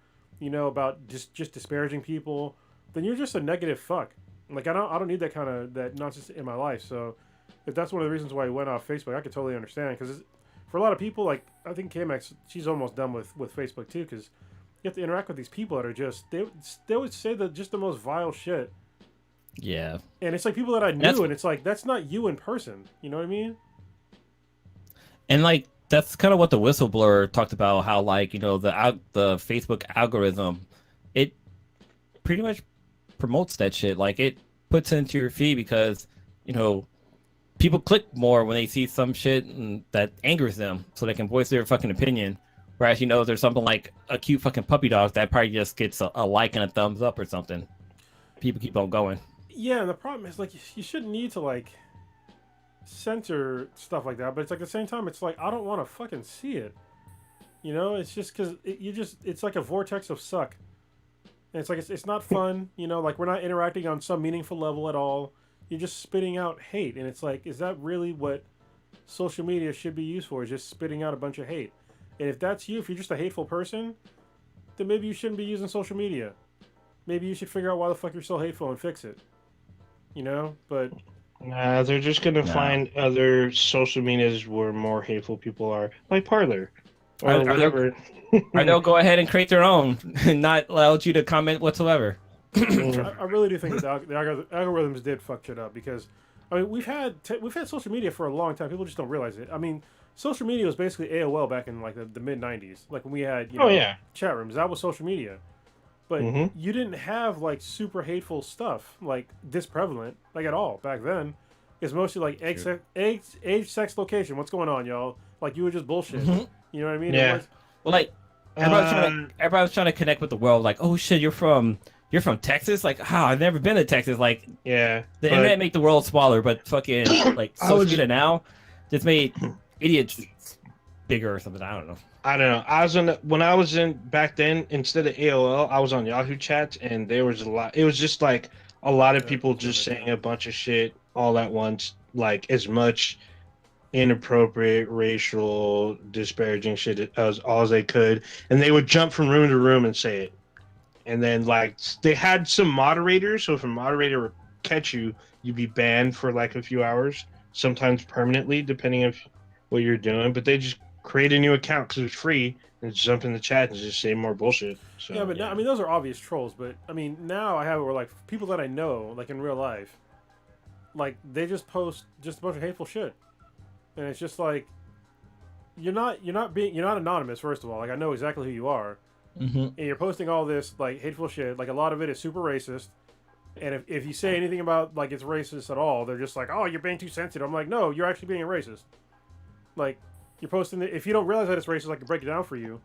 C: about just disparaging people, then you're just a negative fuck. Like I don't need that nonsense in my life. So if that's one of the reasons why I went off Facebook, I could totally understand. Because for a lot of people, like I think KMX, she's almost done with Facebook too. Because you have to interact with these people that are just they would say just the most vile shit.
B: Yeah.
C: And it's like people that I knew, and it's like that's not you in person. You know what I mean?
B: And like that's kind of what the whistleblower talked about. How like the Facebook algorithm, it pretty much promotes that shit. Like it puts it into your feed because people click more when they see some shit and that angers them, so they can voice their fucking opinion. Whereas there's something like a cute fucking puppy dog that probably just gets a like and a thumbs up or something. People keep on going.
C: Yeah, and the problem is like you shouldn't need to like censor stuff like that, but it's like at the same time it's like I don't want to fucking see it. It's just because it's like a vortex of suck. And it's like it's not fun, like we're not interacting on some meaningful level at all. You're just spitting out hate, and it's like, is that really what social media should be used for? Is just spitting out a bunch of hate? And if that's you, if you're just a hateful person, then maybe you shouldn't be using social media. Maybe you should figure out why the fuck you're so hateful and fix it. But
A: Nah, they're just gonna find other social medias where more hateful people are, like Parler or whatever.
B: Or they'll go ahead and create their own and not allow you to comment whatsoever.
C: I really do think that the algorithms did fuck shit up because, I mean, we've had social media for a long time. People just don't realize it. I mean, social media was basically AOL back in like the mid '90s, like when we had chat rooms. That was social media, but you didn't have like super hateful stuff like this prevalent like at all back then. It's mostly like age, sex, location. What's going on, y'all? Like you were just bullshit. You know what I mean?
A: Yeah.
B: Well, like everybody was trying to connect with the world. Like, oh shit, you're from Texas? Like, I've never been to Texas. Like,
A: yeah,
B: the internet make the world smaller, but fucking like social media now just made idiots bigger or something. I don't know.
A: When I was in back then, instead of AOL, I was on Yahoo chats, and there was a lot. It was just like a lot of people just saying a bunch of shit all at once, like as much inappropriate, racial, disparaging shit as all as they could, and they would jump from room to room and say it. And then, like, they had some moderators, so if a moderator would catch you, you'd be banned for, like, a few hours, sometimes permanently, depending on what you're doing. But they just create a new account because it's free and jump in the chat and just say more bullshit. So,
C: yeah, but now, I mean, those are obvious trolls. But, I mean, now I have it where, like, people that I know, like, in real life, like, they just post just a bunch of hateful shit. And it's just, like, you're not anonymous, first of all. Like, I know exactly who you are. And you're posting all this like hateful shit. Like a lot of it is super racist. And if you say anything about like it's racist at all, they're just like, oh, you're being too sensitive. I'm like, no, you're actually being a racist. Like you're posting if you don't realize that it's racist, I can break it down for you.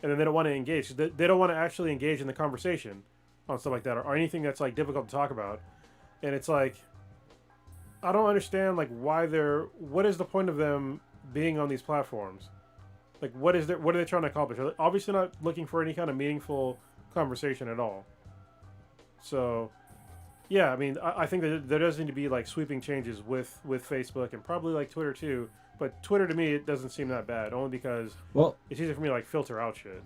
C: And then they don't want to engage. They don't want to actually engage in the conversation on stuff like that or anything that's like difficult to talk about. And it's like, I don't understand like what is the point of them being on these platforms? Like, what are they trying to accomplish? They're obviously not looking for any kind of meaningful conversation at all. So, yeah, I mean, I think that there does need to be, like, sweeping changes with Facebook and probably, like, Twitter, too. But Twitter, to me, it doesn't seem that bad, only because it's easy for me to, like, filter out shit.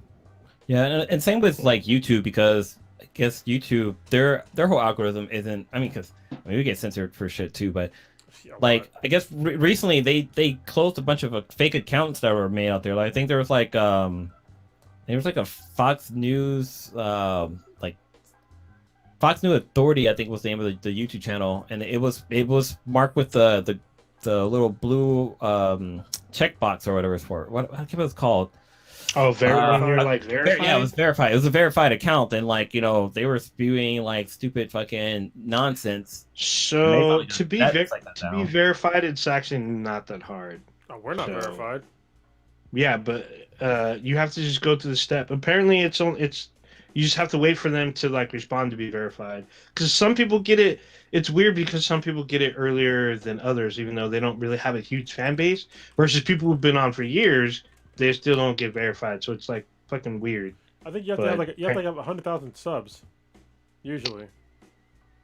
B: Yeah, and same with, like, YouTube, because I guess YouTube, their whole algorithm isn't. I mean, because we get censored for shit too, but
C: Yeah,
B: like I guess recently they closed a bunch of fake accounts that were made out there. Like I think there was like a Fox News like Fox News Authority, I think was the name of the YouTube channel, and it was marked with the little blue checkbox or whatever it's for. What I can't remember what it's called.
A: Oh, when you're like verified.
B: Yeah, it was verified. It was a verified account, and like they were spewing like stupid fucking nonsense.
A: So to be
B: be
A: verified, it's actually not that hard.
C: Oh, we're not verified.
A: Yeah, but you have to just go through the step. Apparently, it's you just have to wait for them to like respond to be verified. Because some people get it. It's weird because some people get it earlier than others, even though they don't really have a huge fan base. Versus people who've been on for years, they still don't get verified. So it's like fucking weird.
C: I think you have to have 100,000 subs, usually.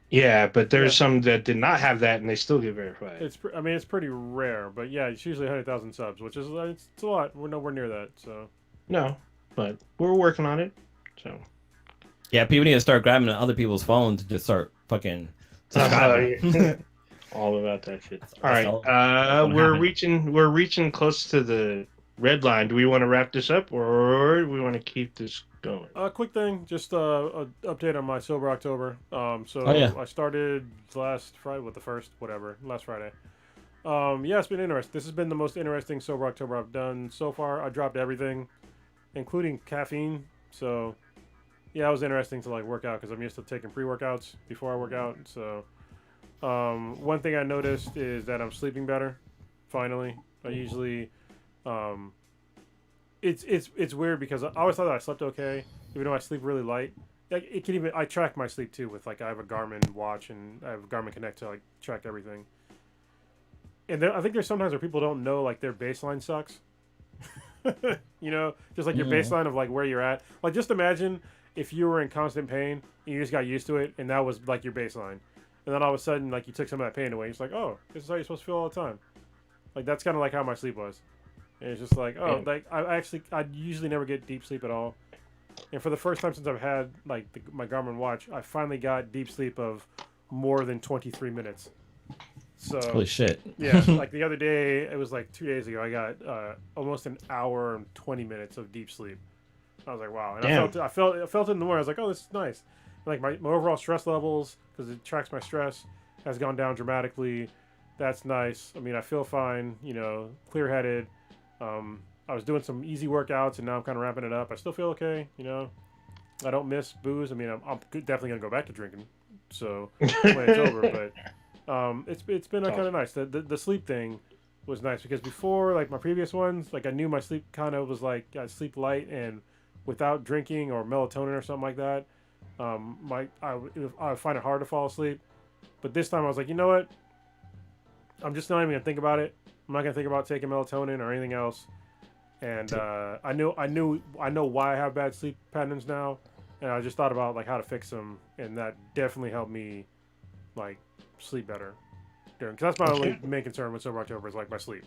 A: Yeah, but there's some that did not have that and they still get verified.
C: It's pretty rare, but yeah, it's usually 100,000 subs, which is it's a lot. We're nowhere near that, so.
A: No, but we're working on it. So.
B: Yeah, people need to start grabbing other people's phones and just start fucking.
A: All about that shit. All right, we're reaching close to the red line. Do we want to wrap this up or do we want to keep this going?
C: Quick thing, just a update on my Sober October. I started last Friday last Friday. Yeah, it's been interesting. This has been the most interesting Sober October I've done so far. I dropped everything, including caffeine. So, yeah, it was interesting to like work out because I'm used to taking pre-workouts before I work out. So, one thing I noticed is that I'm sleeping better. Finally, I usually, it's weird because I always thought that I slept okay, even though I sleep really light. Like I track my sleep too with like I have a Garmin watch and I have a Garmin Connect to like track everything. And I think there's sometimes where people don't know like their baseline sucks. Just like your baseline of like where you're at. Like just imagine if you were in constant pain and you just got used to it and that was like your baseline. And then all of a sudden like you took some of that pain away. It's like, oh, this is how you're supposed to feel all the time. Like that's kind of like how my sleep was. And it's just like, oh, like I usually never get deep sleep at all. And for the first time since I've had like my Garmin watch, I finally got deep sleep of more than 23 minutes. So
B: holy shit.
C: Yeah, like the other day, it was like 2 days ago, I got almost an hour and 20 minutes of deep sleep. I was like, wow. And I felt it in the morning. I was like, oh, this is nice. And like my overall stress levels, because it tracks my stress, has gone down dramatically. That's nice. I mean, I feel fine, clear-headed. I was doing some easy workouts, and now I'm kind of ramping it up. I still feel okay, I don't miss booze. I mean, I'm definitely going to go back to drinking, so when it's over. But it's been kind of nice. The sleep thing was nice because before, like my previous ones, like I knew my sleep kind of was like I sleep light and without drinking or melatonin or something like that. I would find it hard to fall asleep. But this time I was like, you know what? I'm just not even gonna think about it. I'm not gonna think about taking melatonin or anything else. And I know why I have bad sleep patterns now, and I just thought about like how to fix them, and that definitely helped me like sleep better. Because that's my only main concern with Sober October is like my sleep.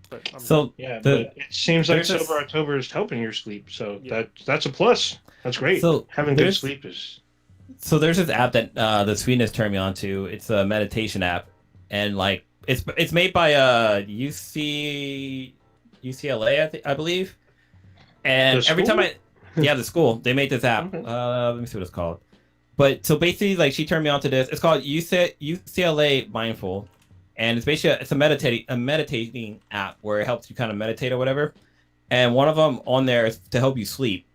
C: But it
A: seems like Sober October is helping your sleep, so that's a plus. That's great. So having good sleep is.
B: So there's this app that the Sweetness turned me on to. It's a meditation app, and like it's made by UCLA, I believe. And every time the school, they made this app. Let me see what it's called. But so basically, like she turned me on to this. It's called UCLA Mindful, and it's basically a meditating app where it helps you kind of meditate or whatever. And one of them on there is to help you sleep.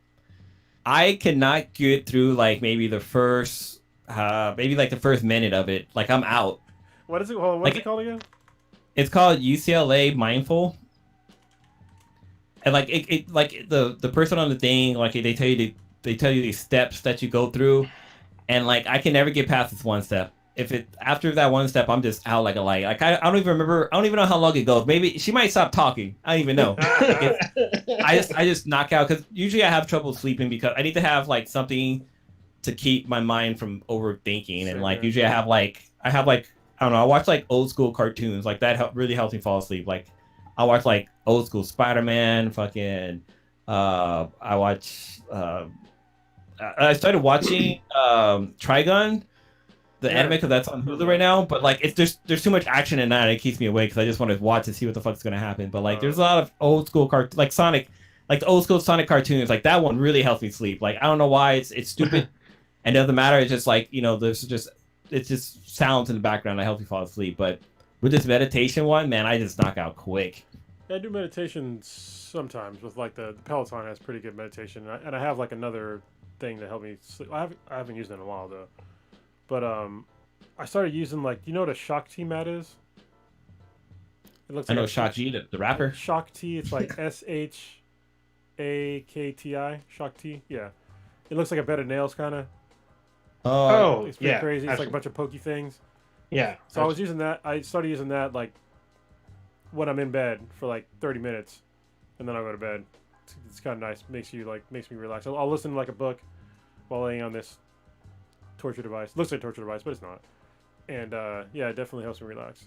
B: I cannot get through like maybe the first minute of it. Like I'm out.
C: What is it? What's it called again?
B: It's called UCLA Mindful. And like it like the person on the thing, like they tell you these steps that you go through, and like I can never get past this one step. If it after that one step, I'm just out like a light. Like I don't even remember. I don't even know how long it goes. Maybe she might stop talking. I don't even know. I just knock out because usually I have trouble sleeping because I need to have like something to keep my mind from overthinking. And like usually I have like I don't know. I watch like old school cartoons like that. Really helps me fall asleep. Like I watch like old school Spider-Man. Fucking. I watch. I started watching Trigun, the
C: Yeah.
B: anime, because that's on Hulu right now. But like, it's there's too much action in that, and it keeps me awake because I just want to watch to see what the fuck's gonna happen. But like, there's a lot of old school like Sonic, like the old school Sonic cartoons. Like that one really helps me sleep. Like I don't know why it's stupid, and it doesn't matter. It's just like there's just it's just sounds in the background that help you fall asleep. But with this meditation one, man, I just knock out quick.
C: Yeah, I do meditation sometimes with like the Peloton has pretty good meditation, and I have like another thing to help me sleep. I haven't used it in a while though, but I started using like what a Shakti mat is. It looks
B: I
C: like
B: know Shaji, the rapper.
C: Shakti. It's like SHAKTI. Shakti. Yeah, it looks like a bed of nails kind of.
A: Oh,
C: It's pretty
A: yeah,
C: crazy. It's like a
A: absolutely.
C: bunch of pokey things.
A: Yeah.
C: So I was using that. I started using that like when I'm in bed for like 30 minutes, and then I go to bed. It's kind of nice. Makes me relax. I'll listen to like a book while laying on this torture device. Looks like a torture device, but it's not. And yeah, it definitely helps me relax.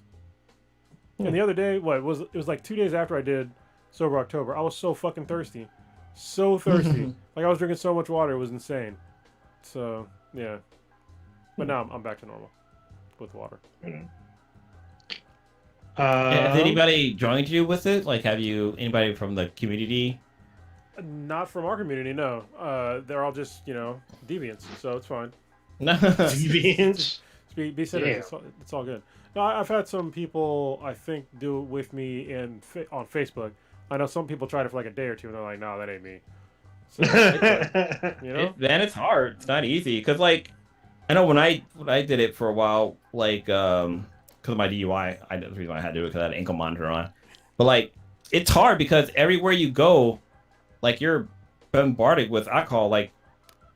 C: And the other day, it was like 2 days after I did Sober October. I was so fucking thirsty, so thirsty. Like I was drinking so much water, it was insane. So yeah, but now I'm back to normal with water.
B: Has anybody joined you with it? Like, have you anybody from the community?
C: Not from our community, no. They're all just deviants, so it's fine.
B: No.
A: Deviants?
C: Be serious. It's all good. No, I've had some people I think do it with me on Facebook. I know some people tried it for like a day or two, and they're like, "No, that ain't me." So,
B: Man, it's hard. It's not easy because, like, I know when I did it for a while, like, because of my DUI, the reason I had to do it because I had an ankle monitor on. But like, it's hard because everywhere you go, like, you're bombarded with alcohol. Like,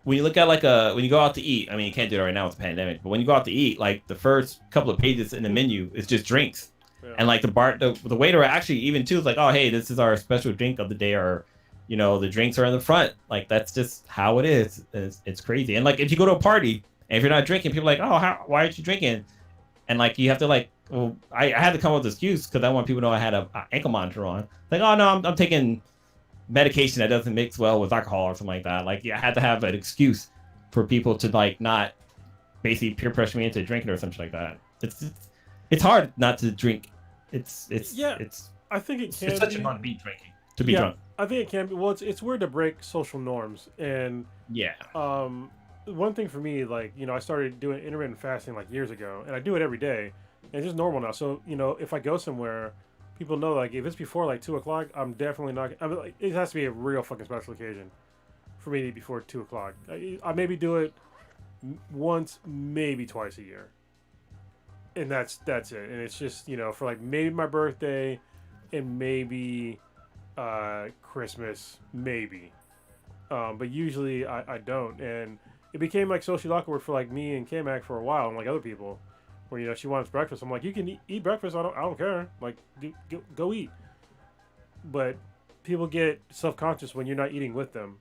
B: when you look at when you go out to eat, I mean, you can't do it right now with the pandemic, but when you go out to eat, like the first couple of pages in the menu is just drinks.
C: Yeah.
B: And like the waiter actually even too is like, oh, hey, this is our special drink of the day, or the drinks are in the front. Like that's just how it is. It's crazy. And like if you go to a party and if you're not drinking, people are like, oh, why aren't you drinking? And like you have to like, well, I had to come up with an excuse because I want people to know I had a ankle monitor on. Like, oh no, I'm taking medication that doesn't mix well with alcohol or something like that. Like, yeah, I had to have an excuse for people to like not basically peer pressure me into drinking or something like that. It's hard not to drink. It's
C: I think it can
B: it's such
C: be.
B: a fun beat drinking to be drunk.
C: I think it can be. Well, it's weird to break social norms, and
B: Yeah.
C: one thing for me, like I started doing intermittent fasting like years ago, and I do it every day, and it's just normal now. So if I go somewhere, people know like if it's before like 2 o'clock, I'm definitely not. I mean, like, it has to be a real fucking special occasion for me to eat before 2 o'clock. I maybe do it once, maybe twice a year, and that's it. And it's just for like maybe my birthday, and maybe Christmas, maybe. But usually I don't, and it became like socially awkward for like me and K-Mac for a while, and like other people, where she wants breakfast. I'm like, you can eat breakfast. I don't care. Like, go eat. But people get self-conscious when you're not eating with them.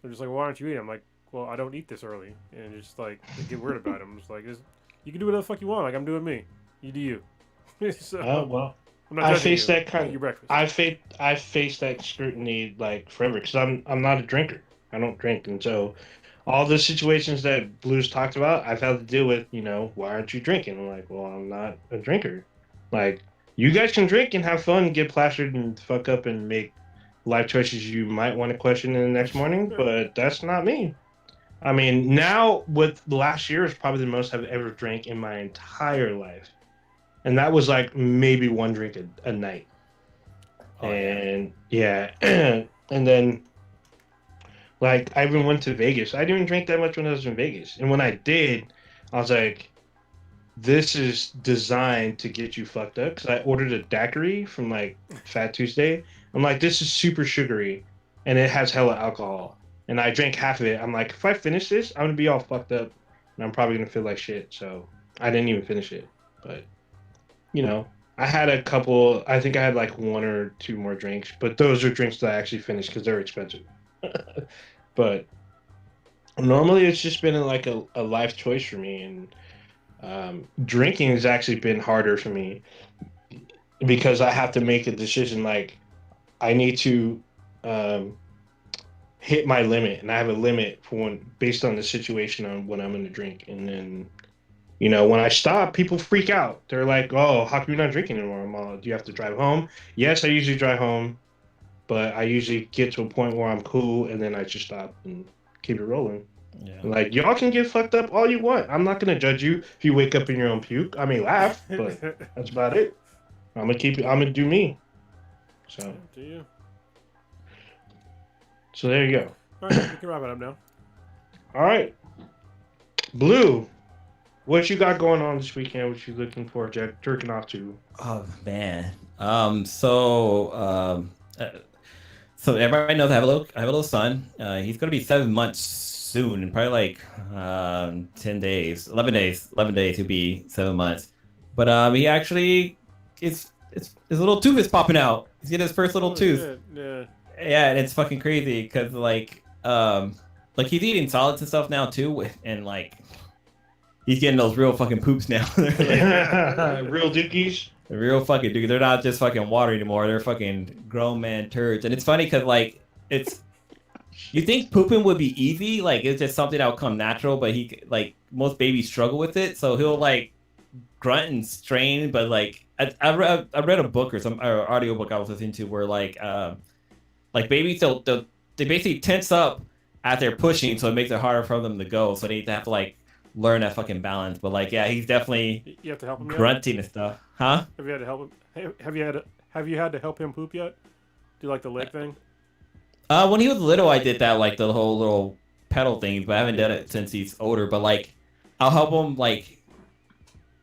C: They're just like, why aren't you eating? I'm like, well, I don't eat this early, and it's just like they get weird about it. I'm just like, you can do whatever the fuck you want. Like I'm doing me. You do you. So,
A: well.
C: I'm not
A: I
C: judging
A: face
C: you.
A: that kind
C: Eat your breakfast.
A: I face that scrutiny like forever because I'm not a drinker. I don't drink, and so all the situations that Blues talked about, I've had to deal with. Why aren't you drinking? I'm like, well, I'm not a drinker. Like you guys can drink and have fun, and get plastered and fuck up and make life choices you might want to question in the next morning, but that's not me. I mean, now with last year is probably the most I've ever drank in my entire life. And that was like maybe one drink a night.
B: Oh,
A: and yeah. And then like I even went to Vegas. I didn't even drink that much when I was in Vegas. And when I did, I was like, this is designed to get you fucked up. Because I ordered a daiquiri from like Fat Tuesday. I'm like, this is super sugary and it has hella alcohol. And I drank half of it. I'm like, if I finish this, I'm gonna be all fucked up and I'm probably gonna feel like shit. So I didn't even finish it. But I had a couple. I think I had like one or two more drinks, but those are drinks that I actually finished because they're expensive. But normally, it's just been like a life choice for me, and drinking has actually been harder for me because I have to make a decision. Like, I need to hit my limit, and I have a limit for based on the situation on when I'm going to drink, and then. When I stop, people freak out. They're like, "Oh, how come you're not drinking anymore?" I'm all, "Do you have to drive home?" Yes, I usually drive home, but I usually get to a point where I'm cool, and then I just stop and keep it rolling.
B: Yeah.
A: Like, y'all can get fucked up all you want. I'm not gonna judge you if you wake up in your own puke. I may laugh, but that's about it. I'm gonna keep it. I'm gonna do me. So.
C: Do you?
A: So there you go.
C: All right, we can wrap it up now.
B: Uh,
A: All right, Blue. What you got going on this weekend? What you looking for, Jack? Jerking off to?
B: Oh man. So everybody knows I have a little son. He's gonna be 7 months soon, and probably like 10 days, 11 days, 11 days. He'll be 7 months. But he actually, his little tooth is popping out. He's getting his first little tooth.
C: Shit. Yeah.
B: Yeah, and it's fucking crazy because like he's eating solids and stuff now too, and like he's getting those real fucking poops now.
A: Real dookies.
B: They're real fucking dude. They're not just fucking water anymore. They're fucking grown man turds. And it's funny because like you think pooping would be easy, like it's just something that would come natural, but he like most babies struggle with it, so he'll like grunt and strain. But like I read a book or audio book I was listening to where like babies they basically tense up as they're pushing, so it makes it harder for them to go. So they have to like learn that fucking balance. But like yeah, he's definitely
C: you have to help him
B: grunting and stuff. Huh?
C: Have you had to help him? Have you had to help him poop yet? Do like the leg thing?
B: When he was little, I did that like the whole little pedal thing, but I haven't done it since he's older. But like, I'll help him like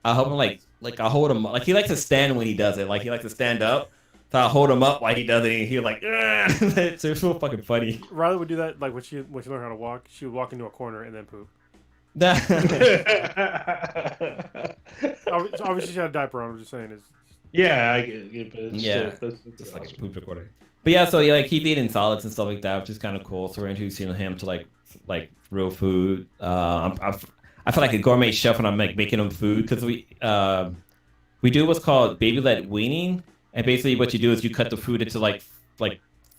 B: I'll hold him like he likes to stand when he does it. Like he likes to stand up, so I'll hold him up while he does it. And he's like, it's so fucking funny.
C: Riley would do that like when she learned how to walk. She would walk into a corner and then poop. Obviously, she had a diaper on. I'm just saying.
A: Yeah, I get it, but it's
B: yeah,
A: still,
B: just like a poop recorder. But yeah, so yeah, like he's eating solids and stuff like that, which is kind of cool. So we're introducing him to like real food. I feel like a gourmet chef when I'm like making him food because we do what's called baby-led weaning, and basically what you do is you cut the food into like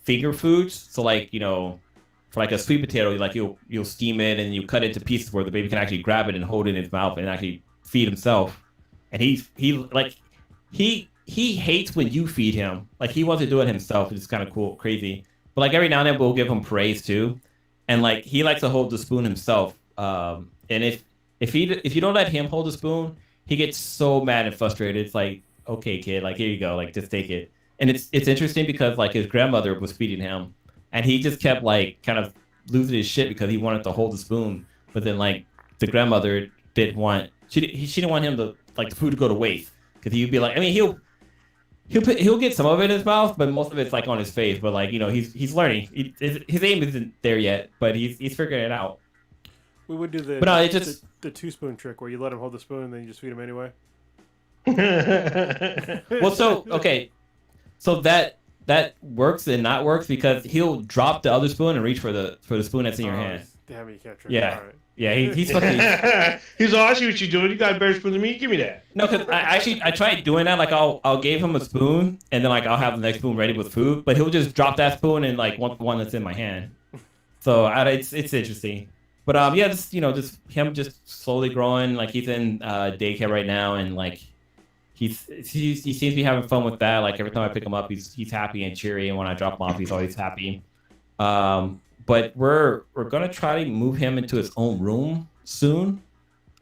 B: finger foods. So like for like a sweet potato, you'll steam it and you cut it into pieces where the baby can actually grab it and hold it in his mouth and actually feed himself. And he hates when you feed him. Like he wants to do it himself, which is kind of cool, crazy. But like every now and then we'll give him praise too, and like he likes to hold the spoon himself. And if you don't let him hold the spoon, he gets so mad and frustrated. It's like, okay, kid, like here you go, like just take it. And it's interesting because like his grandmother was feeding him. And he just kept like kind of losing his shit because he wanted to hold the spoon, but then like the grandmother didn't want she didn't want him to like the food to go to waste because he'd be like, I mean he'll get some of it in his mouth, but most of it's like on his face. But like he's learning. His aim isn't there yet, but he's figuring it out.
C: We would do the the 2-spoon trick where you let him hold the spoon and then you just feed him anyway.
B: Well, so okay, so that works and not works because he'll drop the other spoon and reach for the spoon that's in your hand.
C: Damn it, you can't trick.
B: Yeah.
C: Right.
B: Yeah, he's fucking.
A: He's all, I see what you're doing. You got a better spoon than me. Give me that.
B: No, because I tried doing that. Like I'll give him a spoon and then like I'll have the next spoon ready with food, but he'll just drop that spoon and like want the one that's in my hand. So it's interesting. But yeah, just him just slowly growing. Like he's in daycare right now, and like he seems to be having fun with that. Like every time I pick him up, he's happy and cheery, and when I drop him off, he's always happy. But we're gonna try to move him into his own room soon,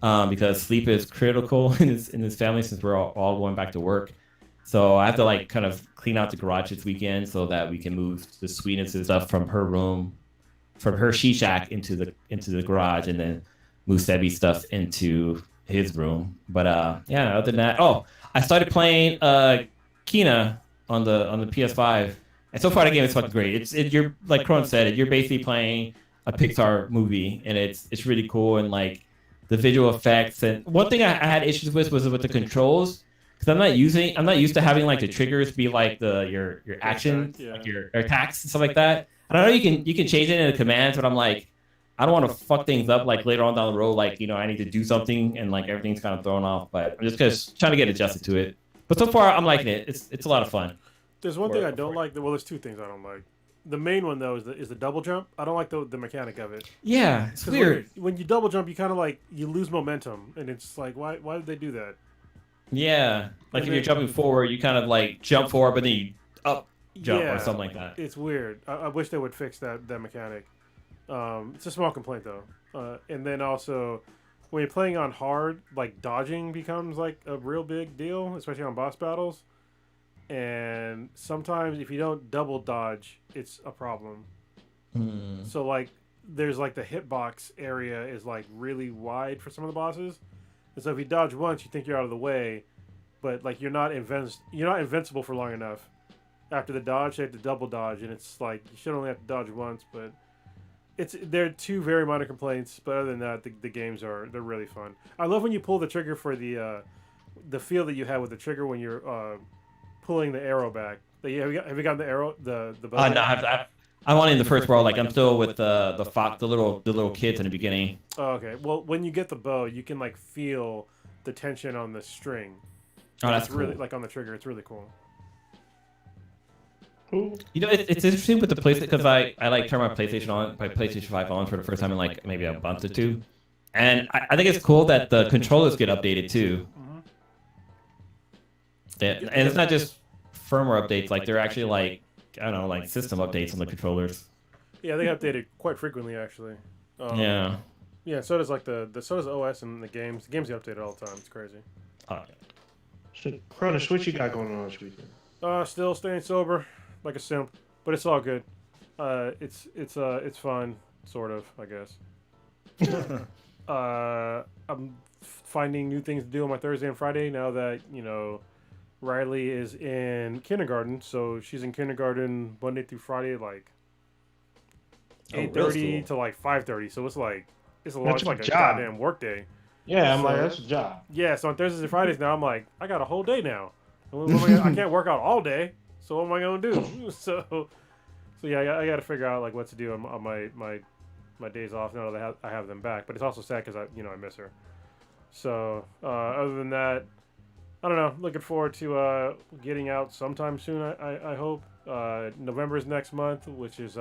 B: because sleep is critical in his family since we're all going back to work. So I have to like kind of clean out the garage this weekend so that we can move the sweetness and stuff from her room, from her she shack into the garage, and then move Sebi's stuff into his room. But yeah, other than that, I started playing Kina on the PS5. And so far, the game is fucking great. You're like Cron said, you're basically playing a Pixar movie, and it's really cool, and like the visual effects. And one thing I had issues with was with the controls, because I'm not used to having like the triggers be like your action, like your attacks and stuff like that. I don't know, you can change it in the commands, but I'm like, I don't want to fuck things up like later on down the road. Like I need to do something and like everything's kind of thrown off. But I'm just trying to get adjusted to it. But so far, I'm liking it. It's a lot of fun.
C: There's one thing I don't like. Well, there's two things I don't like. The main one though is the double jump. I don't like the mechanic of it.
B: Yeah, it's weird.
C: When you double jump, you kind of like you lose momentum, and it's like why did they do that?
B: Yeah, like if you're jumping forward, you kind of like jump forward, but then you up jump or something like that.
C: It's weird. I wish they would fix that mechanic. It's a small complaint though. And then also, when you're playing on hard, like dodging becomes like a real big deal, especially on boss battles. And sometimes if you don't double dodge, it's a problem. So like, there's like the hitbox area is like really wide for some of the bosses, and so if you dodge once, you think you're out of the way, but like you're not invincible for long enough. After the dodge, you have to double dodge, and it's like you should only have to dodge once, but they're two very minor complaints. But other than that, the games they're really fun. I love when you pull the trigger for the feel that you have with the trigger when you're pulling the arrow back. Have you gotten the arrow the bow?
B: No, I'm only in the first world. Like I'm still with the little kids in the beginning.
C: Oh, okay. Well, when you get the bow, you can like feel the tension on the string.
B: Oh, that's
C: really
B: cool.
C: like on the trigger. It's really cool.
B: You know, it's interesting with the PlayStation because I like turn my PlayStation 5 on for the first time in like maybe a month or two, and I think it's cool that the controllers get updated too. And it's not just firmware updates; like they're actually like I don't know, like system updates on the controllers.
C: Yeah, they update it quite frequently actually.
B: Yeah.
C: Yeah. So does like so does OS and the games. The games get updated all the time. It's crazy.
A: So, Cronus, what you got going on this weekend?
C: Still staying sober, like a simp, but it's all good. It's fun, sort of, I guess. I'm finding new things to do on my Thursday and Friday now that Riley is in kindergarten. So she's in kindergarten Monday through Friday, like 8:30 to like 5:30. So it's a lot. It's like a goddamn work day.
A: Yeah, I'm like, that's a job.
C: Yeah, so on Thursdays and Fridays now, I'm like, I got a whole day now. I can't work out all day, so what am I gonna do? So yeah, I got to figure out like what to do on my days off now that I have them back. But it's also sad because I miss her. So other than that, I don't know. Looking forward to getting out sometime soon. I hope November is next month, which is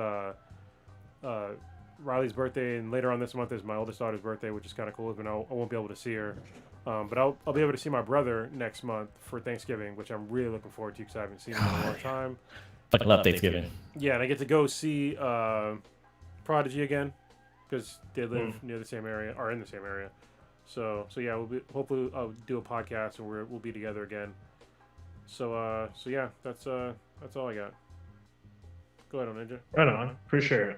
C: Riley's birthday, and later on this month is my oldest daughter's birthday, which is kind of cool. Even though I won't be able to see her, but I'll be able to see my brother next month for Thanksgiving, which I'm really looking forward to because I haven't seen him in a long time.
B: Fucking love Thanksgiving.
C: Yeah, and I get to go see Prodigy again because they live near the same area or in the same area. So yeah, hopefully I'll do a podcast and we'll be together again. So yeah, that's all I got. Go ahead, Ninja.
A: Right on, for sure.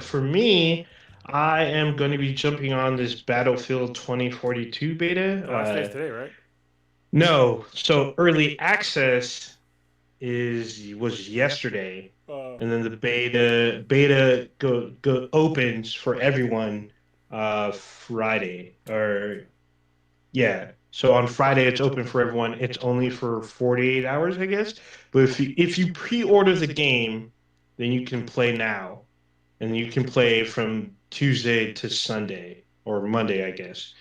A: For me, I am going to be jumping on this Battlefield 2042 beta.
C: Last day's today, right?
A: No, so early access was yesterday, and then the beta opens for everyone Friday. So on Friday it's open for everyone. It's only for 48 hours, I guess. But if you pre-order the game, then you can play now, and you can play from Tuesday to Sunday or Monday, I guess.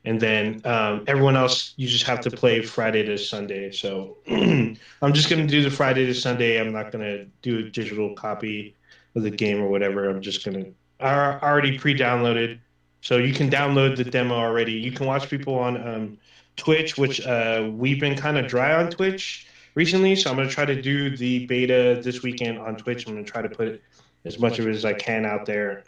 A: And then everyone else, you just have to play Friday to Sunday. So I'm just going to do the Friday to Sunday. I'm not going to do a digital copy of the game or whatever. I'm just going to I already pre-downloaded. So you can download the demo already. You can watch people on Twitch, which we've been kind of dry on Twitch recently. So I'm going to try to do the beta this weekend on Twitch. I'm going to try to put as much of it as I can out there.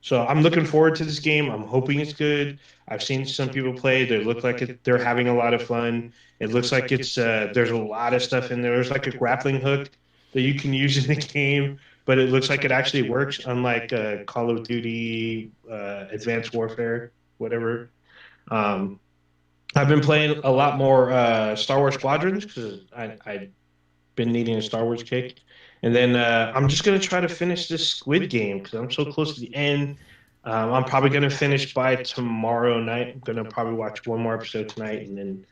A: So I'm looking forward to this game. I'm hoping it's good. I've seen some people play. They look like they're having a lot of fun. It looks like it's there's a lot of stuff in there. There's like a grappling hook that you can use in the game, but it looks like it actually works, unlike Call of Duty, Advanced Warfare, whatever. I've been playing a lot more Star Wars Squadrons because I've been needing a Star Wars kick. And then I'm just going to try to finish this Squid Game because I'm so close to the end. I'm probably going to finish by tomorrow night. I'm going to probably watch one more episode tonight and then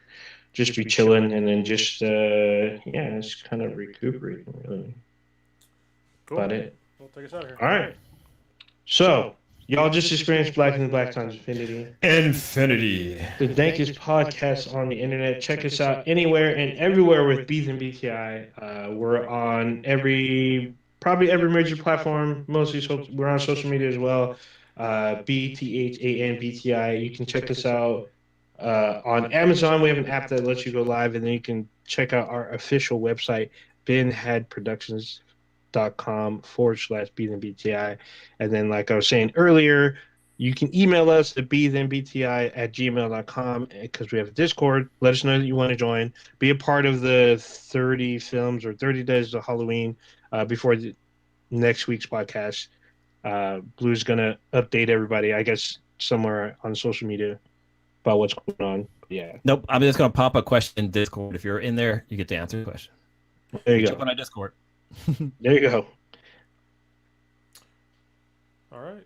A: just be chilling and then just, just kind of recuperating, really.
C: Cool.
A: About it.
C: We'll take us out of here.
A: All right. So, y'all just experienced Black and Black times Infinity. The dankest podcast on the internet. Check us out anywhere and everywhere with Bees and BTI. We're on probably every major platform. Mostly, we're on social media as well. BTHANBTI. You can check us out on Amazon. We have an app that lets you go live, and then you can check out our official website, benheadproductions.com/BThenBTI. And then, like I was saying earlier, you can email us at bethenbti@gmail.com because we have a Discord. Let us know that you want to join. Be a part of the 30 films or 30 days of Halloween before next week's podcast. Blue's going to update everybody, I guess, somewhere on social media about what's going on. Yeah.
B: Nope. I'm just going to pop a question in Discord. If you're in there, you get to answer the question.
A: There you go.
B: Jump on our Discord.
A: There you go.
C: All right.